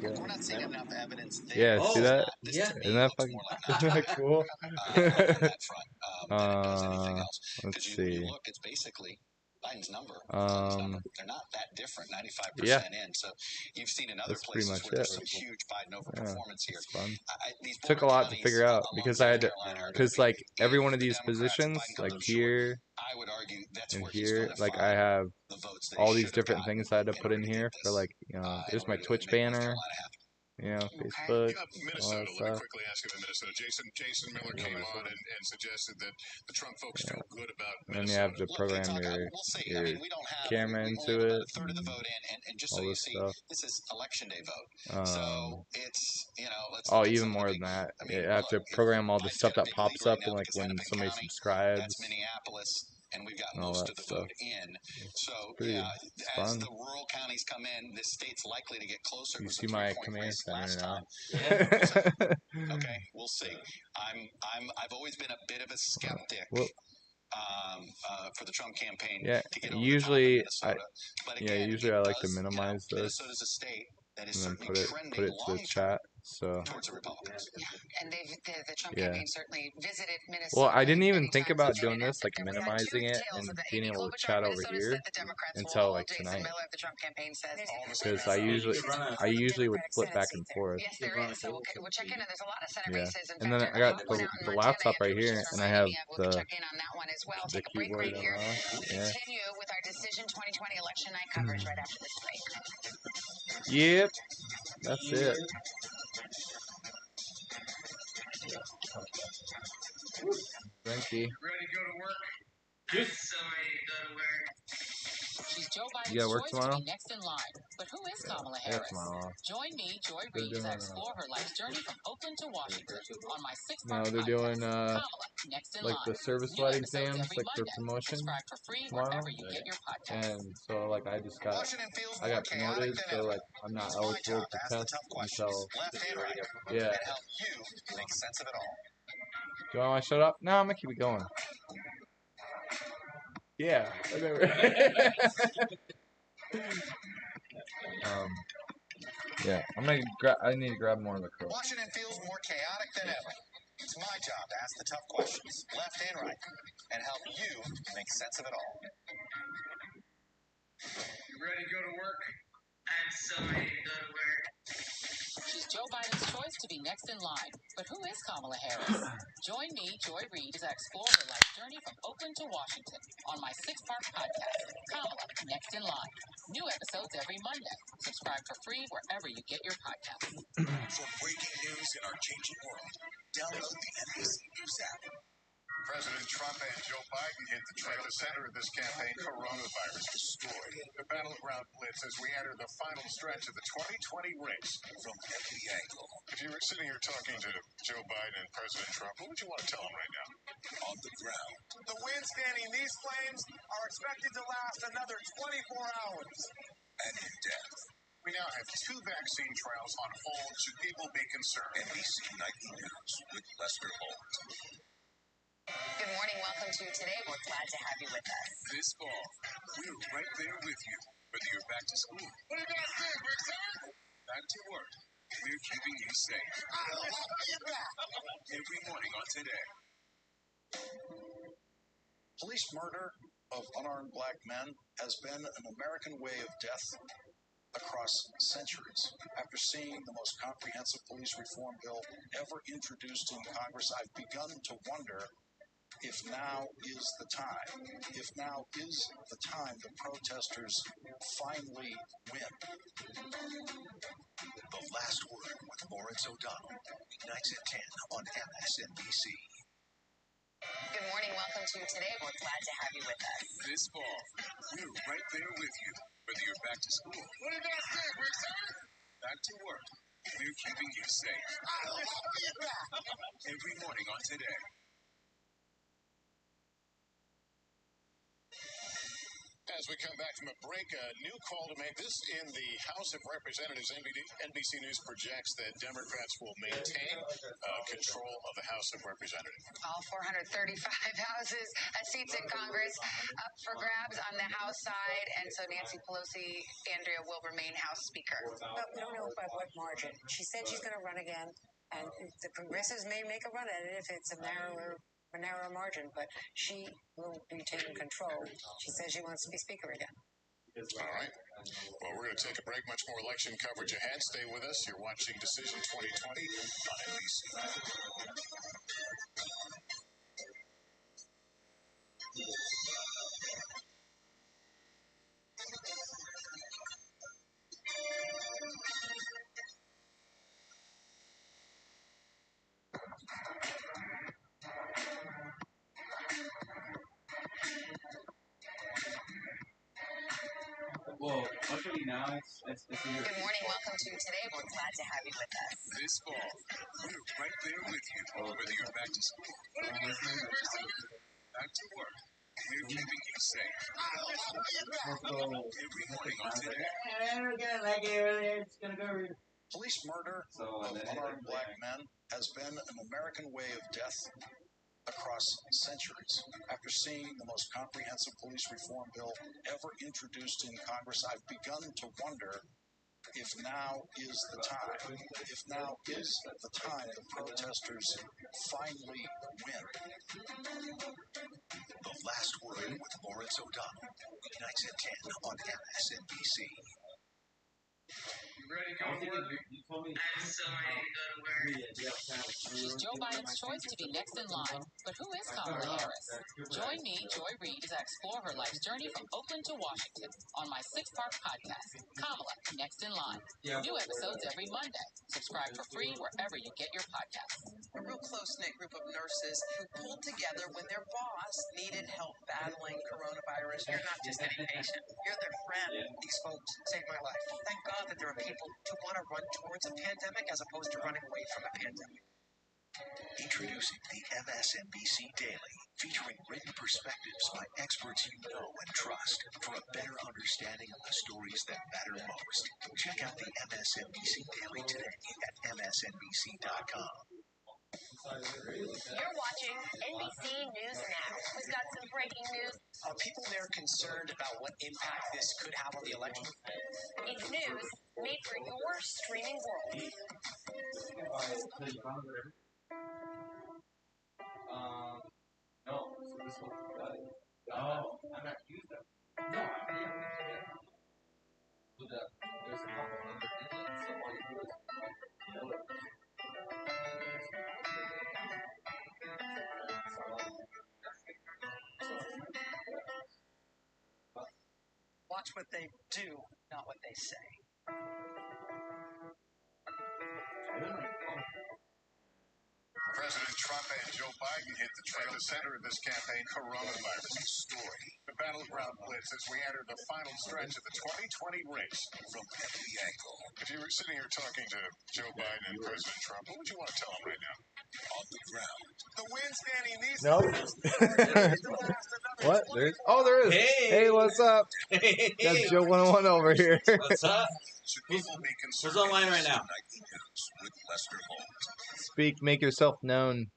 We're not seeing enough evidence there. Yeah, see that? This to me Isn't that looks fucking more like isn't that cool? on that front than it does anything else. Let's Because see. you look, it's basically Biden's number. They're not that different, 95% yeah. in. So you've seen in other That's pretty places much where it. there's some huge Biden Yeah, overperformance here. it's fun. These Took a border lot to counties figure out along because I had to, Carolina are because like every one of these positions, like here I would argue that's and where he's here, going to like find I have the votes that all he these should have different gotten things I had to put in order to here get for this, like, there's my in order to Twitch make North banner, Carolina happen. Facebook, You have all Minnesota. that Let me stuff. quickly ask you about Minnesota. Jason Miller came on and suggested that the Trump folks feel good about And then you Minnesota. have to program your camera into it, Third of the vote in, and just so all you this see, stuff. this is election day vote. So it's, let's Oh, look at even some of more the than big, that. I mean, You have to look, program all the Biden's stuff got a that big lead pops right up now and like because when Hennepin somebody County, subscribes, that's Minneapolis, and we've got and all most that of the stuff. vote in. So Pretty, yeah, it's as fun. the rural counties come in, this state's likely to get closer. You It was see a my 3-point command race center last now. time. Okay, we'll see. I've always been a bit of a skeptic. For the Trump campaign Yeah, to get over usually the top in Minnesota. But again, usually I like to minimize this Minnesota's a state that is and then certainly put it to the chat. So towards the Republicans. And the Trump yeah. campaign certainly visited Minnesota. Well, I didn't even think about doing this, like minimizing it and being able to chat over here until like tonight. Because I usually would flip back and forth. Yes, there is. So we'll check in, and there's a lot of Senate Yeah. races. And then I got the laptop right here, and I have the keyboard right here. on. We'll Yeah. continue with our Decision 2020 election night coverage right after this break. Yep. That's it. Thank you. Ready to go to work? Yes. I'm so ready to go to work. She's Joe Biden's You gotta work choice tomorrow? to be next in line. But who is Kamala Yeah, Harris? tomorrow. Join me, Joy They're Reid, as I doing, explore her life's journey from Oakland to Washington on my No, six-part they're podcast, doing Kamala, Next in like Line. the service New light episodes exams, every like for Monday. promotion Subscribe for free tomorrow. wherever you get your podcasts. And so like I just got promoted, so like I'm not eligible to test until yeah. Make sense of it all. Do I want to shut up? No, I'm gonna keep it going. Yeah, whatever. Yeah, I need to grab more of the crow. Washington feels more chaotic than ever. It's my job to ask the tough questions, left and right, and help you make sense of it all. You ready to go to work? I'm so ready to go to work. She's Joe Biden's choice to be next in line. But who is Kamala Harris? Join me, Joy Reid, as I explore her life's journey from Oakland to Washington on my six-part podcast, Kamala, Next in Line. New episodes every Monday. Subscribe for free wherever you get your podcasts. For breaking news in our changing world, download the NBC News app. President Trump and Joe Biden hit the trail. At the center of this campaign, coronavirus destroyed. The battleground blitz as we enter the final stretch of the 2020 race. From every angle. If you were sitting here talking to Joe Biden and President Trump, what would you want to tell them right now? On the ground. The wind standing these flames are expected to last another 24 hours. And in depth. We now have 2 vaccine trials on hold. Should people be concerned? NBC Nightly News with Lester Holt. Good morning. Welcome to Today. We're glad to have you with us. This fall, we're right there with you. Whether you're back to school, What do you guys think? We're excited. back to work, we're keeping you safe. Every morning on Today. Police murder of unarmed black men has been an American way of death across centuries. After seeing the most comprehensive police reform bill ever introduced in Congress, I've begun to wonder if now is the time. If now is the time the protesters finally win. The Lawrence O'Donnell, weeknights at 10 on MSNBC. Good morning. Welcome to Today. We're glad to have you with us. This fall, we're right there with you, whether you're back to school. What did I say? We're excited. Back to work. We're keeping you safe. Every morning on Today. As we come back from a break, a new call to make. This in the House of Representatives. NBC News projects that Democrats will maintain control of the House of Representatives. All 435 houses, seats in Congress up for grabs on the House side, and so Nancy Pelosi, Andrea, will remain House Speaker. But we don't know by what margin. She said she's going to run again, and the progressives may make a run at it if it's a narrower margin, but she will retain control. She says she wants to be Speaker again. All right. Well, we're going to take a break. Much more election coverage ahead. Stay with us. You're watching Decision 2020 on NBC. Whoa, look at me now. It's here. Good morning. Welcome to Today. We're glad to have you with us. This fall, we're right there with you, whether you're back to school. Back to work. We're keeping you safe. Every morning on Today. Police murder of unarmed black men has been an American way of death across centuries. After seeing the most comprehensive police reform bill ever introduced in Congress, I've begun to wonder if now is the time. If now is the time the protesters finally win. The Last Word with Lawrence O'Donnell, weeknights at 10 on MSNBC. Ready to go to work? You told me. I'm so ready to go to work. She's Joe Biden's choice to be next in line. But who is Kamala Harris? Join me, Joy Reid, as I explore her life's journey from Oakland to Washington on my 6-part podcast, Kamala, Next in Line. New episodes every Monday. Subscribe for free wherever you get your podcasts. A real close-knit group of nurses who pulled together when their boss needed help battling coronavirus. You're not just any patient. You're their friend. These folks saved my life. Thank God that there are people who want to run towards a pandemic as opposed to running away from a pandemic. Introducing the MSNBC Daily, featuring written perspectives by experts you know and trust for a better understanding of the stories that matter most. Check out the MSNBC Daily today at msnbc.com. You're watching NBC News Now. We've got some breaking news. Are people there concerned about what impact this could have on the election? It's news made for your streaming world. No. So this one got it. Oh, I'm not using them. No, yeah. So there's a couple under inlets, so all you do is fill it. Watch what they do, not what they say. President Trump and Joe Biden hit the trail, the center of this campaign, coronavirus story. The battleground blitz as we enter the final stretch of the 2020 race from every angle. If you were sitting here talking to Joe Biden and President Trump, what would you want to tell them right now? On the ground. The win standing these Nope. What? There is. Hey, what's up? Got Joe 101 over here. What's up? Who's online right now? With Lester Holt. Speak, make yourself known.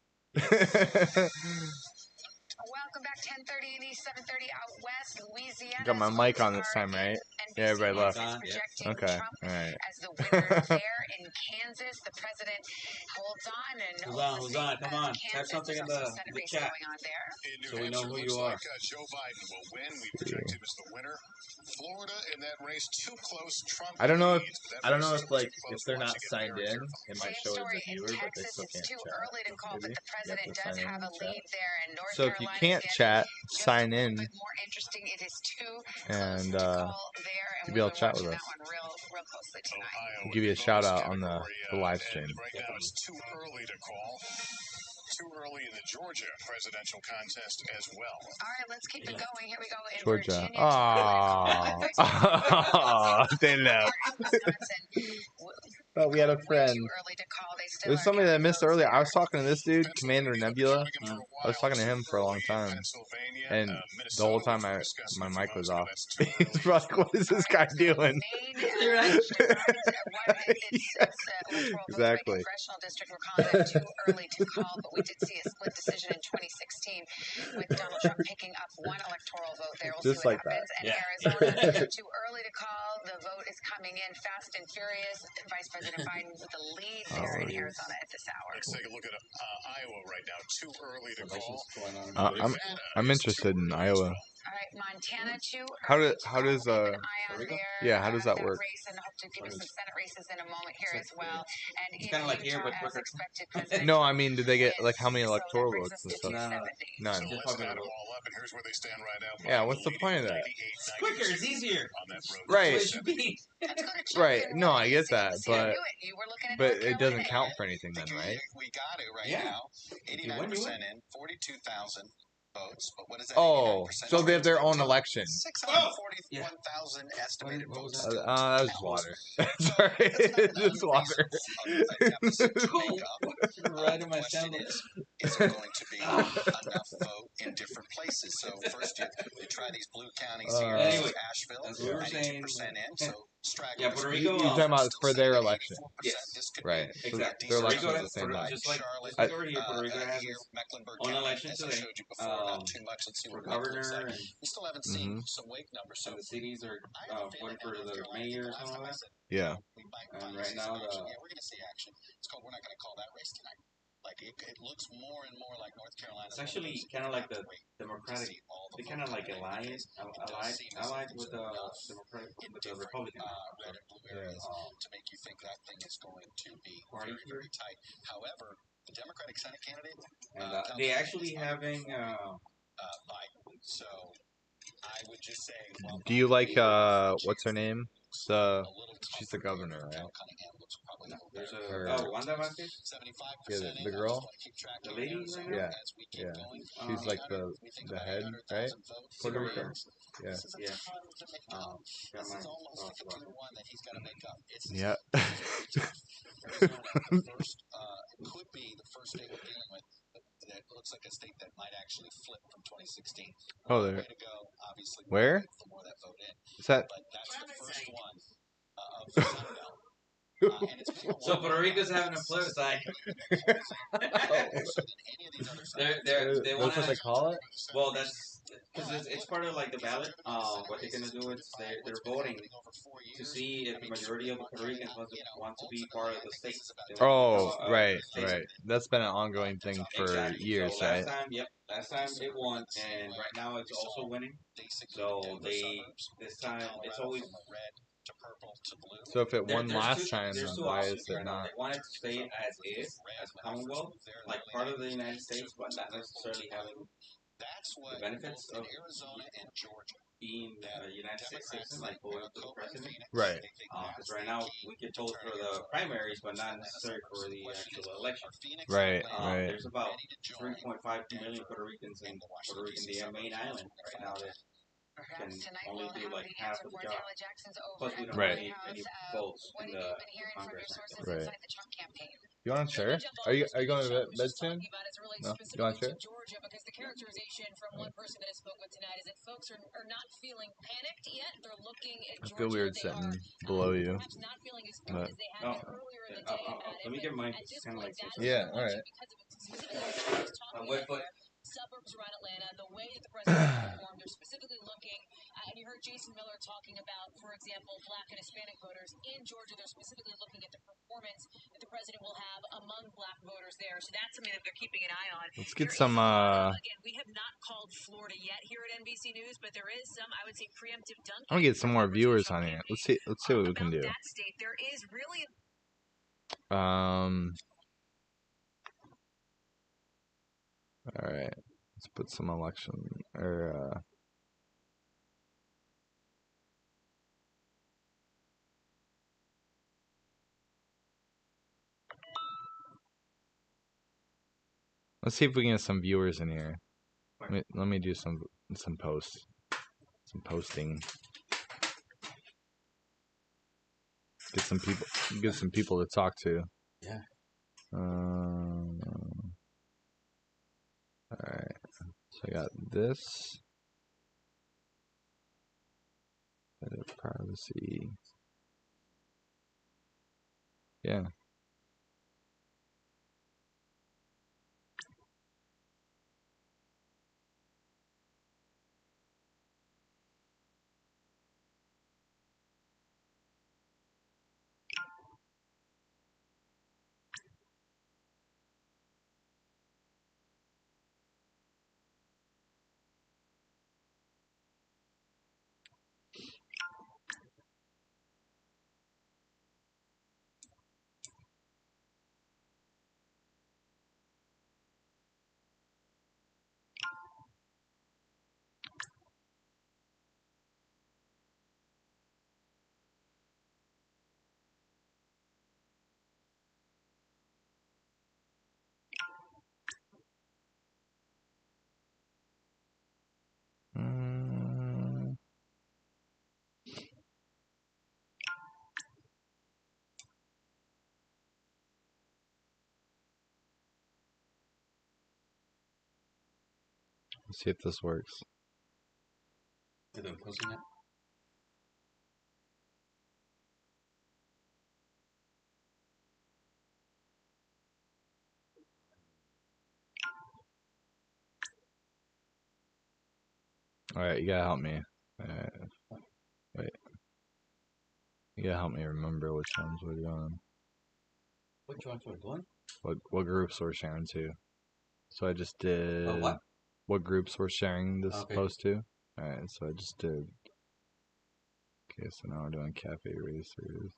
Welcome back, 10:30 in East, 7:30 out west, Louisiana. Got my mic on this time, right? Yeah, everybody left. Okay, all right. As the winner there in Kansas, the president holds on and Who's on? Come on, type something in the chat so we know who you are. Joe Biden will win. We project him as the winner. Florida in that race too close. Trump. I don't know if if they're not signed in, it might show as a viewer, but they still can't chat. Maybe. You have to sign in and chat. So if you can't chat, sign in. And there, and Maybe I'll we'll be chat watching with that us. one real closely tonight. Give you a shout out on the live stream. Right now, it's too early to call. Too early in the Georgia presidential contest as well. All right, let's keep it going. Here we go in Georgia. Virginia. Ah, they left. Thought we had a friend. There's somebody that I missed earlier. I was talking to this dude, Commander Nebula. I was talking to him for a long time, and the whole time my mic was off. He's like, "What is this guy doing?" Exactly. Congressional district, we're calling that too early to call, but we did see a split decision in 2016 with Donald Trump picking up one electoral vote there. We'll Just see what like that. happens. And Arizona, too early to call. The vote is coming in fast and furious. Vice President Biden with the lead there in Arizona at this hour. Let's take a look at Iowa right now. Too early to call. I'm interested in Iowa. All right, Montana too. How does how does that work? Race and hope to give you some Senate races in a moment here as well. And It's kind of like here, but quicker. No, I mean, did they get like how many electoral votes and stuff? None. Yeah, what's the point of that? It's quicker. It's easier. Right. That's what it should be. Right. No, I get that, but it doesn't count for anything then, right? We got it right now. 89% in, 42,000 votes. But what is that? Oh, so they have their own election. 641,000 estimated votes. That was water. Sorry, it's just water. Right in my sandal. Is there going to be enough vote in different places? So first you try these blue counties here. Anyway, Asheville, as we were saying, 92% in. So yeah, Puerto Rico. You're talking about for their election. Yes. Right. Exactly. Their Puerto election Rico is the same has, night. just like this story here, Puerto Rico has its own election today. For governor, and we still haven't seen some wake numbers. So the cities are voting for the mayor or something like that. Yeah. And right now, we're going to see action. It's called. We're not going to call that race tonight. Like it looks more and more like North Carolina. It's actually kind of like the Democratic. They kind of like allied with the Democratic, with the Republican. To make you think that thing is going to be very, very tight. However, the Democratic Senate candidate, and they actually having Biden. So I would just say. Do you like what's her name? She's the governor, right? There's Wanda Vázquez? Yeah, the girl? The lady right now? Yeah, yeah. She's like the head, right? Puerto Rico? Yeah. Yeah. Got my yeah. Could be the first state we're dealing with that looks like a state that might actually flip from 2016. Oh, there. Way to go, obviously. Where? For more that vote in. Is that? But that's the first one of the Sun Belt. So Puerto Rico's having a plebiscite. They want That's what they call it? Well, that's because it's part of like the ballot. What they're gonna do is they're voting to see if the majority of the Puerto Ricans want to be part of the state. Oh, right, right. That's been an ongoing thing for Exactly. years, So right? last time it won, and right now it's also winning. So this time it's always. So if it won There's last time, then there's two why options is it right now. not? They want it to stay as is, as a Commonwealth, like part of the United States, but not necessarily having the benefits of being a United States citizen, like voting for the president. Right. Because right now we get told for the primaries, but not necessarily for the actual election. Right, right. There's about 3.5 million Puerto Ricans in the main island right now that can only do like half of the job. Plus, we don't have any votes in the Congress. Right. You want to share? Are you going to bed soon? No. You want to share? Georgia, because the characterization from one person that I spoke with tonight is that folks are not feeling panicked yet. They're looking at I feel weird sitting below you. not feeling as good as they had been earlier in the day. Let me get my kind of like this. Yeah, all right. Suburbs around Atlanta, the way that the president performed, they're specifically looking, and you heard Jason Miller talking about, for example, Black and Hispanic voters in Georgia. They're specifically looking at the performance that the president will have among Black voters there. So that's something that they're keeping an eye on. Let's get some. Again, we have not called Florida yet here at NBC News, but there is some, I would say, preemptive dunk. I'm gonna get some more viewers on here. Let's see what we can do. That state, there is really. All right. Let's put some election or Let's see if we can get some viewers in here. Let me do some posts. Some posting. Get some people to talk to. Yeah. Alright. So I got this. Edit privacy. Yeah. Let's see if this works. Are they posting it? Alright, you gotta help me. Wait. You gotta help me remember which ones we're doing. Which ones we're doing? What groups we're sharing to. So I just did what groups we're sharing this post to. Alright, so I just did. Okay, so now we're doing Cafe Racers.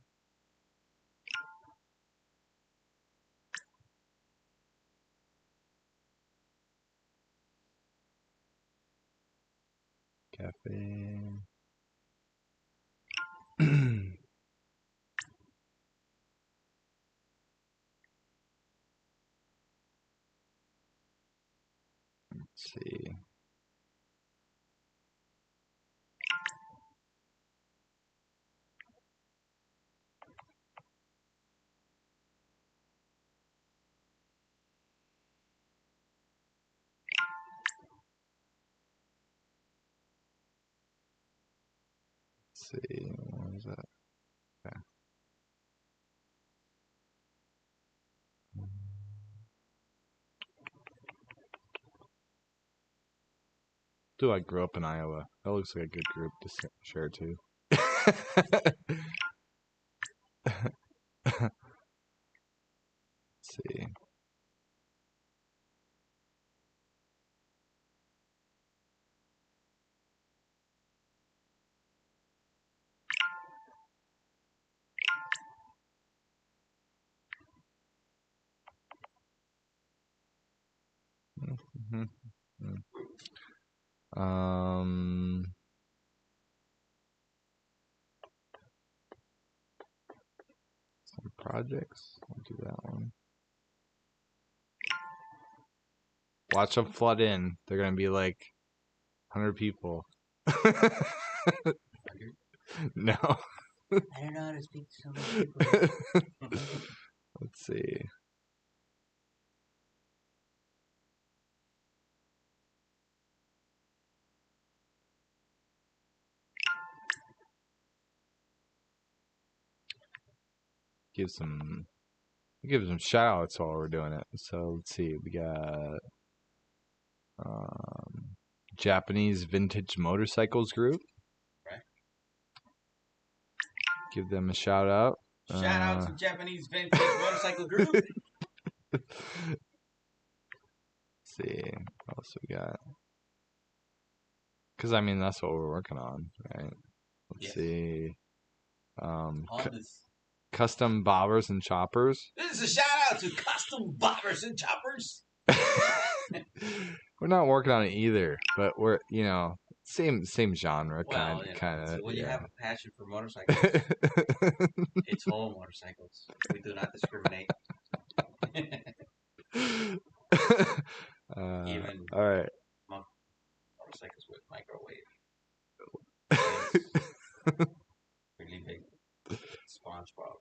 Cafe. Let's see. Let's see. What was that? Okay. Do I grew up in Iowa? That looks like a good group to share to. Let's see. Some projects. I'll do that one. Watch them flood in. They're gonna be like 100 people. No. I don't know how to speak to so many people. Let's see. Give some shout outs while we're doing it. So let's see. We got Japanese Vintage Motorcycles Group. Right. Give them a shout out. Shout out to Japanese Vintage Motorcycle Group. Let's see. What else we got? Because I mean that's what we're working on, right? Let's see. Custom bobbers and choppers. This is a shout out to Custom Bobbers and Choppers. We're not working on it either, but we're same genre kind of. So when you have a passion for motorcycles, it's all motorcycles. We do not discriminate. Even all right. motorcycles with microwave. Really big. SpongeBob.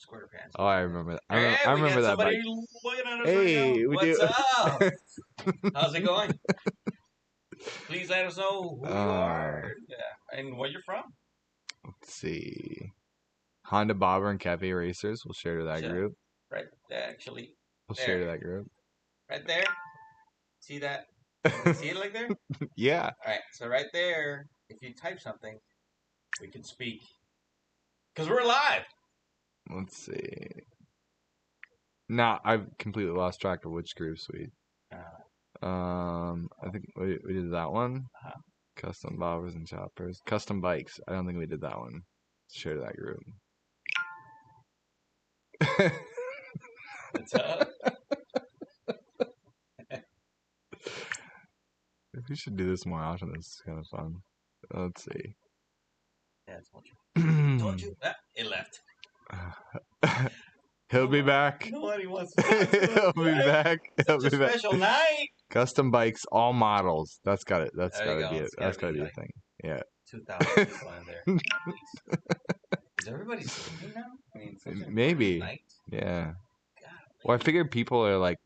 SquarePants. Oh, I remember that. Hey, I we remember got that bike. somebody looking at us Hey, right now. we What's do. up? How's it going? Please let us know who you are. Yeah. And where you're from. Let's see. Honda Bobber and Cafe Racers. We'll share to that Sure. group. Right there, actually. We'll There. share to that group. Right there. See that? You see it like there? Yeah. Alright, so right there, if you type something, we can speak. Because we're live. Let's see. Now I've completely lost track of which groups we. I think we did that one. Custom bobbers and choppers. Custom bikes. I don't think we did that one. Share to that group. What's up? We should do this more often. This is kind of fun. Let's see. Yeah, told you. Ah, it left. He'll be back. Nobody wants to talk to He'll be back. He'll Such be a back. special night. Custom bikes, all models. That's got it. That's There you got to go. be it. It's That's gotta got to be be a like thing. Yeah. 2,000 people in there. Jeez. Is everybody sleeping now? I mean, such a Maybe. night. Yeah. Well, I figured people are like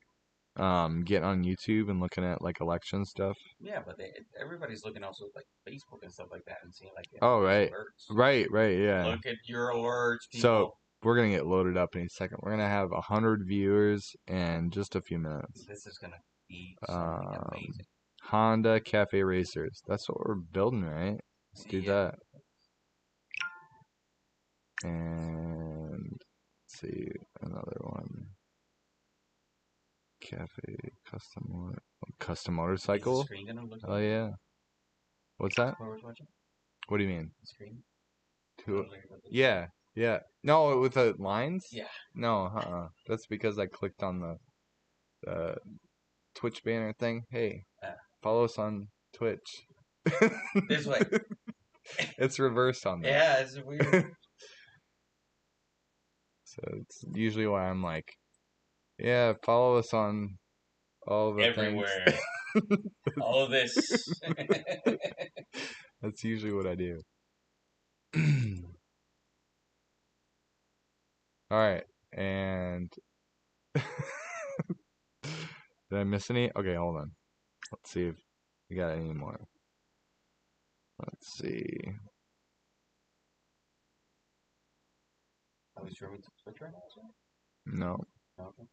getting on YouTube and looking at like election stuff. Yeah, but everybody's looking also like Facebook and stuff like that and seeing like Oh, right. alerts. Right, yeah. Look at your alerts, people. So we're gonna get loaded up in a second. We're gonna have 100 viewers in just a few minutes. This is gonna be something amazing. Honda Cafe Racers. That's what we're building, right? Let's do that. And let's see another one. Cafe custom motorcycle. Is the screen gonna look Oh yeah. What's that? What we're watching? What do you mean? The screen? Yeah. No, with the lines? Yeah. No, That's because I clicked on the Twitch banner thing. Hey, follow us on Twitch. This way. It's reversed on there. Yeah, it's weird. So it's usually why I'm like, yeah, follow us on all the everywhere. things. All of this. That's usually what I do. All right, and did I miss any? Okay, hold on. Let's see if we got any more. Let's see. Are we sure we Twitch right now? No. Okay.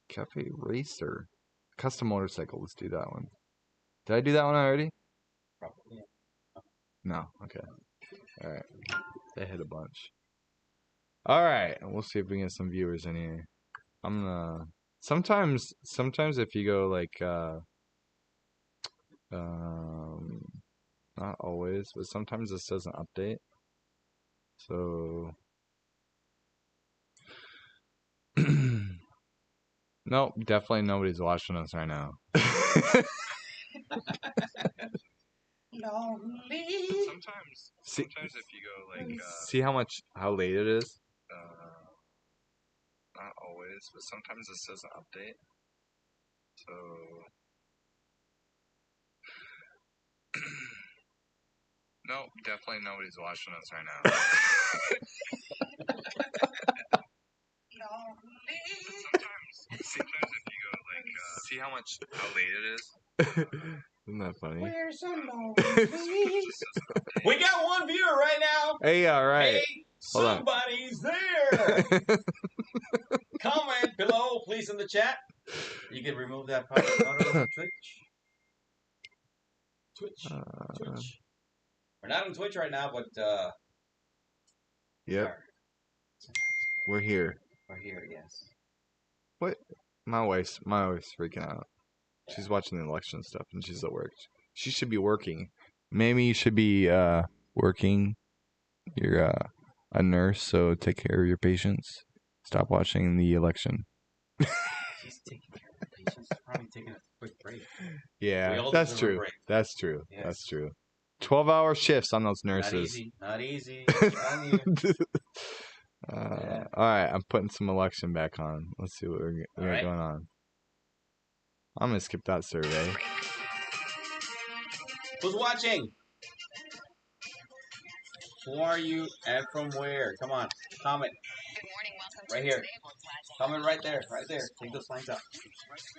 Cafe Racer. Custom motorcycle. Let's do that one. Did I do that one already? Probably. No. Okay. All right. They hit a bunch. All right. We'll see if we can get some viewers in here. I'm gonna. Sometimes if you go like not always, but sometimes this doesn't update. So nope, definitely nobody's watching us right now. Sometimes if you go like see how late it is? Not always, but sometimes this doesn't update. So nope, definitely nobody's watching us right now. Sometimes if you go like see how late it is? Isn't that funny? We're so lonely. We got one viewer right now. Hey, all right. Hey, Hold on. somebody's there. Comment below, please, in the chat. You can remove that part from Twitch. Twitch. We're not on Twitch right now, but Yep. We're here. we're here, yes. What? My wife's freaking out. She's watching the election stuff and she's at work. She should be working. Maybe you should be working. You're a nurse, so take care of your patients. Stop watching the election. She's taking care of her patients. Probably taking a quick break. Yeah, We that's all deserve a true. break. That's true. Yes. That's true. 12-hour shifts on those Not nurses. easy. Not easy. On you. All right, I'm putting some election back on. Let's see what we got going on. I'm gonna skip that survey. Who's watching? Who are you and from where? Come on, comment. Right here. Comment right there, right there. Take those lines out.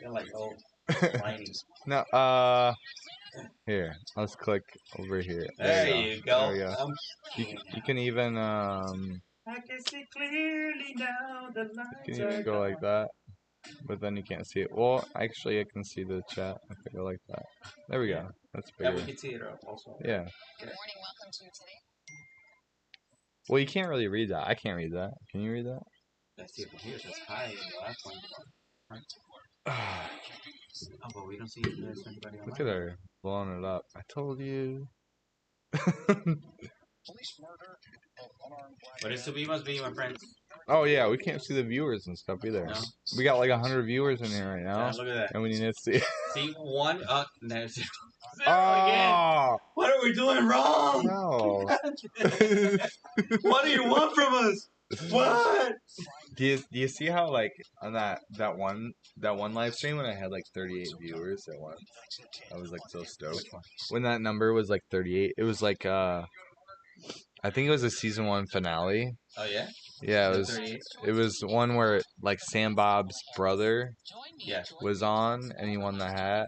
They're like, oh, lining. No, here. Let's click over here. There you go. There we go. You can even I can see clearly now the lines you can even go like that, but then you can't see it. Well, actually, I can see the chat if I go like that. There we go. That's bigger. Yeah, we can see it also. Yeah. Good morning, welcome to today. Well, you can't really read that. I can't read that. Can you read that? Let's see if it here says hi in the last one. Oh, but we don't see if there's anybody online. Look at her blowing it up. I told you. But it's to be must be, my friends. Oh yeah, we can't see the viewers and stuff either. No. We got like 100 viewers in here right now. Yeah, look at that. And we need to see. See one. No, zero Oh! again. What are we doing wrong? No. What do you want from us? What? Do you see how like on that one live stream when I had like 38 viewers at once? I was like so stoked. When that number was like 38, it was like I think it was a season 1 finale. Oh yeah? Yeah, it was one where like Sam Bob's brother was on and he won the hat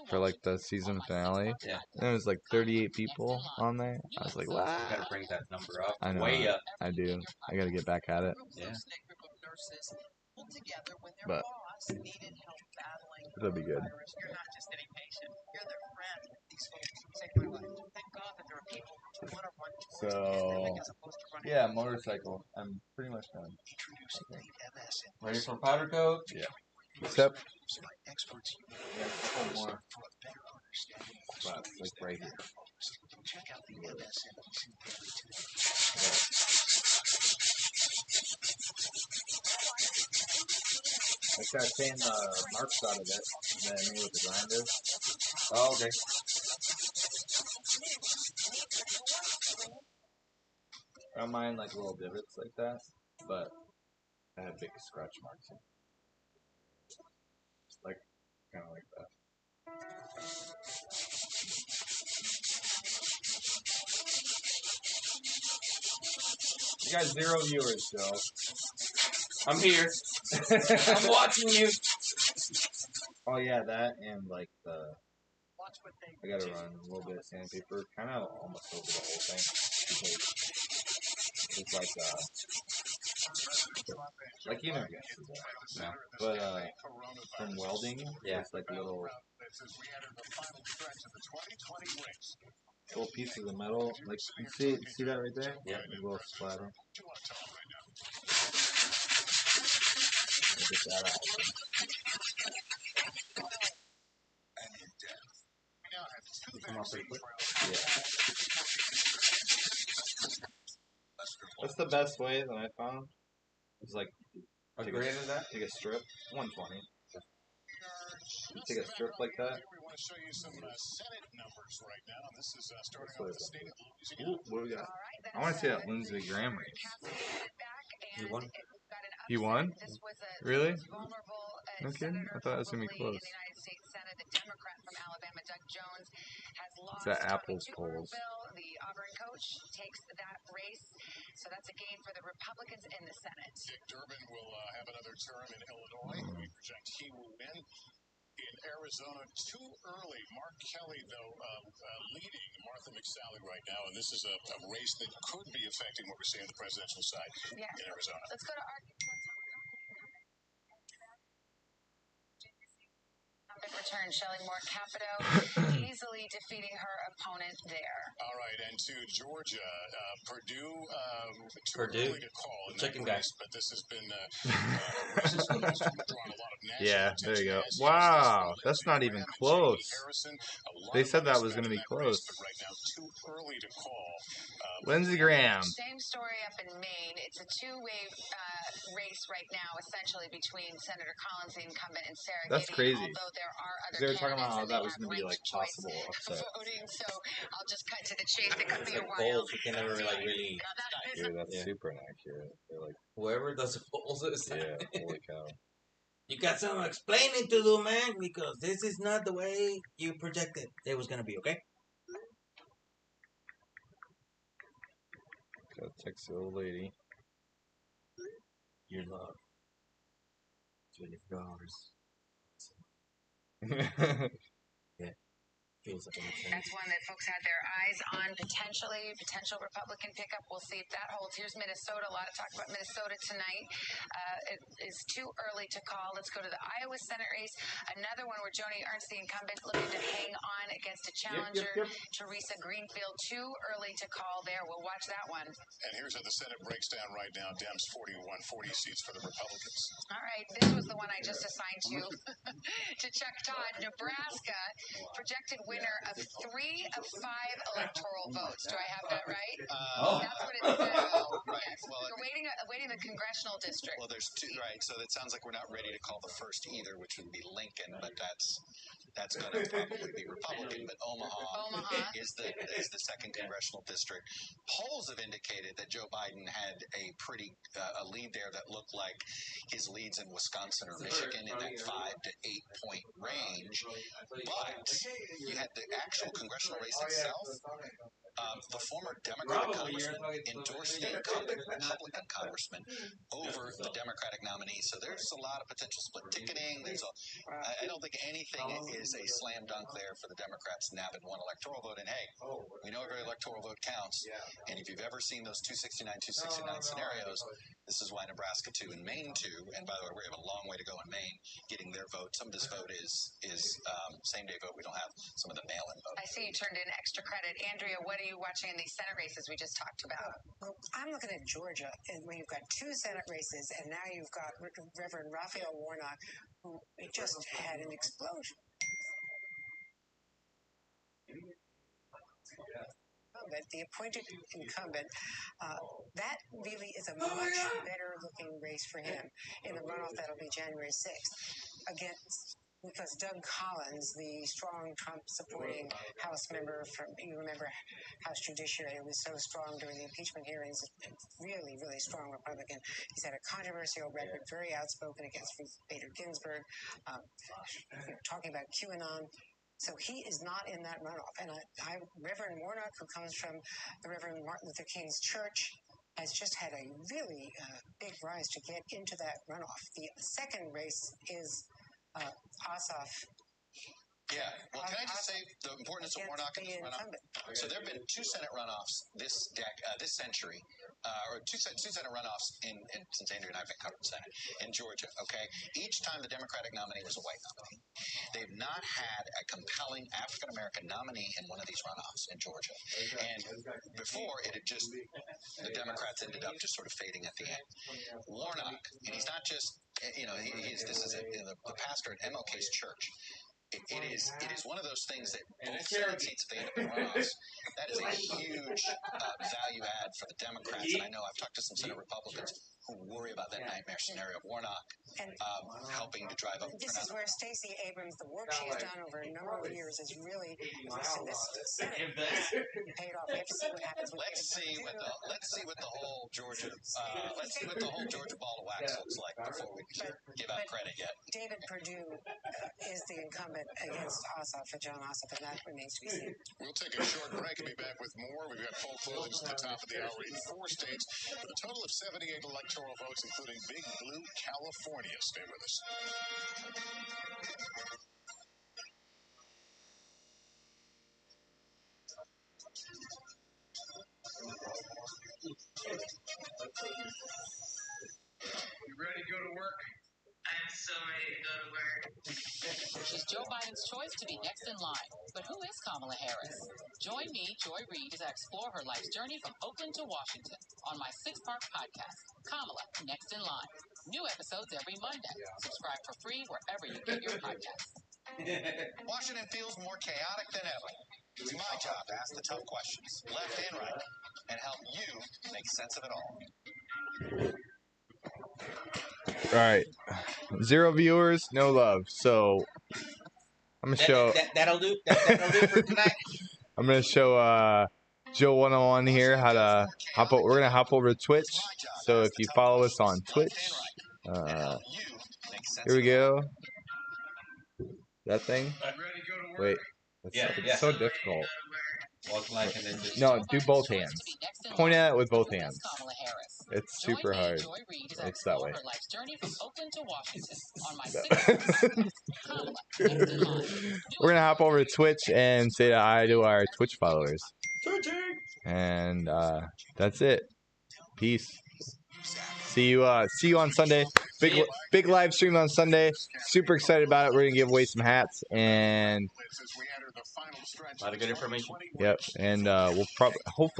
for like the season finale. Yeah. And there was like 38 people on there. I was like, what? You gotta bring that number up. I know. Way up. I do. I gotta get back at it. Yeah. But that'll be good. You're not just any patient. You're their friend. These folks saved my life. Thank God that there are people who want to run So yeah, motorcycle. I'm pretty much done. Ready for powder coat? Yeah. Except experts one more. Spots like right here. check out the MSNBC Daily today. I started saying the marks out of it that I made with the grinder. Oh, okay. I don't mind like little divots like that, but I have big scratch marks. Like, kind of like that. You got 0 viewers, Joe. I'm here. I'm watching you. Oh yeah, that and like the. I gotta run a little bit of sandpaper, kind of almost over the whole thing. Because it's like you know, no, but from welding, it's like little pieces of metal. Like you see that right there? Yeah, a little splatter. Get that out. Come on, pretty quick. Yeah. That's the best way that I found. It's like what grade is that? Take a strip, 120. You take a strip like that. We want to show you some Senate numbers right now. This is starting off the state of Louisiana. Ooh, what do we got? I want to see that Lindsey Graham race. He won. He won? Really? No kidding? I thought it was gonna be close. It's that Apple's polls. The Auburn coach takes that race, so that's a gain for the Republicans in the Senate. Dick Durbin will have another term in Illinois. We project he will win. In Arizona, too early. Mark Kelly, though, leading Martha McSally right now, and this is a race that could be affecting what we're seeing on the presidential side in Arizona. Let's go to our return. Shelley Moore Capito easily defeating her opponent there. All right, and to Georgia, Purdue. Purdue. To call in chicken that race, but this has been drawn a lot of national Yeah, there you go. Wow, that's not even close. They said that was going to be close. Right now, too early to call. Lindsey Graham. Same story up in Maine. It's a two-way race right now, essentially between Senator Collins, the incumbent, and Sarah That's Giddey, crazy. although there are other They were talking about how candidates that and was going to be like possible upset. voting, so I'll just cut to the chase. It could be a Like while. polls, you can never like really Dude, that's super inaccurate. They're like, whoever does the polls is. yeah, holy cow. You got some explaining to do, man, because this is not the way you projected it was gonna be. Okay. Gotta text the old lady. Your love. $24. Yeah. Feels like That's one that folks had their eyes on, potential Republican pickup. We'll see if that holds. Here's Minnesota. A lot of talk about Minnesota tonight. It is too early to call. Let's go to the Iowa Senate race. Another one where Joni Ernst, the incumbent, looking to hang on against a challenger, Teresa Greenfield. Too early to call there. We'll watch that one. And here's how the Senate breaks down right now. Dems 41, 40 seats for the Republicans. All right. This was the one I just assigned to Chuck Todd. Nebraska, projected winner of 3 of 5 electoral votes. Do I have that right? That's what it says. Right. Yes. Well, We're awaiting the congressional district. Well, there's 2, right? So that sounds like we're not ready to call the first either, which would be Lincoln, but that's going to probably be Republican. But Omaha is the second congressional district. Polls have indicated that Joe Biden had a pretty a lead there that looked like his leads in Wisconsin or Michigan in that 5 to 8 point range. But you had the actual congressional race itself. The former Democratic congressman endorsed the incumbent Republican congressman over the Democratic nominee. So there's a lot of potential split ticketing. I don't think anything is a slam dunk there for the Democrats nabbing one electoral vote. And hey, we know every electoral vote counts. And if you've ever seen those 269 scenarios, this is why Nebraska 2 and Maine 2. And by the way, we have a long way to go in Maine getting their vote. Some of this vote is same day vote. We don't have some of the mail-in vote. I see you turned in extra credit. Andrea, what are you watching in these Senate races we just talked about? Well, I'm looking at Georgia, and where you've got 2 Senate races, and now you've got Reverend Raphael Warnock, who just had an explosion. The appointed incumbent, that really is a much better looking race for him in the runoff that'll be January 6th because Doug Collins, the strong Trump-supporting House member you remember House Judiciary, was so strong during the impeachment hearings, really, really strong Republican. He's had a controversial record, very outspoken against Ruth Bader Ginsburg, talking about QAnon. So he is not in that runoff. And Reverend Warnock, who comes from the Reverend Martin Luther King's church, has just had a really big rise to get into that runoff. The second race is Ossoff. Yeah. Well, can I just say the importance of Warnock in this runoff? So there have been 2 Senate runoffs this century, or two Senate runoffs since Andrew and I have been covering the Senate in Georgia. Okay, each time the Democratic nominee was a white nominee. They've not had a compelling African American nominee in one of these runoffs in Georgia. And before it had just the Democrats ended up just sort of fading at the end. Warnock, and he's not just this is the pastor at MLK's church. It is one of those things that both Senate seats, if they end up in runoffs, that is a huge value add for the Democrats. And I know I've talked to some Senate Republicans who worry about that nightmare scenario of Warnock helping to drive up. This is where Stacey Abrams, the work she's done over a number of years, is really paid off. We have to see what happens. Let's see what the whole Georgia ball of wax looks like before we give out credit yet. David Perdue is the incumbent against Ossoff, John Ossoff, and that remains to be seen. We'll take a short break and be back with more. We've got poll closings at the top of the hour in 4 states with a total of 78 electoral votes, including Big Blue California. Stay with us. You ready to go to work? I'm so ready to go to work. She's Joe Biden's choice to be next in line. But who is Kamala Harris? Join me, Joy Reid, as I explore her life's journey from Oakland to Washington on my 6-part podcast, Kamala, Next in Line. New episodes every Monday. Subscribe for free wherever you get your podcasts. Washington feels more chaotic than ever. It's my job to ask the tough questions, left and right, and help you make sense of it all. All right, 0 viewers, no love. So I'm gonna show. That'll do. That'll do for tonight. I'm gonna show Joe 101 here. How to hop? We're gonna hop over to Twitch. So if you follow us on Twitch, here we go. That thing. Wait, it's so difficult. No, do both hands. Point at it with both hands. It's super hard. It's that way. We're gonna hop over to Twitch and say hi to our Twitch followers. And that's it. Peace. See you on Sunday. Big live stream on Sunday. Super excited about it. We're gonna give away some hats and a lot of good information. Yep. And we'll probably hopefully